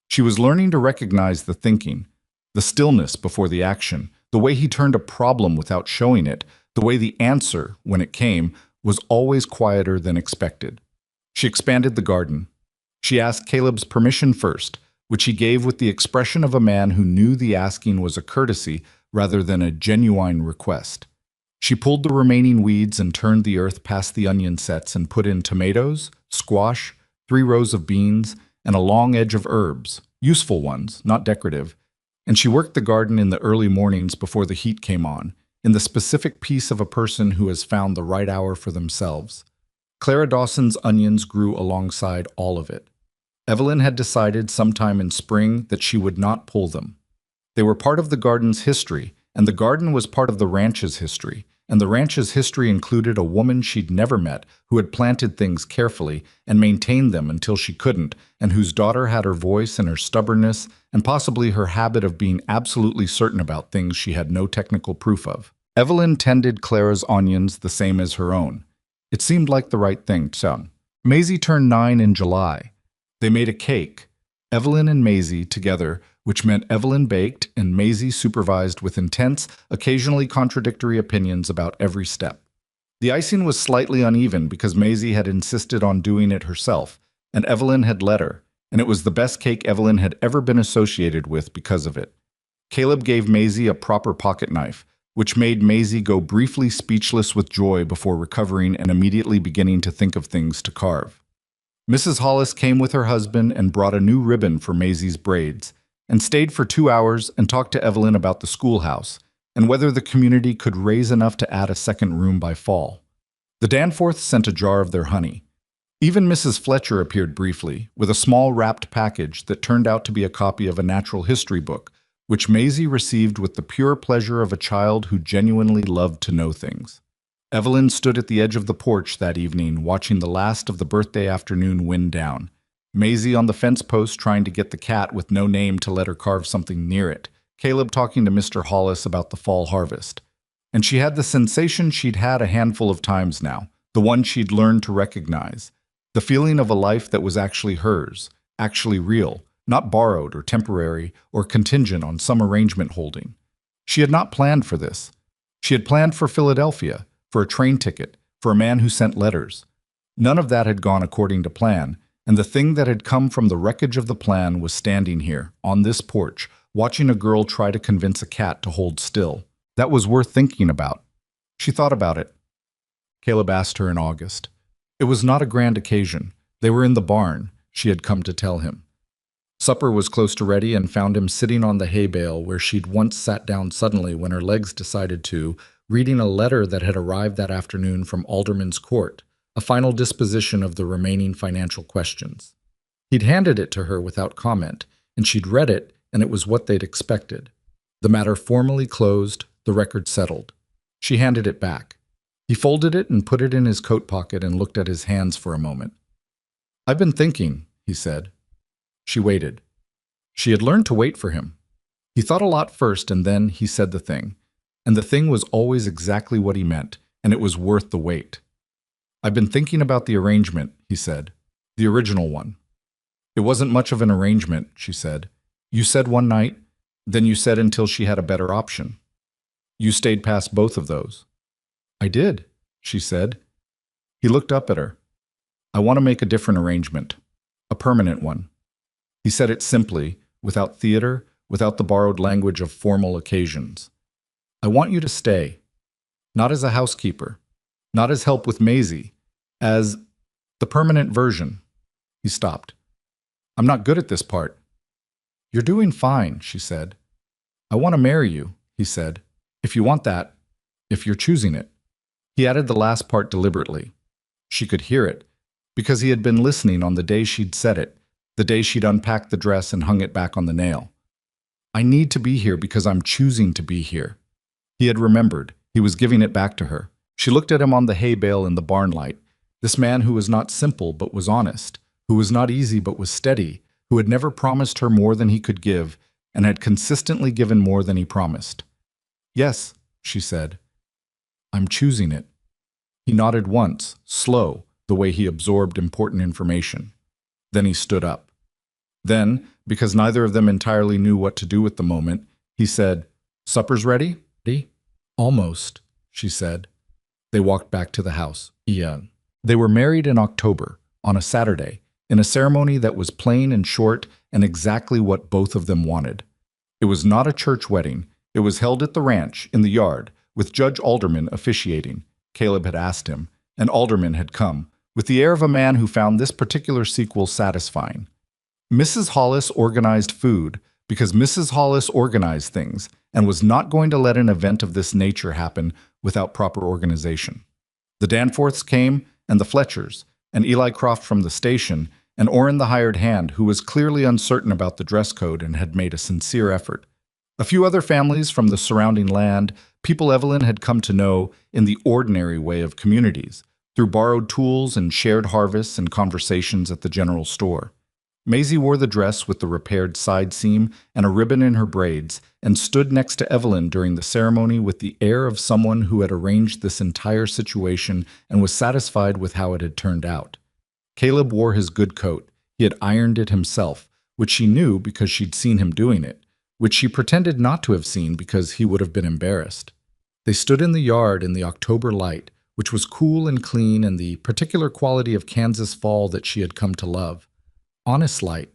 [SPEAKER 1] She was learning to recognize the thinking, the stillness before the action, the way he turned a problem without showing it, the way the answer, when it came, was always quieter than expected. She expanded the garden. She asked Caleb's permission first, which he gave with the expression of a man who knew the asking was a courtesy rather than a genuine request. She pulled the remaining weeds and turned the earth past the onion sets and put in tomatoes, squash, 3 rows of beans, and a long edge of herbs, useful ones, not decorative. And she worked the garden in the early mornings before the heat came on, in the specific peace of a person who has found the right hour for themselves. Clara Dawson's onions grew alongside all of it. Evelyn had decided sometime in spring that she would not pull them. They were part of the garden's history, and the garden was part of the ranch's history, and the ranch's history included a woman she'd never met who had planted things carefully and maintained them until she couldn't, and whose daughter had her voice and her stubbornness and possibly her habit of being absolutely certain about things she had no technical proof of. Evelyn tended Clara's onions the same as her own. It seemed like the right thing, too. Maisie turned 9 in July. They made a cake, Evelyn and Maisie together, which meant Evelyn baked and Maisie supervised with intense, occasionally contradictory opinions about every step. The icing was slightly uneven because Maisie had insisted on doing it herself, and Evelyn had let her, and it was the best cake Evelyn had ever been associated with because of it. Caleb gave Maisie a proper pocket knife, which made Maisie go briefly speechless with joy before recovering and immediately beginning to think of things to carve. Mrs. Hollis came with her husband and brought a new ribbon for Maisie's braids, and stayed for 2 hours and talked to Evelyn about the schoolhouse and whether the community could raise enough to add a second room by fall. The Danforths sent a jar of their honey. Even Mrs. Fletcher appeared briefly, with a small wrapped package that turned out to be a copy of a natural history book, which Maisie received with the pure pleasure of a child who genuinely loved to know things. Evelyn stood at the edge of the porch that evening, watching the last of the birthday afternoon wind down. Maisie on the fence post trying to get the cat with no name to let her carve something near it. Caleb talking to Mr. Hollis about the fall harvest. And she had the sensation she'd had a handful of times now, the one she'd learned to recognize. The feeling of a life that was actually hers, actually real, not borrowed or temporary or contingent on some arrangement holding. She had not planned for this. She had planned for Philadelphia, for a train ticket, for a man who sent letters. None of that had gone according to plan, and the thing that had come from the wreckage of the plan was standing here, on this porch, watching a girl try to convince a cat to hold still. That was worth thinking about. She thought about it. Caleb asked her in August. It was not a grand occasion. They were in the barn, she had come to tell him. Supper was close to ready and found him sitting on the hay bale where she'd once sat down suddenly when her legs decided to, reading a letter that had arrived that afternoon from Alderman's Court, a final disposition of the remaining financial questions. He'd handed it to her without comment, and she'd read it, and it was what they'd expected. The matter formally closed, the record settled. She handed it back. He folded it and put it in his coat pocket and looked at his hands for a moment. "I've been thinking," he said. She waited. She had learned to wait for him. He thought a lot first, and then he said the thing. And the thing was always exactly what he meant, and it was worth the wait. "I've been thinking about the arrangement," he said. "The original one." "It wasn't much of an arrangement," she said. "You said one night, then you said until she had a better option. You stayed past both of those." "I did," she said. He looked up at her. "I want to make a different arrangement. A permanent one." He said it simply, without theater, without the borrowed language of formal occasions. "I want you to stay. Not as a housekeeper. Not as help with Maisie. As the permanent version." He stopped. "I'm not good at this part." "You're doing fine," she said. "I want to marry you," he said. "If you want that. If you're choosing it." He added the last part deliberately. She could hear it, because he had been listening on the day she'd said it, the day she'd unpacked the dress and hung it back on the nail. "I need to be here because I'm choosing to be here." He had remembered. He was giving it back to her. She looked at him on the hay bale in the barn light, this man who was not simple but was honest, who was not easy but was steady, who had never promised her more than he could give, and had consistently given more than he promised. "Yes," she said, "I'm choosing it." He nodded once, slow, the way he absorbed important information. Then he stood up. Then, because neither of them entirely knew what to do with the moment, he said, "Supper's ready?" "Almost," she said. They walked back to the house. Ian. They were married in October, on a Saturday, in a ceremony that was plain and short and exactly what both of them wanted. It was not a church wedding. It was held at the ranch, in the yard, with Judge Alderman officiating. Caleb had asked him, and Alderman had come, with the air of a man who found this particular sequel satisfying. Mrs. Hollis organized food because Mrs. Hollis organized things and was not going to let an event of this nature happen without proper organization. The Danforths came, and the Fletchers, and Eli Croft from the station, and Orrin the hired hand, who was clearly uncertain about the dress code and had made a sincere effort. A few other families from the surrounding land, people Evelyn had come to know in the ordinary way of communities, through borrowed tools and shared harvests and conversations at the general store. Maisie wore the dress with the repaired side seam and a ribbon in her braids, and stood next to Evelyn during the ceremony with the air of someone who had arranged this entire situation and was satisfied with how it had turned out. Caleb wore his good coat. He had ironed it himself, which she knew because she'd seen him doing it, which she pretended not to have seen because he would have been embarrassed. They stood in the yard in the October light, which was cool and clean and the particular quality of Kansas fall that she had come to love. Honest light,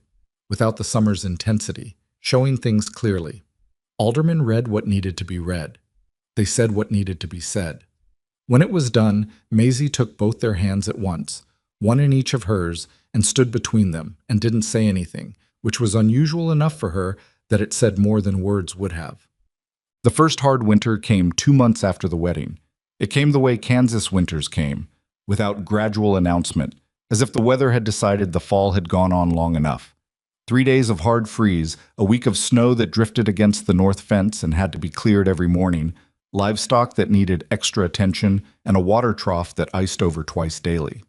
[SPEAKER 1] without the summer's intensity, showing things clearly. Alderman read what needed to be read. They said what needed to be said. When it was done, Maisie took both their hands at once, one in each of hers, and stood between them, and didn't say anything, which was unusual enough for her that it said more than words would have. The first hard winter came 2 months after the wedding. It came the way Kansas winters came, without gradual announcement, as if the weather had decided the fall had gone on long enough. 3 days of hard freeze, a week of snow that drifted against the north fence and had to be cleared every morning, livestock that needed extra attention, and a water trough that iced over twice daily.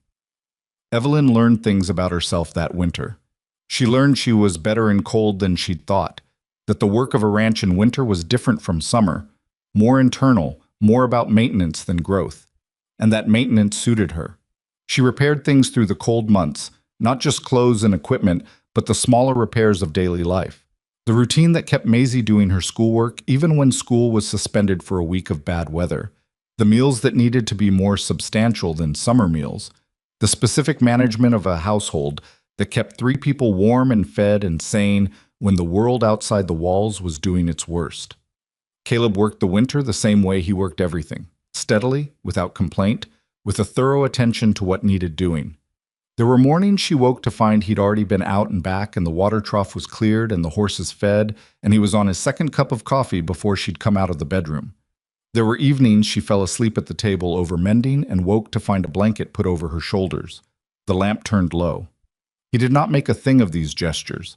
[SPEAKER 1] Evelyn learned things about herself that winter. She learned she was better in cold than she'd thought, that the work of a ranch in winter was different from summer, more internal, more about maintenance than growth, and that maintenance suited her. She repaired things through the cold months, not just clothes and equipment, but the smaller repairs of daily life. The routine that kept Maisie doing her schoolwork even when school was suspended for a week of bad weather. The meals that needed to be more substantial than summer meals. The specific management of a household that kept 3 people warm and fed and sane when the world outside the walls was doing its worst. Caleb worked the winter the same way he worked everything, steadily, without complaint, with a thorough attention to what needed doing. There were mornings she woke to find he'd already been out and back and the water trough was cleared and the horses fed, and he was on his second cup of coffee before she'd come out of the bedroom. There were evenings she fell asleep at the table over mending and woke to find a blanket put over her shoulders. The lamp turned low. He did not make a thing of these gestures.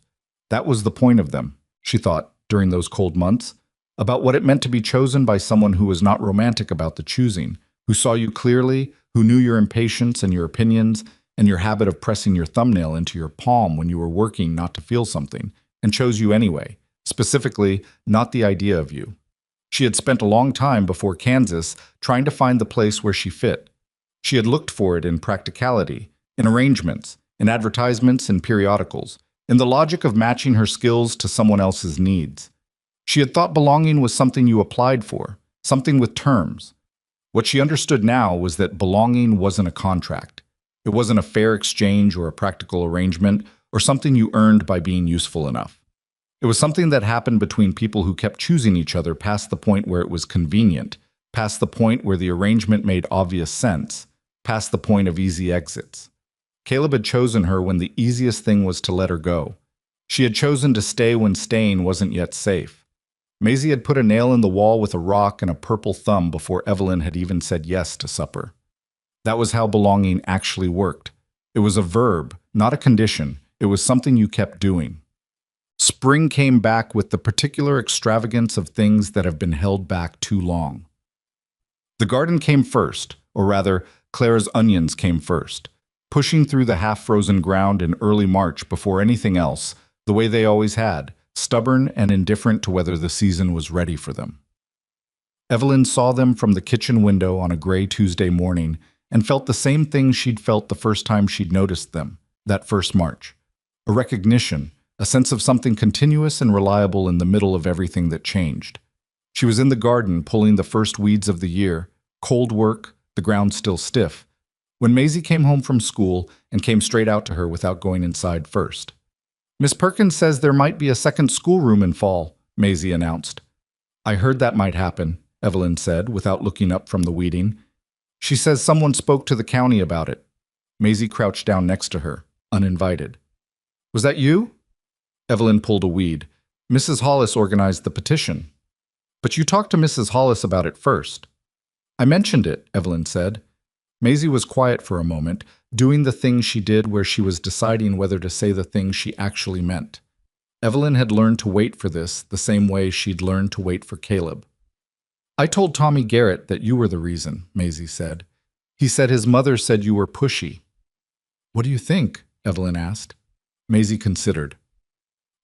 [SPEAKER 1] That was the point of them, she thought, during those cold months, about what it meant to be chosen by someone who was not romantic about the choosing, who saw you clearly, who knew your impatience and your opinions and your habit of pressing your thumbnail into your palm when you were working not to feel something, and chose you anyway, specifically, not the idea of you. She had spent a long time before Kansas trying to find the place where she fit. She had looked for it in practicality, in arrangements, in advertisements and periodicals, in the logic of matching her skills to someone else's needs. She had thought belonging was something you applied for, something with terms. What she understood now was that belonging wasn't a contract. It wasn't a fair exchange or a practical arrangement or something you earned by being useful enough. It was something that happened between people who kept choosing each other past the point where it was convenient, past the point where the arrangement made obvious sense, past the point of easy exits. Caleb had chosen her when the easiest thing was to let her go. She had chosen to stay when staying wasn't yet safe. Maisie had put a nail in the wall with a rock and a purple thumb before Evelyn had even said yes to supper. That was how belonging actually worked. It was a verb, not a condition. It was something you kept doing. Spring came back with the particular extravagance of things that have been held back too long. The garden came first, or rather, Clara's onions came first, pushing through the half-frozen ground in early March before anything else, the way they always had, stubborn and indifferent to whether the season was ready for them. Evelyn saw them from the kitchen window on a gray Tuesday morning and felt the same thing she'd felt the first time she'd noticed them, that first March. A recognition, a sense of something continuous and reliable in the middle of everything that changed. She was in the garden pulling the first weeds of the year, cold work, the ground still stiff, when Maisie came home from school and came straight out to her without going inside first. "Miss Perkins says there might be a second schoolroom in fall," Maisie announced. "I heard that might happen," Evelyn said, without looking up from the weeding. "She says someone spoke to the county about it." Maisie crouched down next to her, uninvited. "Was that you?" Evelyn pulled a weed. "Mrs. Hollis organized the petition." "But you talked to Mrs. Hollis about it first." "I mentioned it," Evelyn said. Maisie was quiet for a moment, doing the thing she did where she was deciding whether to say the thing she actually meant. Evelyn had learned to wait for this the same way she'd learned to wait for Caleb. "I told Tommy Garrett that you were the reason," Maisie said. "He said his mother said you were pushy." "What do you think?" Evelyn asked. Maisie considered.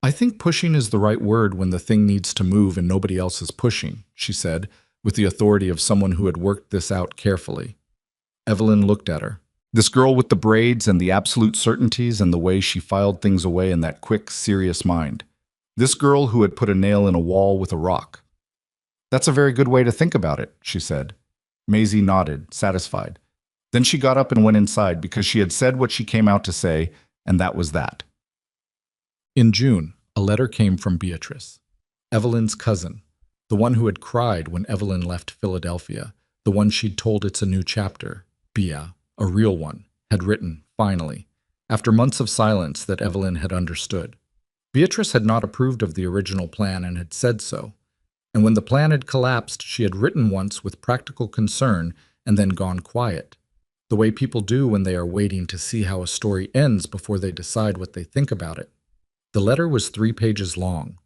[SPEAKER 1] "I think pushing is the right word when the thing needs to move and nobody else is pushing," she said, with the authority of someone who had worked this out carefully. Evelyn looked at her. This girl with the braids and the absolute certainties and the way she filed things away in that quick, serious mind. This girl who had put a nail in a wall with a rock. "That's a very good way to think about it," she said. Maisie nodded, satisfied. Then she got up and went inside because she had said what she came out to say, and that was that. In June, a letter came from Beatrice, Evelyn's cousin, the one who had cried when Evelyn left Philadelphia, the one she'd told it's a new chapter. Bea, a real one, had written, finally, after months of silence that Evelyn had understood. Beatrice had not approved of the original plan and had said so. And when the plan had collapsed, she had written once with practical concern and then gone quiet, the way people do when they are waiting to see how a story ends before they decide what they think about it. The letter was 3 pages long.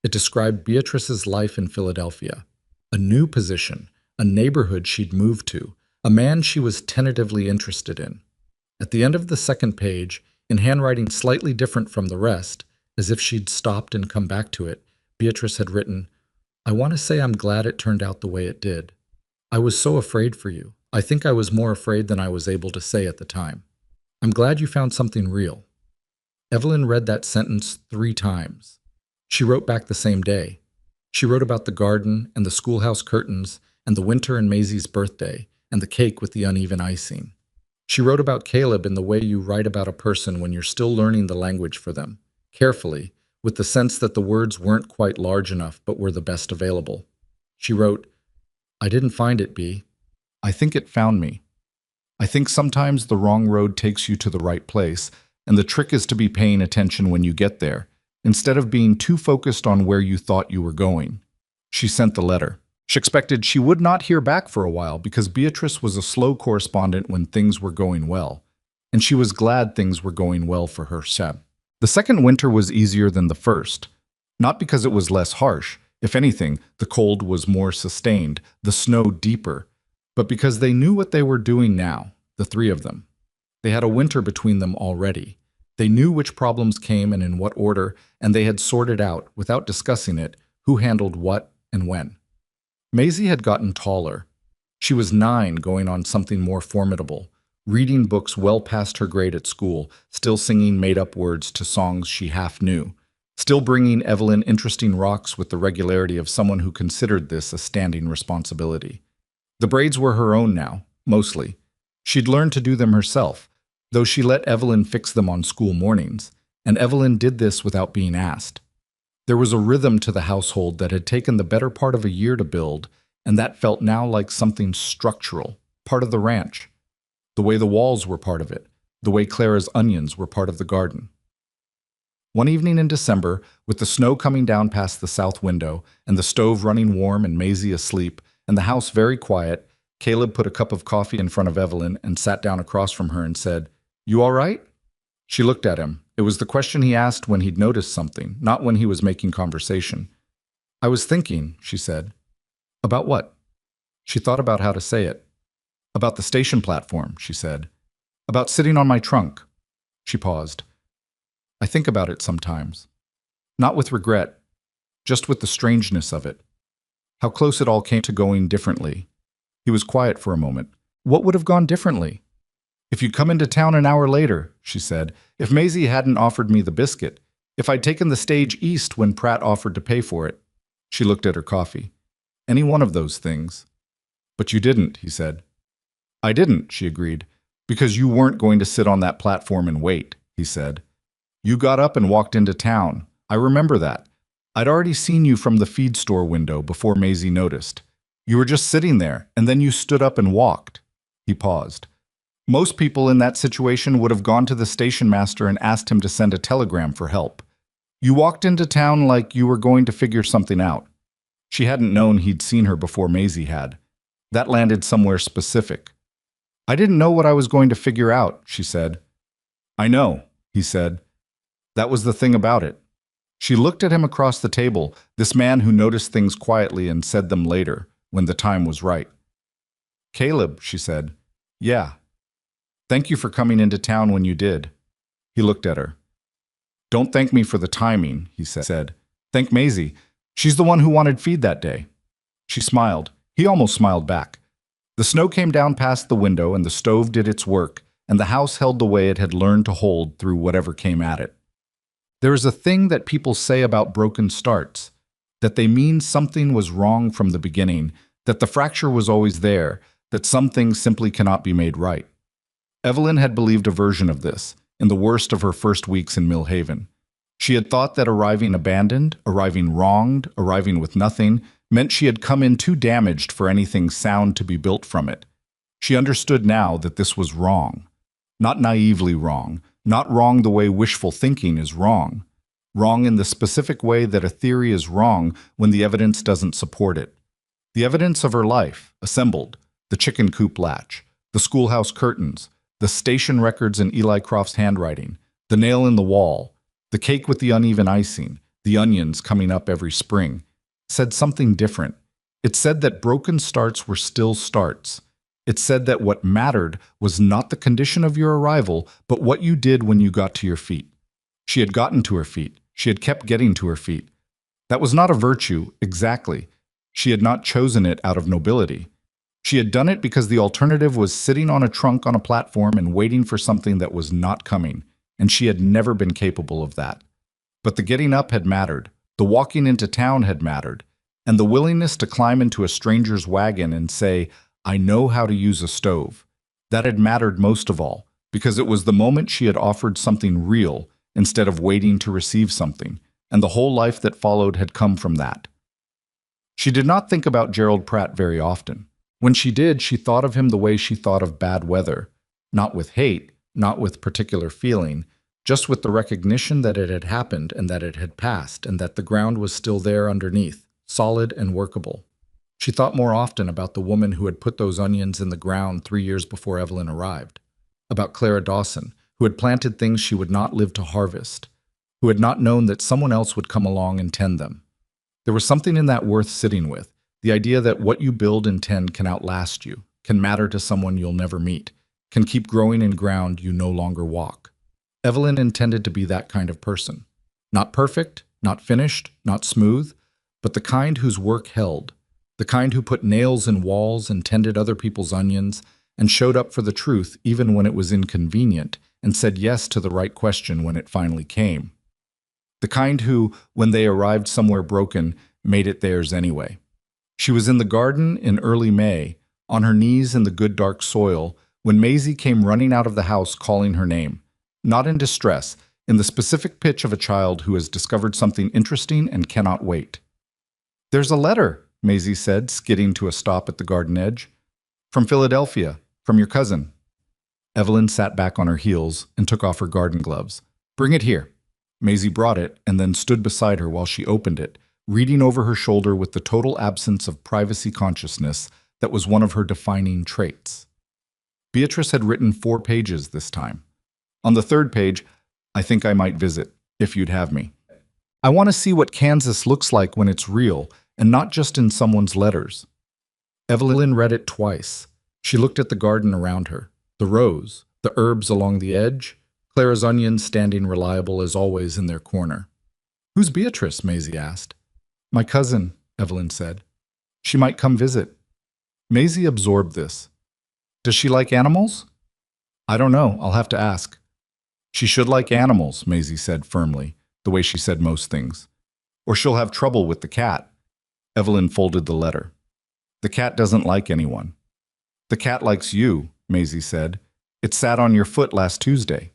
[SPEAKER 1] It described Beatrice's life in Philadelphia, a new position, a neighborhood she'd moved to, a man she was tentatively interested in. At the end of the second page, in handwriting slightly different from the rest, as if she'd stopped and come back to it, Beatrice had written, "I want to say I'm glad it turned out the way it did. I was so afraid for you. I think I was more afraid than I was able to say at the time. I'm glad you found something real." Evelyn read that sentence 3 times. She wrote back the same day. She wrote about the garden and the schoolhouse curtains and the winter and Maisie's birthday and the cake with the uneven icing. She wrote about Caleb in the way you write about a person when you're still learning the language for them, carefully, with the sense that the words weren't quite large enough but were the best available. She wrote, "I didn't find it, Bea. I think it found me. I think sometimes the wrong road takes you to the right place, and the trick is to be paying attention when you get there, instead of being too focused on where you thought you were going." She sent the letter. She expected she would not hear back for a while because Beatrice was a slow correspondent when things were going well, and she was glad things were going well for her. The second winter was easier than the first, not because it was less harsh. If anything, the cold was more sustained, the snow deeper, but because they knew what they were doing now, the 3 of them. They had a winter between them already. They knew which problems came and in what order, and they had sorted out, without discussing it, who handled what and when. Maisie had gotten taller. She was 9, going on something more formidable, reading books well past her grade at school, still singing made-up words to songs she half knew, still bringing Evelyn interesting rocks with the regularity of someone who considered this a standing responsibility. The braids were her own now, mostly. She'd learned to do them herself, though she let Evelyn fix them on school mornings, and Evelyn did this without being asked. There was a rhythm to the household that had taken the better part of a year to build, and that felt now like something structural, part of the ranch. The way the walls were part of it, the way Clara's onions were part of the garden. One evening in December, with the snow coming down past the south window, and the stove running warm and Maisie asleep, and the house very quiet, Caleb put a cup of coffee in front of Evelyn and sat down across from her and said, "You all right?" She looked at him. It was the question he asked when he'd noticed something, not when he was making conversation. "I was thinking," she said. "About what?" She thought about how to say it. About the station platform, she said. About sitting on my trunk. She paused. I think about it sometimes. Not with regret, just with the strangeness of it. How close it all came to going differently. He was quiet for a moment. What would have gone differently? If you'd come into town an hour later, she said. If Maisie hadn't offered me the biscuit. If I'd taken the stage east when Pratt offered to pay for it. She looked at her coffee. Any one of those things. But you didn't, he said. I didn't, she agreed. Because you weren't going to sit on that platform and wait, he said. You got up and walked into town. I remember that. I'd already seen you from the feed store window before Maisie noticed. You were just sitting there, and then you stood up and walked. He paused. Most people in that situation would have gone to the station master and asked him to send a telegram for help. You walked into town like you were going to figure something out. She hadn't known he'd seen her before Maisie had. That landed somewhere specific. I didn't know what I was going to figure out, she said. I know, he said. That was the thing about it. She looked at him across the table, this man who noticed things quietly and said them later, when the time was right. Caleb, she said. Yeah. Thank you for coming into town when you did. He looked at her. Don't thank me for the timing, he said. Thank Maisie. She's the one who wanted feed that day. She smiled. He almost smiled back. The snow came down past the window and the stove did its work, and the house held the way it had learned to hold through whatever came at it. There is a thing that people say about broken starts, that they mean something was wrong from the beginning, that the fracture was always there, that some things simply cannot be made right. Evelyn had believed a version of this, in the worst of her first weeks in Mill Haven. She had thought that arriving abandoned, arriving wronged, arriving with nothing, meant she had come in too damaged for anything sound to be built from it. She understood now that this was wrong. Not naively wrong, not wrong the way wishful thinking is wrong. Wrong in the specific way that a theory is wrong when the evidence doesn't support it. The evidence of her life, assembled, the chicken coop latch, the schoolhouse curtains, the station records in Eli Croft's handwriting, the nail in the wall, the cake with the uneven icing, the onions coming up every spring, said something different. It said that broken starts were still starts. It said that what mattered was not the condition of your arrival, but what you did when you got to your feet. She had gotten to her feet. She had kept getting to her feet. That was not a virtue, exactly. She had not chosen it out of nobility. She had done it because the alternative was sitting on a trunk on a platform and waiting for something that was not coming, and she had never been capable of that. But the getting up had mattered. The walking into town had mattered. And the willingness to climb into a stranger's wagon and say, I know how to use a stove. That had mattered most of all, because it was the moment she had offered something real instead of waiting to receive something, and the whole life that followed had come from that. She did not think about Gerald Pratt very often. When she did, she thought of him the way she thought of bad weather, not with hate, not with particular feeling, just with the recognition that it had happened and that it had passed and that the ground was still there underneath, solid and workable. She thought more often about the woman who had put those onions in the ground 3 years before Evelyn arrived, about Clara Dawson, who had planted things she would not live to harvest, who had not known that someone else would come along and tend them. There was something in that worth sitting with, the idea that what you build and tend can outlast you, can matter to someone you'll never meet, can keep growing in ground you no longer walk. Evelyn intended to be that kind of person. Not perfect, not finished, not smooth, but the kind whose work held, the kind who put nails in walls and tended other people's onions and showed up for the truth even when it was inconvenient and said yes to the right question when it finally came. The kind who, when they arrived somewhere broken, made it theirs anyway. She was in the garden in early May, on her knees in the good dark soil, when Maisie came running out of the house calling her name, not in distress, in the specific pitch of a child who has discovered something interesting and cannot wait. There's a letter, Maisie said, skidding to a stop at the garden edge. From Philadelphia, from your cousin. Evelyn sat back on her heels and took off her garden gloves. Bring it here. Maisie brought it and then stood beside her while she opened it, reading over her shoulder with the total absence of privacy consciousness that was one of her defining traits. Beatrice had written 4 pages this time. On the 3rd page, I think I might visit, if you'd have me. I want to see what Kansas looks like when it's real, and not just in someone's letters. Evelyn read it twice. She looked at the garden around her, the rows, the herbs along the edge, Clara's onions standing reliable as always in their corner. "Who's Beatrice?" Maisie asked. "My cousin," Evelyn said. "She might come visit." Maisie absorbed this. "Does she like animals?" "I don't know. I'll have to ask." "She should like animals," Maisie said firmly, the way she said most things. "Or she'll have trouble with the cat." Evelyn folded the letter. "The cat doesn't like anyone." "The cat likes you," Maisie said. "It sat on your foot last Tuesday."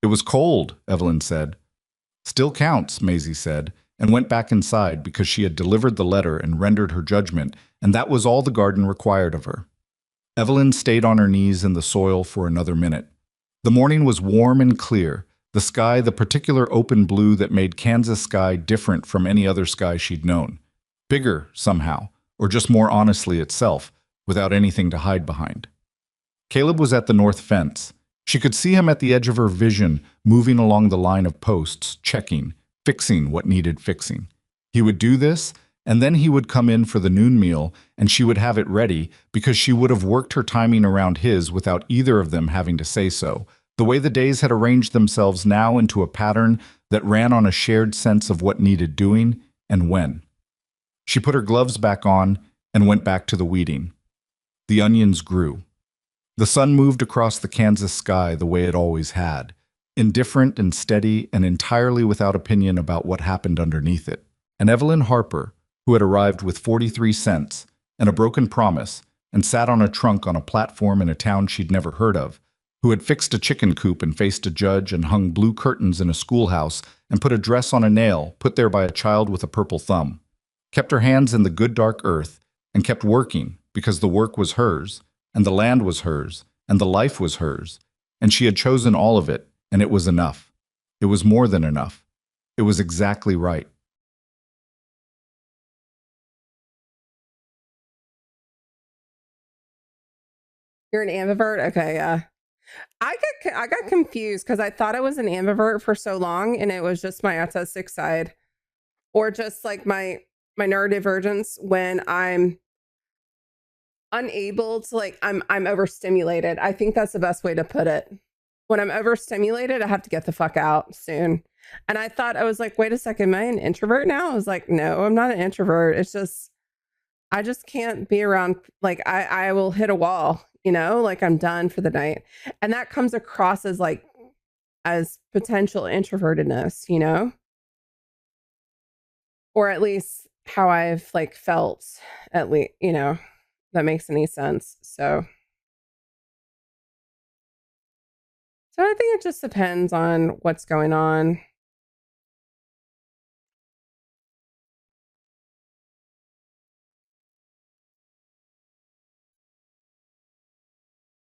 [SPEAKER 1] "It was cold," Evelyn said. "Still counts," Maisie said, and went back inside because she had delivered the letter and rendered her judgment, and that was all the garden required of her. Evelyn stayed on her knees in the soil for another minute. The morning was warm and clear, the sky the particular open blue that made Kansas sky different from any other sky she'd known. Bigger, somehow, or just more honestly itself, without anything to hide behind. Caleb was at the north fence. She could see him at the edge of her vision, moving along the line of posts, checking, fixing what needed fixing. He would do this, and then he would come in for the noon meal, and she would have it ready because she would have worked her timing around his without either of them having to say so, the way the days had arranged themselves now into a pattern that ran on a shared sense of what needed doing and when. She put her gloves back on and went back to the weeding. The onions grew. The sun moved across the Kansas sky the way it always had, indifferent and steady and entirely without opinion about what happened underneath it. And Evelyn Harper, who had arrived with 43 cents and a broken promise and sat on a trunk on a platform in a town she'd never heard of, who had fixed a chicken coop and faced a judge and hung blue curtains in a schoolhouse and put a dress on a nail put there by a child with a purple thumb, kept her hands in the good dark earth and kept working because the work was hers, and the land was hers, and the life was hers, and she had chosen all of it, and it was enough. It was more than enough. It was exactly right.
[SPEAKER 2] You're an ambivert? Okay, yeah. I got confused because I thought I was an ambivert for so long, and it was just my autistic side, or just like my neurodivergence when I'm unable to, like, I'm overstimulated. I think that's the best way to put it. When I'm overstimulated, I have to get the fuck out soon. And I thought, I was like, wait a second, am I an introvert now? I was like, no, I'm not an introvert. It's just I just can't be around, like, I will hit a wall, like I'm done for the night. And that comes across as like as potential introvertedness, or at least how I've like felt, at least, that makes any sense. So I think it just depends on what's going on.